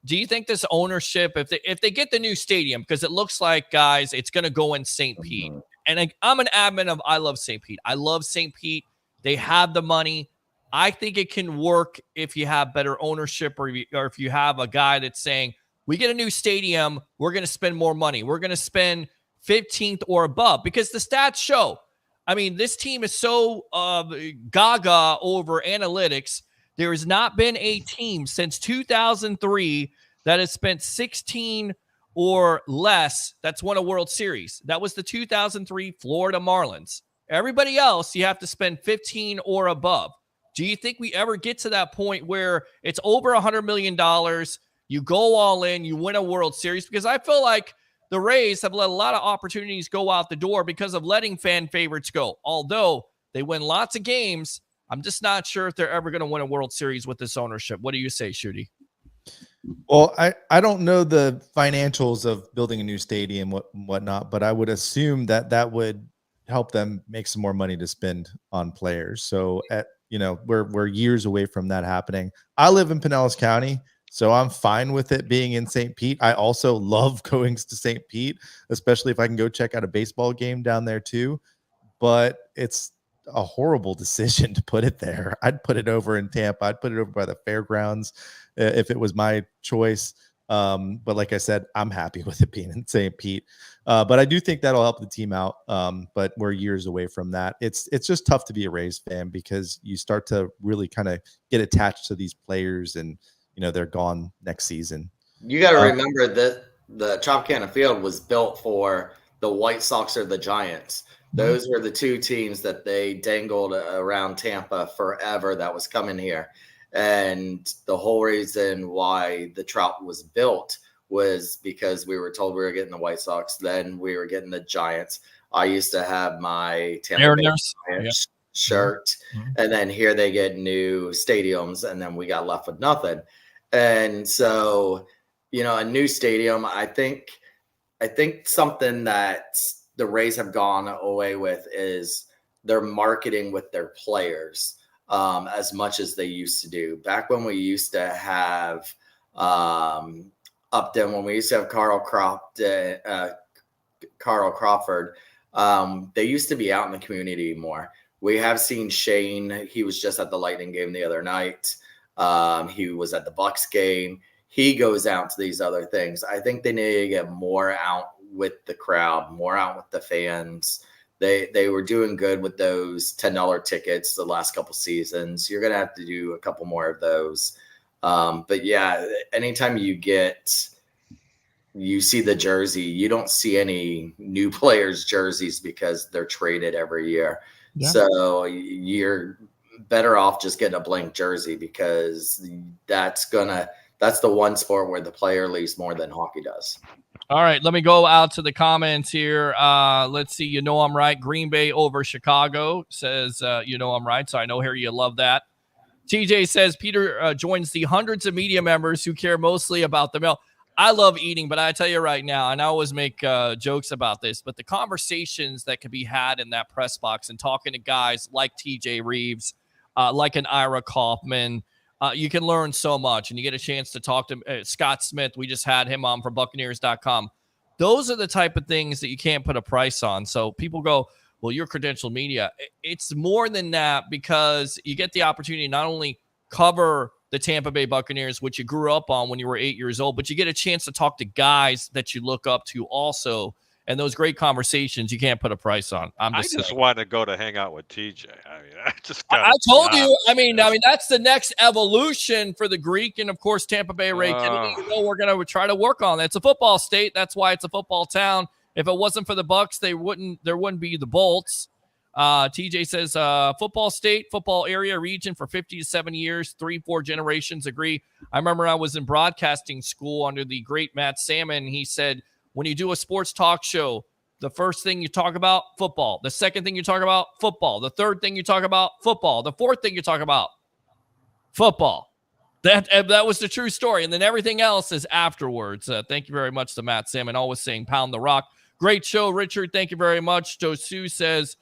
do you think this ownership, if they get the new stadium, because it looks like, guys, it's going to go in St. Pete. And I'm an admin of I love St. Pete. I love St. Pete. They have the money. I think it can work if you have better ownership or if you have a guy that's saying, we get a new stadium, we're going to spend more money. We're going to spend 15th or above, because the stats show. I mean, this team is so gaga over analytics. There has not been a team since 2003 that has spent 16 or less that's won a World Series. That was the 2003 Florida Marlins. Everybody else, you have to spend 15 or above. Do you think we ever get to that point where it's over $100 million, you go all in, you win a World Series? Because I feel like the Rays have let a lot of opportunities go out the door because of letting fan favorites go. Although they win lots of games, I'm just not sure if they're ever going to win a World Series with this ownership. What do you say, Shooty? Well, I don't know the financials of building a new stadium, whatnot, but I would assume that would help them make some more money to spend on players. So we're years away from that happening. I live in Pinellas County, so I'm fine with it being in St. Pete. I also love going to St. Pete, especially if I can go check out a baseball game down there too. But it's a horrible decision to put it there. I'd put it over in Tampa. I'd put it over by the fairgrounds if it was my choice. But like I said, I'm happy with it being in St. Pete. But I do think that'll help the team out. But we're years away from that. It's just tough to be a Rays fan because you start to really kind of get attached to these players, and they're gone next season. You got to remember that the Tropicana Field was built for the White Sox or the Giants. Those were the two teams that they dangled around Tampa forever that was coming here. And the whole reason why the Trop was built was because we were told we were getting the White Sox. Then we were getting the Giants. I used to have my Tampa Bay Giants shirt. And then here they get new stadiums, and then we got left with nothing. And so, a new stadium, I think something that the Rays have gone away with is their marketing with their players as much as they used to do. Back when we used to have Upton, when we used to have Carl Crawford, they used to be out in the community more. We have seen Shane. He was just at the Lightning game the other night. He was at the Bucs game. He goes out to these other things. I think they need to get more out with the crowd, more out with the fans. They were doing good with those $10 tickets the last couple seasons. You're going to have to do a couple more of those. But yeah, anytime you see the jersey, you don't see any new players' jerseys because they're traded every year. Yeah. So you're better off just getting a blank jersey, because that's the one sport where the player leaves more than hockey does. All right, let me go out to the comments here. Let's see. I'm right. Green Bay over Chicago says, I'm right. So I know here you love that. TJ says, Peter joins the hundreds of media members who care mostly about the mail. I love eating, but I tell you right now, and I always make jokes about this, but the conversations that can be had in that press box and talking to guys like TJ Reeves, like an Ira Kaufman, you can learn so much, and you get a chance to talk to Scott Smith. We just had him on from Buccaneers.com. Those are the type of things that you can't put a price on. So people go, well, you're credentialed media. It's more than that, because you get the opportunity to not only cover the Tampa Bay Buccaneers, which you grew up on when you were 8 years old, but you get a chance to talk to guys that you look up to also. And those great conversations you can't put a price on. I just want to go to hang out with TJ. I told you. I mean, that's the next evolution for the Greek, and of course Tampa Bay Ray Kennedy. We're going to try to work on that. It's a football state. That's why it's a football town. If it wasn't for the Bucs, there wouldn't be the Bolts. TJ says football state, football area, region for 50 to 70 years, 3-4 generations. Agree. I remember I was in broadcasting school under the great Matt Salmon. He said, when you do a sports talk show, the first thing you talk about, football. The second thing you talk about, football. The third thing you talk about, football. The fourth thing you talk about, football. That was the true story. And then everything else is afterwards. Thank you very much to Matt Salmon, always saying pound the rock. Great show, Richard. Thank you very much. Josu says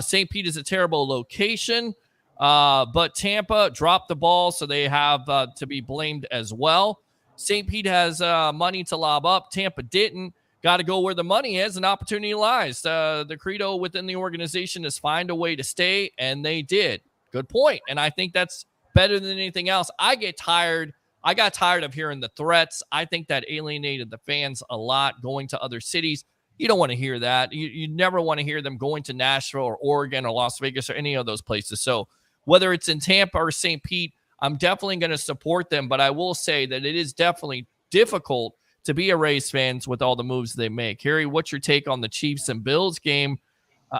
St. Pete is a terrible location, but Tampa dropped the ball, so they have to be blamed as well. St. Pete has money to lob up. Tampa didn't. Got to go where the money is and opportunity lies. The credo within the organization is find a way to stay, and they did. Good point. And I think that's better than anything else. I got tired of hearing the threats. I think that alienated the fans a lot, going to other cities. You don't want to hear that. You never want to hear them going to Nashville or Oregon or Las Vegas or any of those places. So whether it's in Tampa or St. Pete, I'm definitely going to support them. But I will say that it is definitely difficult to be a Rays fans with all the moves they make. Harry, what's your take on the Chiefs and Bills game?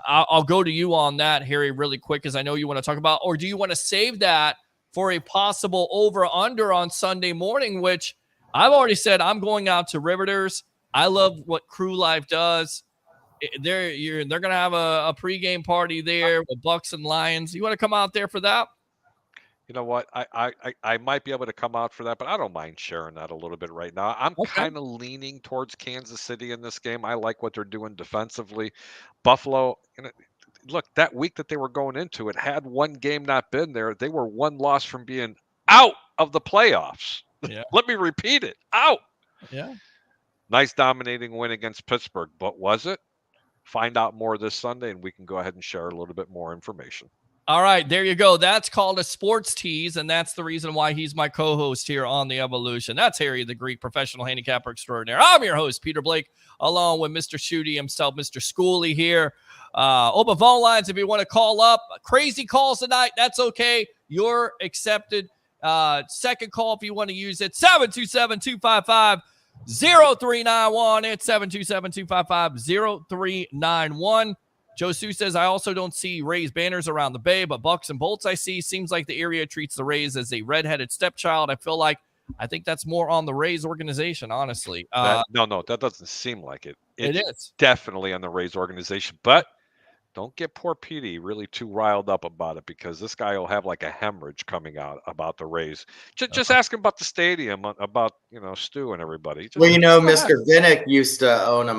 I'll go to you on that, Harry, really quick, because I know you want to talk about, or do you want to save that for a possible over-under on Sunday morning, which I've already said I'm going out to Riveters. I love what Crew Life does. They're going to have a pregame party there with Bucs and Lions. You want to come out there for that? You know what? I might be able to come out for that, but I don't mind sharing that a little bit right now. I'm kind of leaning towards Kansas City in this game. I like what they're doing defensively. Buffalo, look, that week that they were going into it, had one game not been there, they were one loss from being out of the playoffs. Yeah. Let me repeat it. Out. Yeah. Nice dominating win against Pittsburgh, but was it? Find out more this Sunday, and we can go ahead and share a little bit more information. All right, there you go. That's called a sports tease, and that's the reason why he's my co-host here on The Evolution. That's Harry the Greek, professional handicapper extraordinaire. I'm your host, Peter Blake, along with Mr. Shooty himself, Mr. Schooly here. Open phone lines if you want to call up. Crazy calls tonight. That's okay. You're accepted. Second call if you want to use it. 727-255-0391. It's 727-255-0391. Josu says, I also don't see Rays banners around the Bay, but Bucks and Bolts I see. Seems like the area treats the Rays as a redheaded stepchild. I think that's more on the Rays organization, honestly. No, that doesn't seem like it. It is. Definitely on the Rays organization, but don't get poor Petey really too riled up about it, because this guy will have like a hemorrhage coming out about the Rays. Just ask him about the stadium, about, Stu and everybody. Mr. Vinnick used to own a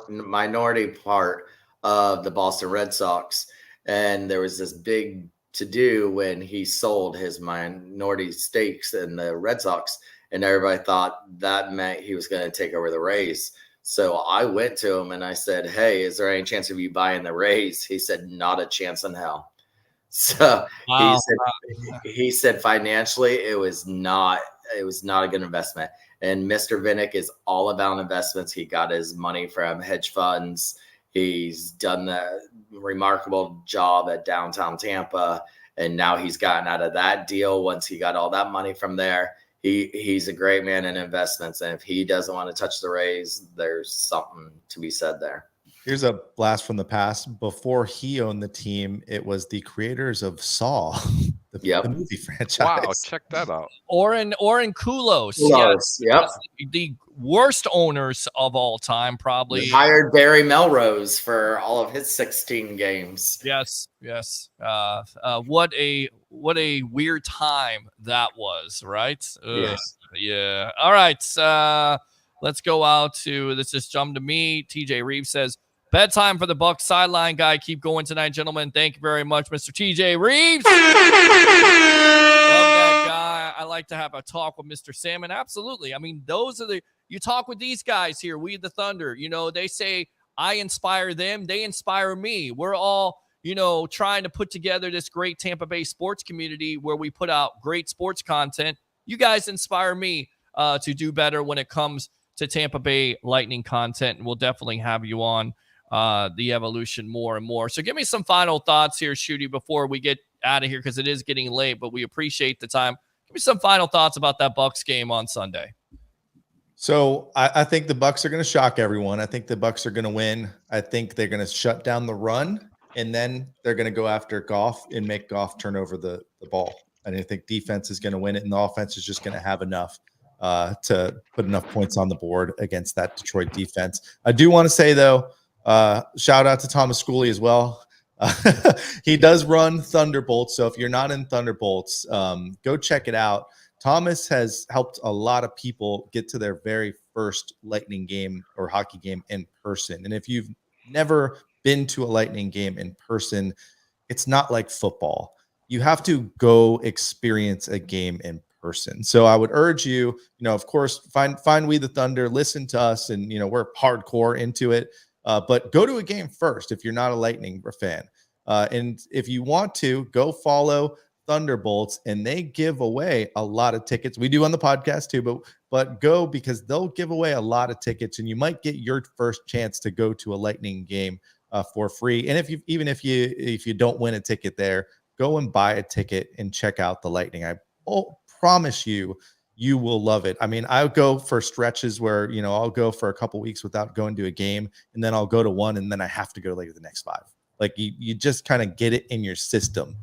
minority part of the Boston Red Sox, and there was this big to-do when he sold his minority stakes in the Red Sox, and everybody thought that meant he was going to take over the Rays. So I went to him and I said, hey, is there any chance of you buying the Rays? He said, not a chance in hell. So wow. he said financially it was not a good investment. And Mr. Vinnick is all about investments. He got his money from hedge funds. He's done the remarkable job at downtown Tampa, and now he's gotten out of that deal. Once he got all that money from there, he's a great man in investments, and if he doesn't want to touch the Rays, there's something to be said there. Here's a blast from the past. Before he owned the team, it was the creators of Saw, the movie franchise. Wow, check that out. Oren Kulos. Yes. Yep. The worst owners of all time, probably. He hired Barry Melrose for all of his 16 games. Yes. What a weird time that was, right? Yes. Yeah. All right. Let's go out to this. Just jump to me. TJ Reeves says, bedtime for the Bucs sideline guy. Keep going tonight, gentlemen. Thank you very much, Mr. TJ Reeves. Love that guy. I like to have a talk with Mr. Salmon. Absolutely. I mean, you talk with these guys here. We the Thunder, they say I inspire them. They inspire me. We're all, trying to put together this great Tampa Bay sports community where we put out great sports content. You guys inspire me to do better when it comes to Tampa Bay Lightning content. And we'll definitely have you on the Evolution more and more. So give me some final thoughts here, Shooty, before we get out of here, because it is getting late, but we appreciate the time. Give me some final thoughts about that Bucs game on Sunday. So I think the Bucs are going to shock everyone. I think the Bucs are going to win. I think they're going to shut down the run, and then they're going to go after Goff and make Goff turn over the ball. And I think defense is going to win it, and the offense is just going to have enough to put enough points on the board against that Detroit defense. I do want to say, though, shout out to Thomas Schooley as well. He does run Thunderbolts, so if you're not in Thunderbolts, go check it out. Thomas has helped a lot of people get to their very first Lightning game or hockey game in person. And if you've never been to a Lightning game in person, it's not like football. You have to go experience a game in person. So I would urge you, of course, find We the Thunder, listen to us, and we're hardcore into it. But go to a game first if you're not a Lightning fan. And if you want to, go follow Thunderbolts, and they give away a lot of tickets. We do on the podcast too, but go, because they'll give away a lot of tickets, and you might get your first chance to go to a Lightning game for free. And if you don't win a ticket there, go and buy a ticket and check out the Lightning. I promise you will love it. I mean, I'll go for stretches where, I'll go for a couple weeks without going to a game, and then I'll go to one, and then I have to go like the next 5. Like you just kind of get it in your system.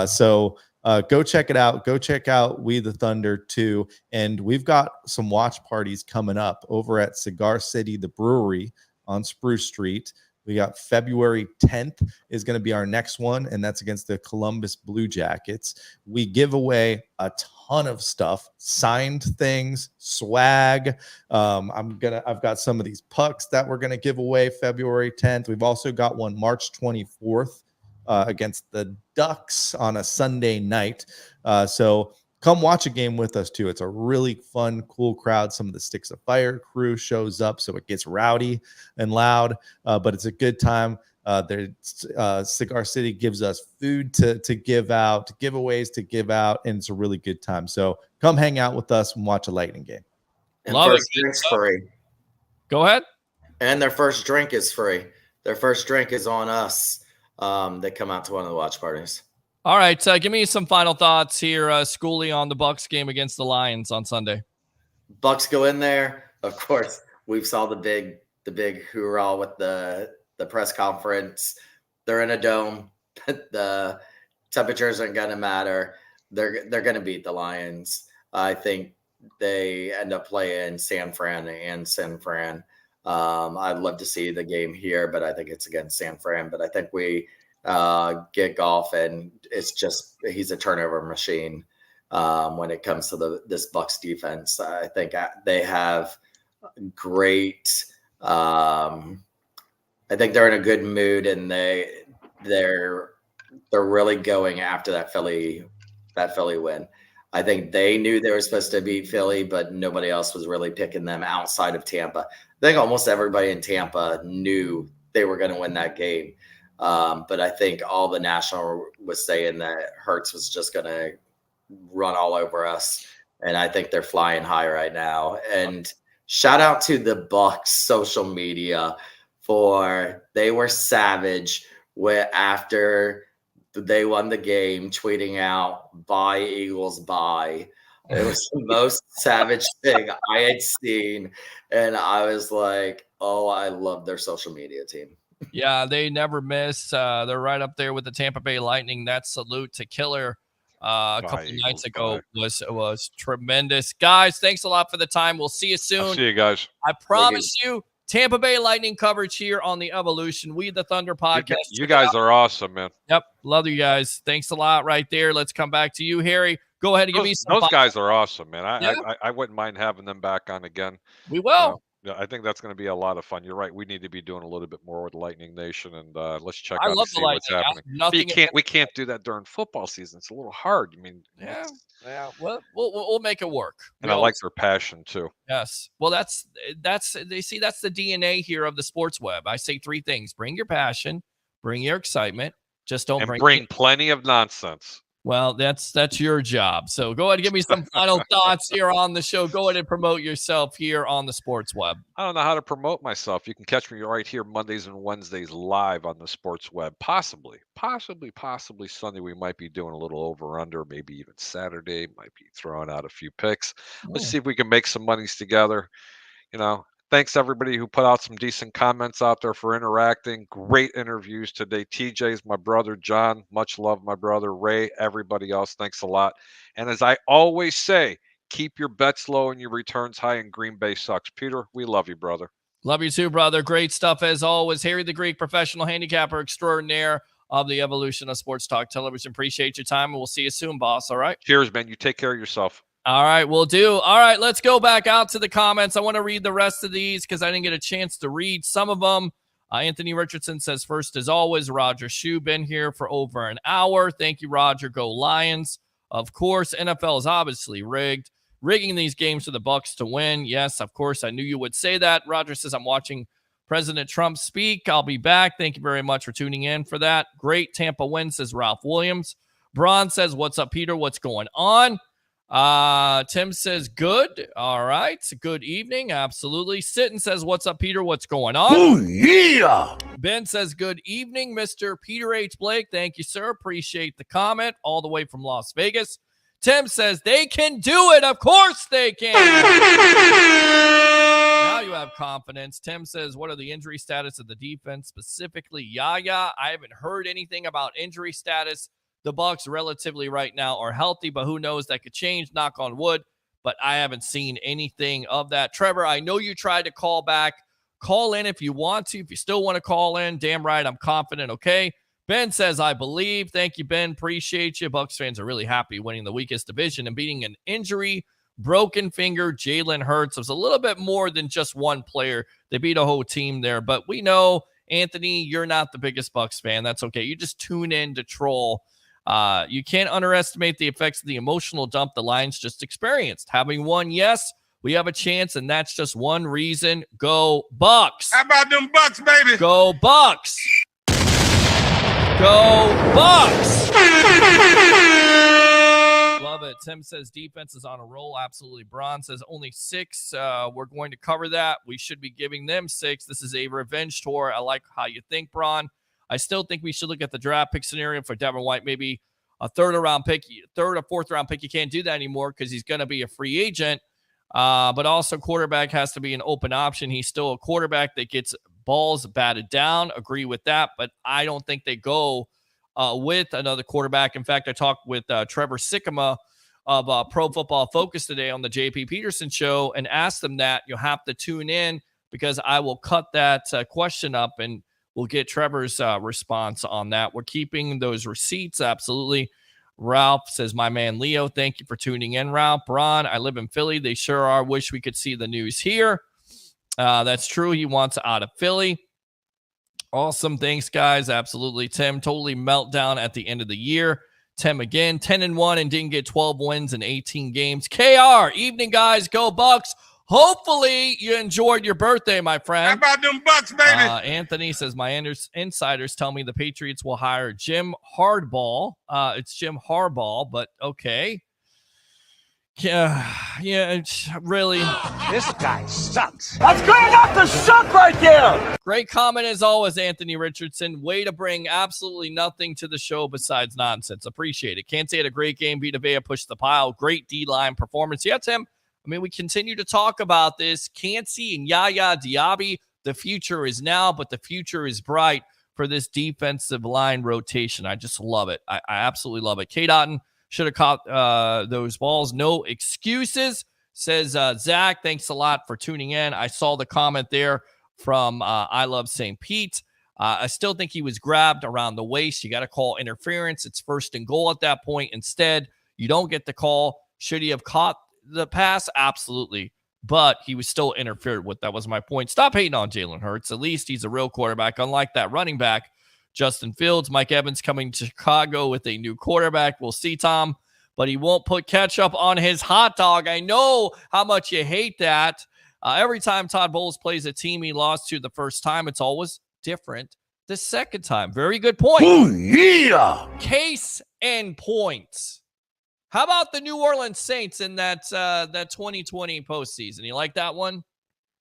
So go check it out. Go check out We the Thunder too. And we've got some watch parties coming up over at Cigar City, the brewery on Spruce Street. We got February 10th is going to be our next one, and that's against the Columbus Blue Jackets. We give away a ton of stuff, signed things, swag. I've got some of these pucks that we're going to give away February 10th. We've also got one March 24th against the Ducks on a Sunday night. So come watch a game with us too. It's a really fun, cool crowd. Some of the Sticks of Fire crew shows up, so it gets rowdy and loud, but it's a good time. Cigar City gives us food to give out, giveaways to give out, and it's a really good time. So come hang out with us and watch a Lightning game. And first drink's free. Go ahead. And their first drink is free. Their first drink is on us. They come out to one of the watch parties. All right, give me some final thoughts here, Schooley, on the Bucs game against the Lions on Sunday. Bucs go in there. Of course, we saw the big hoorah with the press conference. They're in a dome. The temperatures aren't going to matter. They're going to beat the Lions. I think they end up playing San Fran. I'd love to see the game here, but I think it's against San Fran. But I think we get Goff, and he's a turnover machine when it comes to this Bucs defense. I think they have great. I think they're in a good mood, and they're really going after that Philly win. I think they knew they were supposed to beat Philly, but nobody else was really picking them outside of Tampa. I think almost everybody in Tampa knew they were going to win that game. But I think all the national was saying that Hurts was just going to run all over us. And I think they're flying high right now. And shout out to the Bucs social media they were savage after they won the game, tweeting out, "Bye Eagles, bye." It was the most savage thing I had seen. And I was like, oh, I love their social media team. Yeah, they never miss. They're right up there with the Tampa Bay Lightning. That salute to Killer a couple of nights ago was tremendous. Guys, thanks a lot for the time. We'll see you soon. I'll see you guys. I promise you, Tampa Bay Lightning coverage here on the Evolution We the Thunder podcast. You guys are awesome, man. Yep, love you guys. Thanks a lot right there. Let's come back to you, Harry. Go ahead and give me some. Those guys are awesome, man. I wouldn't mind having them back on again. We will. Yeah, I think that's going to be a lot of fun. You're right. We need to be doing a little bit more with Lightning Nation, and let's check out and see what's happening. We can't do that during football season. It's a little hard. I mean, yeah. Well, we'll make it work. And I like their passion too. Yes. Well, that's that's the DNA here of the sports web. I say 3 things: bring your passion, bring your excitement. Just don't bring plenty of nonsense. Well, that's your job. So go ahead and give me some final thoughts here on the show. Go ahead and promote yourself here on the Sports Web. I don't know how to promote myself. You can catch me right here Mondays and Wednesdays live on the Sports Web. Possibly Sunday we might be doing a little over-under, maybe even Saturday. Might be throwing out a few picks. Let's see if we can make some monies together. Thanks everybody who put out some decent comments out there for interacting. Great interviews today. TJ's my brother. John, much love, my brother. Ray, everybody else, thanks a lot. And as I always say, keep your bets low and your returns high, and Green Bay sucks. Peter, we love you, brother. Love you too, brother. Great stuff as always. Harry the Greek, professional handicapper extraordinaire of the evolution of sports talk television. Appreciate your time, and we'll see you soon, boss. All right? Cheers, man. You take care of yourself. All right, we'll do. All right, let's go back out to the comments. I want to read the rest of these because I didn't get a chance to read some of them. Anthony Richardson says, first as always, Roger Shue, been here for over an hour. Thank you, Roger. Go Lions. Of course, NFL is obviously rigged. Rigging these games for the Bucs to win. Yes, of course, I knew you would say that. Roger says, I'm watching President Trump speak. I'll be back. Thank you very much for tuning in for that. Great Tampa win, says Ralph Williams. Braun says, what's up, Peter? What's going on? Tim says, good. All right. Good evening. Absolutely. Sitton says, what's up, Peter? What's going on? Oh, yeah. Ben says, good evening, Mr. Peter H. Blake. Thank you, sir. Appreciate the comment all the way from Las Vegas. Tim says, they can do it. Of course they can. Now you have confidence. Tim says, what are the injury status of the defense, specifically Yaya? I haven't heard anything about injury status. The Bucs relatively right now are healthy, but who knows? That could change, knock on wood, but I haven't seen anything of that. Trevor, I know you tried to call back. Call in if you want to. If you still want to call in, damn right, I'm confident, okay? Ben says, I believe. Thank you, Ben. Appreciate you. Bucs fans are really happy winning the weakest division and beating an injury, broken finger, Jalen Hurts. It was a little bit more than just one player. They beat a whole team there, but we know, Anthony, you're not the biggest Bucs fan. That's okay. You just tune in to troll. You can't underestimate the effects of the emotional dump the Lions just experienced. Having won, yes, we have a chance, and that's just one reason. Go Bucs. How about them Bucs, baby? Go Bucs. Go Bucs. Love it. Tim says defense is on a roll. Absolutely. Braun says only 6. We're going to cover that. We should be giving them 6. This is a revenge tour. I like how you think, Braun. I still think we should look at the draft pick scenario for Devin White, maybe a third or fourth round pick. You can't do that anymore because he's going to be a free agent. But also quarterback has to be an open option. He's still a quarterback that gets balls batted down. Agree with that. But I don't think they go with another quarterback. In fact, I talked with Trevor Sikkema of Pro Football Focus today on the JP Peterson show and asked them that. You'll have to tune in because I will cut that question up and we'll get Trevor's response on that. We're keeping those receipts. Absolutely. Ralph says, my man Leo, thank you for tuning in, Ralph. Ron, I live in Philly. They sure are. Wish we could see the news here. That's true. He wants out of Philly. Awesome. Thanks, guys. Absolutely. Tim, totally meltdown at the end of the year. Tim again, 10-1 and didn't get 12 wins in 18 games. KR, evening, guys. Go Bucs. Hopefully you enjoyed your birthday, my friend. How about them Bucs, baby? Anthony says, my insiders tell me the Patriots will hire Jim Hardball. It's Jim Harbaugh, but okay. Yeah, it's really. This guy sucks. That's good enough to suck right there. Great comment as always, Anthony Richardson. Way to bring absolutely nothing to the show besides nonsense. Appreciate it. Can't say it a great game. Vita Vea pushed the pile. Great D-line performance. Yeah, Tim. I mean, we continue to talk about this. Cansey and Yaya Diaby, the future is now, but the future is bright for this defensive line rotation. I just love it. I absolutely love it. K. Dotton should have caught those balls. No excuses, says Zach. Thanks a lot for tuning in. I saw the comment there from I Love St. Pete. I still think he was grabbed around the waist. You got to call interference. It's 1st and goal at that point. Instead, you don't get the call. Should he have caught the pass? Absolutely. But he was still interfered with. That was my point. Stop hating on Jalen Hurts. At least he's a real quarterback, unlike that running back, Justin Fields. Mike Evans coming to Chicago with a new quarterback. We'll see, Tom. But he won't put ketchup on his hot dog. I know how much you hate that. Every time Todd Bowles plays a team he lost to the first time, it's always different the second time. Very good point. Oh, yeah. Case in point. How about the New Orleans Saints in that 2020 postseason? You like that one?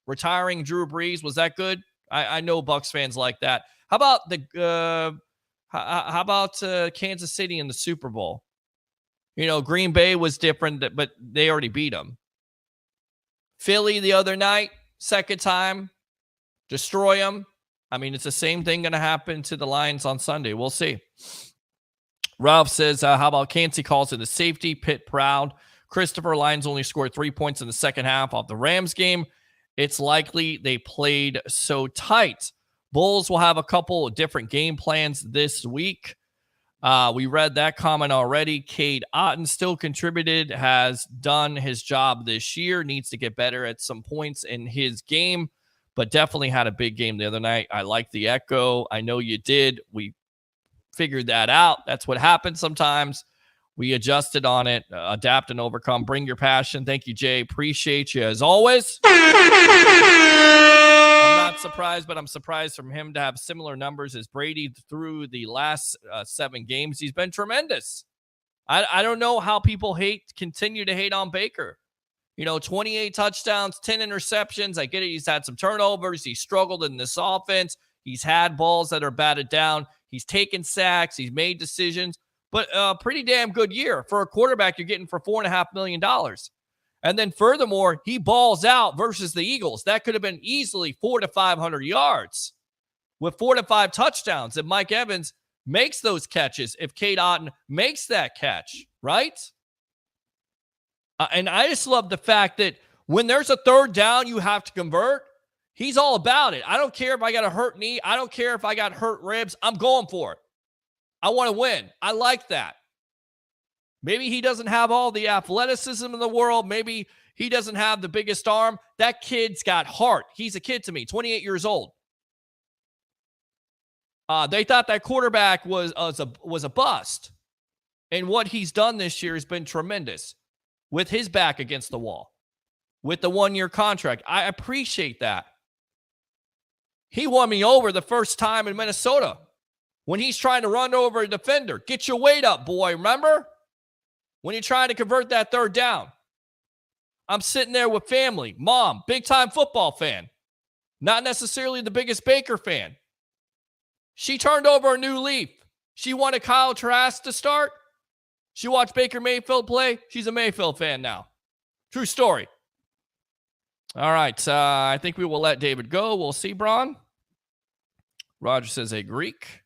Retiring Drew Brees, was that good? I know Bucs fans like that. How about Kansas City in the Super Bowl? You know, Green Bay was different, but they already beat them. Philly the other night, second time, destroy them. I mean, it's the same thing going to happen to the Lions on Sunday. We'll see. Ralph says, how about Cansey calls it a safety? Pitt proud. Christopher, Lions only scored 3 points in the second half of the Rams game. It's likely they played so tight. Bulls will have a couple of different game plans this week. We read that comment already. Cade Otton still contributed, has done his job this year, needs to get better at some points in his game, but definitely had a big game the other night. I like the echo. I know you did. We figured that out. That's what happens sometimes. We adjusted on it, adapt and overcome. Bring your passion. Thank you, Jay. Appreciate you as always. I'm not surprised, but I'm surprised from him to have similar numbers as Brady through the last 7 games. He's been tremendous. I don't know how people continue to hate on Baker. 28 touchdowns, 10 interceptions. I get it. He's had some turnovers. He struggled in this offense. He's had balls that are batted down. He's taken sacks. He's made decisions. But a pretty damn good year for a quarterback you're getting for $4.5 million. And then furthermore, he balls out versus the Eagles. That could have been easily 400 to 500 yards with 4 to 5 touchdowns. If Mike Evans makes those catches, if Cade Otton makes that catch, right? And I just love the fact that when there's a third down you have to convert, he's all about it. I don't care if I got a hurt knee. I don't care if I got hurt ribs. I'm going for it. I want to win. I like that. Maybe he doesn't have all the athleticism in the world. Maybe he doesn't have the biggest arm. That kid's got heart. He's a kid to me, 28 years old. They thought that quarterback was a bust. And what he's done this year has been tremendous with his back against the wall, with the 1-year contract. I appreciate that. He won me over the first time in Minnesota when he's trying to run over a defender. Get your weight up, boy. Remember? When you're trying to convert that third down. I'm sitting there with family, mom, big-time football fan. Not necessarily the biggest Baker fan. She turned over a new leaf. She wanted Kyle Trask to start. She watched Baker Mayfield play. She's a Mayfield fan now. True story. All right. I think we will let David go. We'll see, Braun. Roger says a Greek.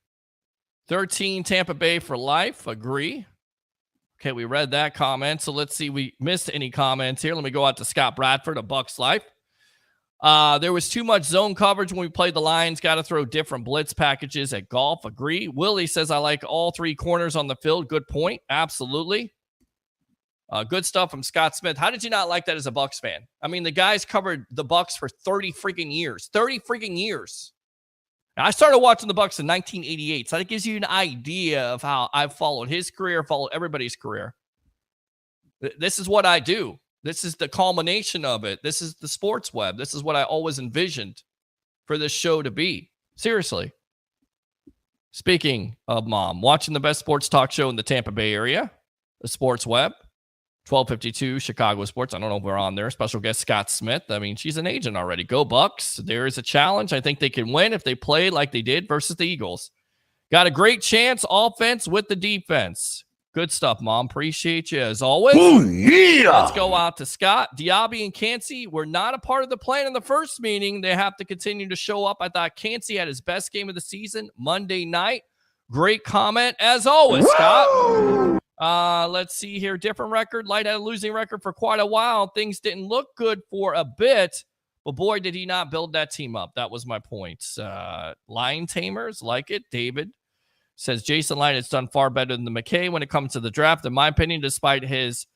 13 Tampa Bay for life. Agree. Okay, we read that comment. So let's see. We missed any comments here. Let me go out to Scott Bradford of Bucs Life. There was too much zone coverage when we played the Lions. Got to throw different blitz packages at golf. Agree. Willie says, I like all 3 corners on the field. Good point. Absolutely. Good stuff from Scott Smith. How did you not like that as a Bucs fan? I mean, the guys covered the Bucs for 30 freaking years. 30 freaking years. Now, I started watching the Bucs in 1988, so that gives you an idea of how I've followed his career, followed everybody's career. This is what I do. This is the culmination of it. This is the sports web. This is what I always envisioned for this show to be. Seriously. Speaking of mom, watching the best sports talk show in the Tampa Bay area, the sports web, 1252 Chicago Sports. I don't know if we're on there. Special guest Scott Smith. I mean, she's an agent already. Go Bucs. There is a challenge. I think they can win if they play like they did versus the Eagles. Got a great chance offense with the defense. Good stuff, Mom. Appreciate you as always. Oh, yeah. Let's go out to Scott. Diaby and Cansey were not a part of the plan in the first meeting. They have to continue to show up. I thought Cansey had his best game of the season Monday night. Great comment as always, Scott. Let's see here. Different record. Light had a losing record for quite a while. Things didn't look good for a bit, but boy, did he not build that team up. That was my point. Lion Tamers like it. David says Jason Light has done far better than the McKay when it comes to the draft, in my opinion, despite his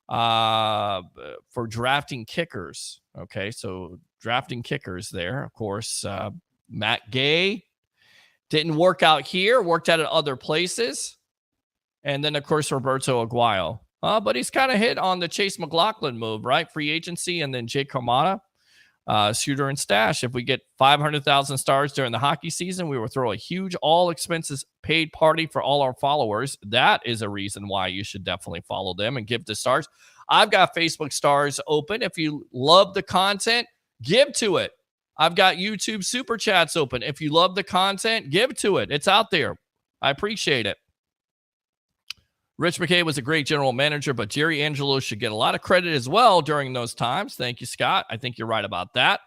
for drafting kickers. Okay, so drafting kickers there. Of course, Matt Gay didn't work out here, worked out at other places. And then, of course, Roberto Aguayo. But he's kind of hit on the Chase McLaughlin move, right? Free agency, and then Jake Carmona, Shooter and Stache. If we get 500,000 stars during the hockey season, we will throw a huge all-expenses-paid party for all our followers. That is a reason why you should definitely follow them and give the stars. I've got Facebook stars open. If you love the content, give to it. I've got YouTube Super Chats open. If you love the content, give to it. It's out there. I appreciate it. Rich McKay was a great general manager, but Jerry Angelo should get a lot of credit as well during those times. Thank you, Scott. I think you're right about that.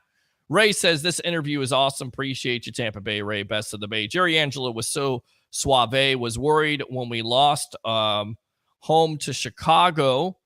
Ray says, this interview is awesome. Appreciate you, Tampa Bay Ray. Best of the Bay. Jerry Angelo was so suave. Was worried when we lost home to Chicago.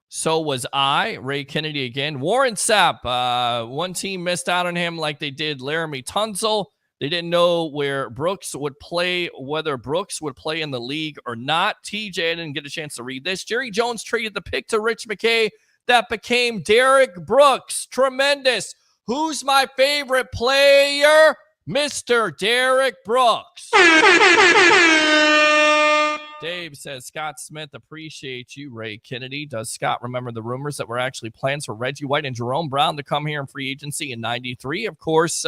So was I. Ray Kennedy again. Warren Sapp. One team missed out on him like they did Laramie Tunzel. They didn't know whether Brooks would play in the league or not. TJ, I didn't get a chance to read this. Jerry Jones traded the pick to Rich McKay that became Derek Brooks. Tremendous. Who's my favorite player? Mr. Derek Brooks. Dave says, Scott Smith, appreciate you, Ray Kennedy. Does Scott remember the rumors that were actually plans for Reggie White and Jerome Brown to come here in free agency in 93? Of course,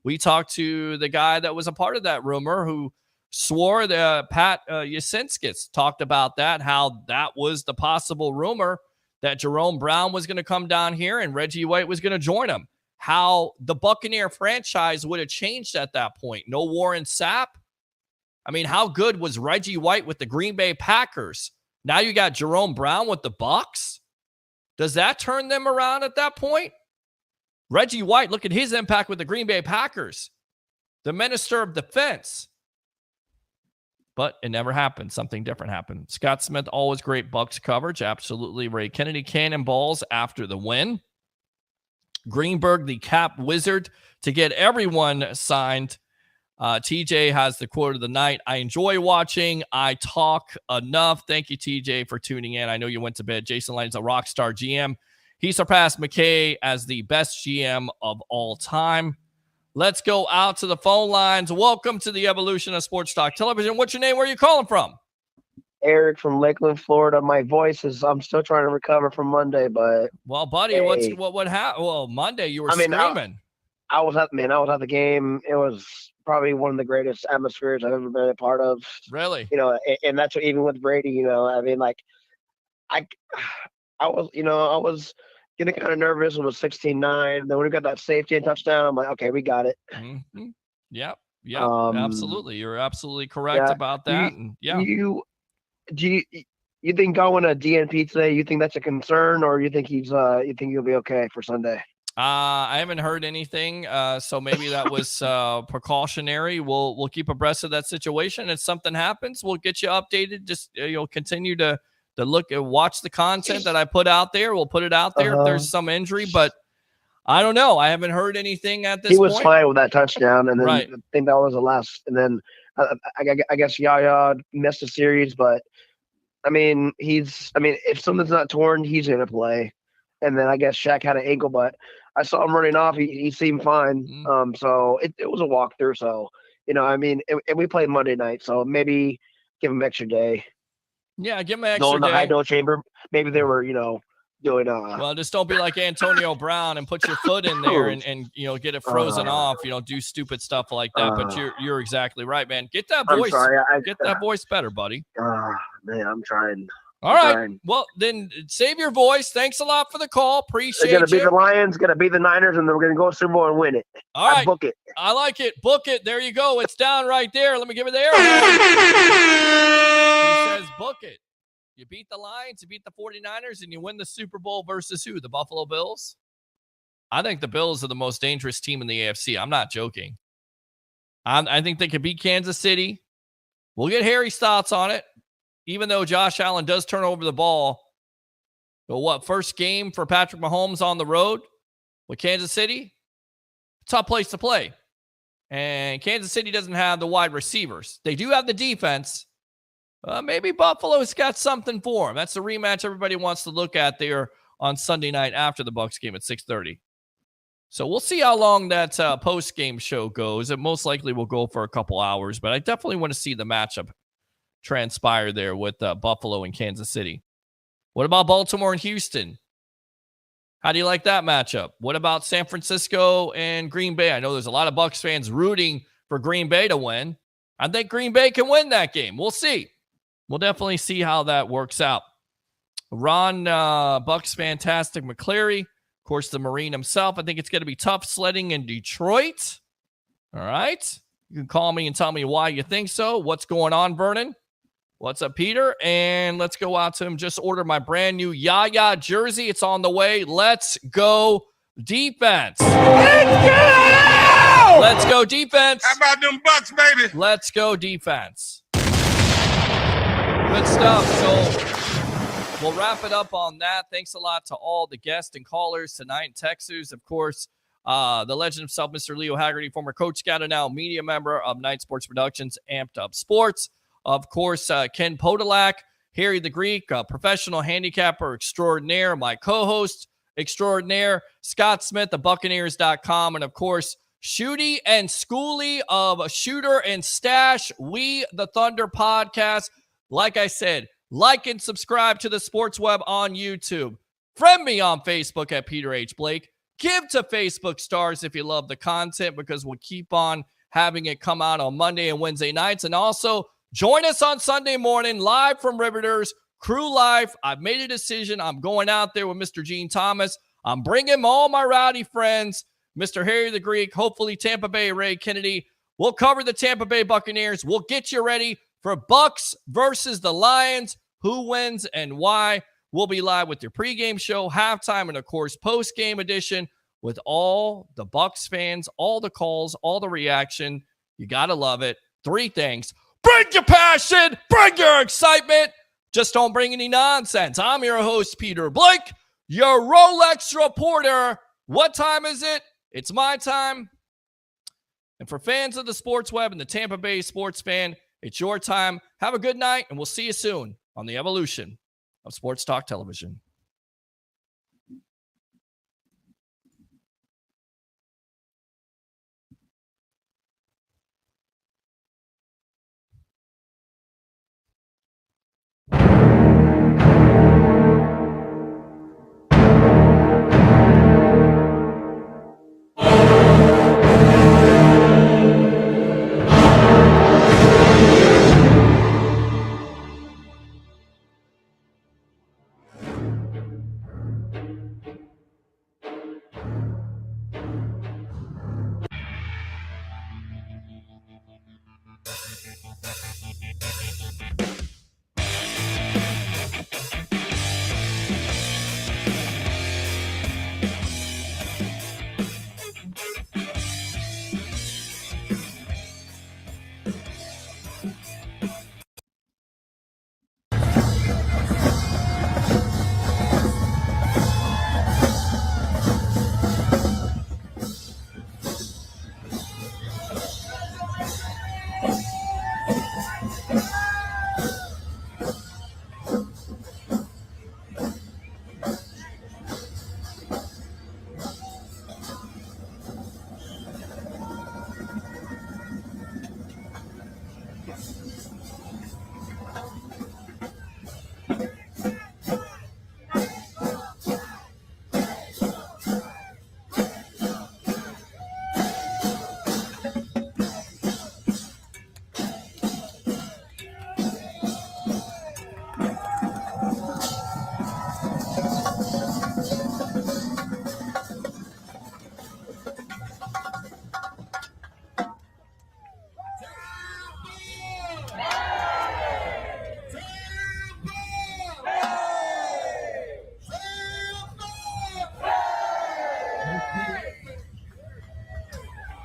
we talked to the guy that was a part of that rumor who swore that Pat Yasinskis talked about that, how that was the possible rumor that Jerome Brown was going to come down here and Reggie White was going to join him. How the Buccaneer franchise would have changed at that point. No Warren Sapp. I mean, how good was Reggie White with the Green Bay Packers? Now you got Jerome Brown with the Bucs. Does that turn them around at that point? Reggie White, look at his impact with the Green Bay Packers. The minister of defense. But it never happened. Something different happened. Scott Smith, always great Bucs coverage. Absolutely. Ray Kennedy, cannonballs after the win. Greenberg, the cap wizard, to get everyone signed. TJ has the quote of the night. I enjoy watching. I talk enough. Thank you, TJ, for tuning in. I know you went to bed. Jason Light is a rock star GM. He surpassed McKay as the best GM of all time. Let's go out to the phone lines. Welcome to the evolution of Sports Talk Television. What's your name? Where are you calling from? Eric from Lakeland, Florida. My voice is, I'm still trying to recover from Monday, but. Well, buddy, hey. what happened? Well, Monday you were screaming. I was at the game. It was probably one of the greatest atmospheres I've ever been a part of. Really? You know, and that's what, even with Brady, you know, I mean, like, I was getting kind of nervous when it was 16-9. Then when we got that safety and touchdown, I'm like, okay, we got it. Mm-hmm. Yep. Absolutely. You're absolutely correct about that. Do you think going to DNP today, you think that's a concern, or you think you think he'll be okay for Sunday? I haven't heard anything, so maybe that was precautionary. We'll keep abreast of that situation. If something happens, we'll get you updated. Just continue to look and watch the content that I put out there. We'll put it out there if there's some injury, but I don't know. I haven't heard anything at this point. He was fine with that touchdown, and then I think that was the last. And then I guess Yaya missed the series, but I mean, if something's not torn, he's gonna play. And then I guess Shaq had an ankle, but I saw him running off. He seemed fine. So it was a walkthrough. So, you know, I mean, and we played Monday night, so maybe give him an extra day. Yeah, give him an extra day. In the high note chamber. Maybe they were, you know, doing well, just don't be like Antonio Brown and put your foot in there and you know, get it frozen off. You know, do stupid stuff like that. But you're exactly right, man. Get that voice. Get that voice better, buddy. Man, I'm trying. All right. Well, then save your voice. Thanks a lot for the call. Appreciate it. They're going to beat the Lions, going to beat the Niners, and then we're going to go to Super Bowl and win it. All right. Book it. I like it. Book it. There you go. It's down right there. Let me give it there. He says book it. You beat the Lions, you beat the 49ers, and you win the Super Bowl versus who? The Buffalo Bills? I think the Bills are the most dangerous team in the AFC. I'm not joking. I think they could beat Kansas City. We'll get Harry's thoughts on it. Even though Josh Allen does turn over the ball. But first game for Patrick Mahomes on the road with Kansas City? Tough place to play. And Kansas City doesn't have the wide receivers. They do have the defense. Maybe Buffalo's got something for them. That's the rematch everybody wants to look at there on Sunday night after the Bucs game at 6:30. So we'll see how long that post-game show goes. It most likely will go for a couple hours, but I definitely want to see the matchup transpire there with Buffalo and Kansas City. What about Baltimore and Houston? How do you like that matchup? What about San Francisco and Green Bay? I know there's a lot of Bucs fans rooting for Green Bay to win. I think Green Bay can win that game. We'll see. We'll definitely see how that works out. Ron, Bucs fantastic McCleary. Of course, the Marine himself. I think it's going to be tough sledding in Detroit. All right. You can call me and tell me why you think so. What's going on, Vernon? What's up, Peter? And let's go out to him. Just ordered my brand new Yaya jersey. It's on the way. Let's go defense. Let's go defense. How about them Bucs, baby? Let's go defense. Good stuff. So we'll wrap it up on that. Thanks a lot to all the guests and callers tonight and texters. Of course, the legend himself, Mr. Leo Haggerty, former Coach Scout and now media member of Night Sports Productions, Amped Up Sports. Of course, Ken Podolak, Harry the Greek, professional handicapper extraordinaire, my co-host extraordinaire, Scott Smith of Buccaneers.com, and of course, Shooty and Schoolie of Shooter and Stache, We the Thunder podcast. Like I said, like and subscribe to the Sports Web on YouTube. Friend me on Facebook at Peter H. Blake. Give to Facebook stars if you love the content, because we'll keep on having it come out on Monday and Wednesday nights. And also, join us on Sunday morning, live from Riveters, Crew Live. I've made a decision. I'm going out there with Mr. Gene Thomas. I'm bringing all my rowdy friends, Mr. Harry the Greek, hopefully Tampa Bay Ray Kennedy. We'll cover the Tampa Bay Buccaneers. We'll get you ready for Bucs versus the Lions. Who wins and why? We'll be live with your pregame show, halftime, and of course, postgame edition with all the Bucs fans, all the calls, all the reaction. You got to love it. 3 things. Bring your passion. Bring your excitement. Just don't bring any nonsense. I'm your host, Peter Blake, your Rolex reporter. What time is it? It's my time. And for fans of the Sports Web and the Tampa Bay sports fan, it's your time. Have a good night, and we'll see you soon on the evolution of Sports Talk Television. Hey!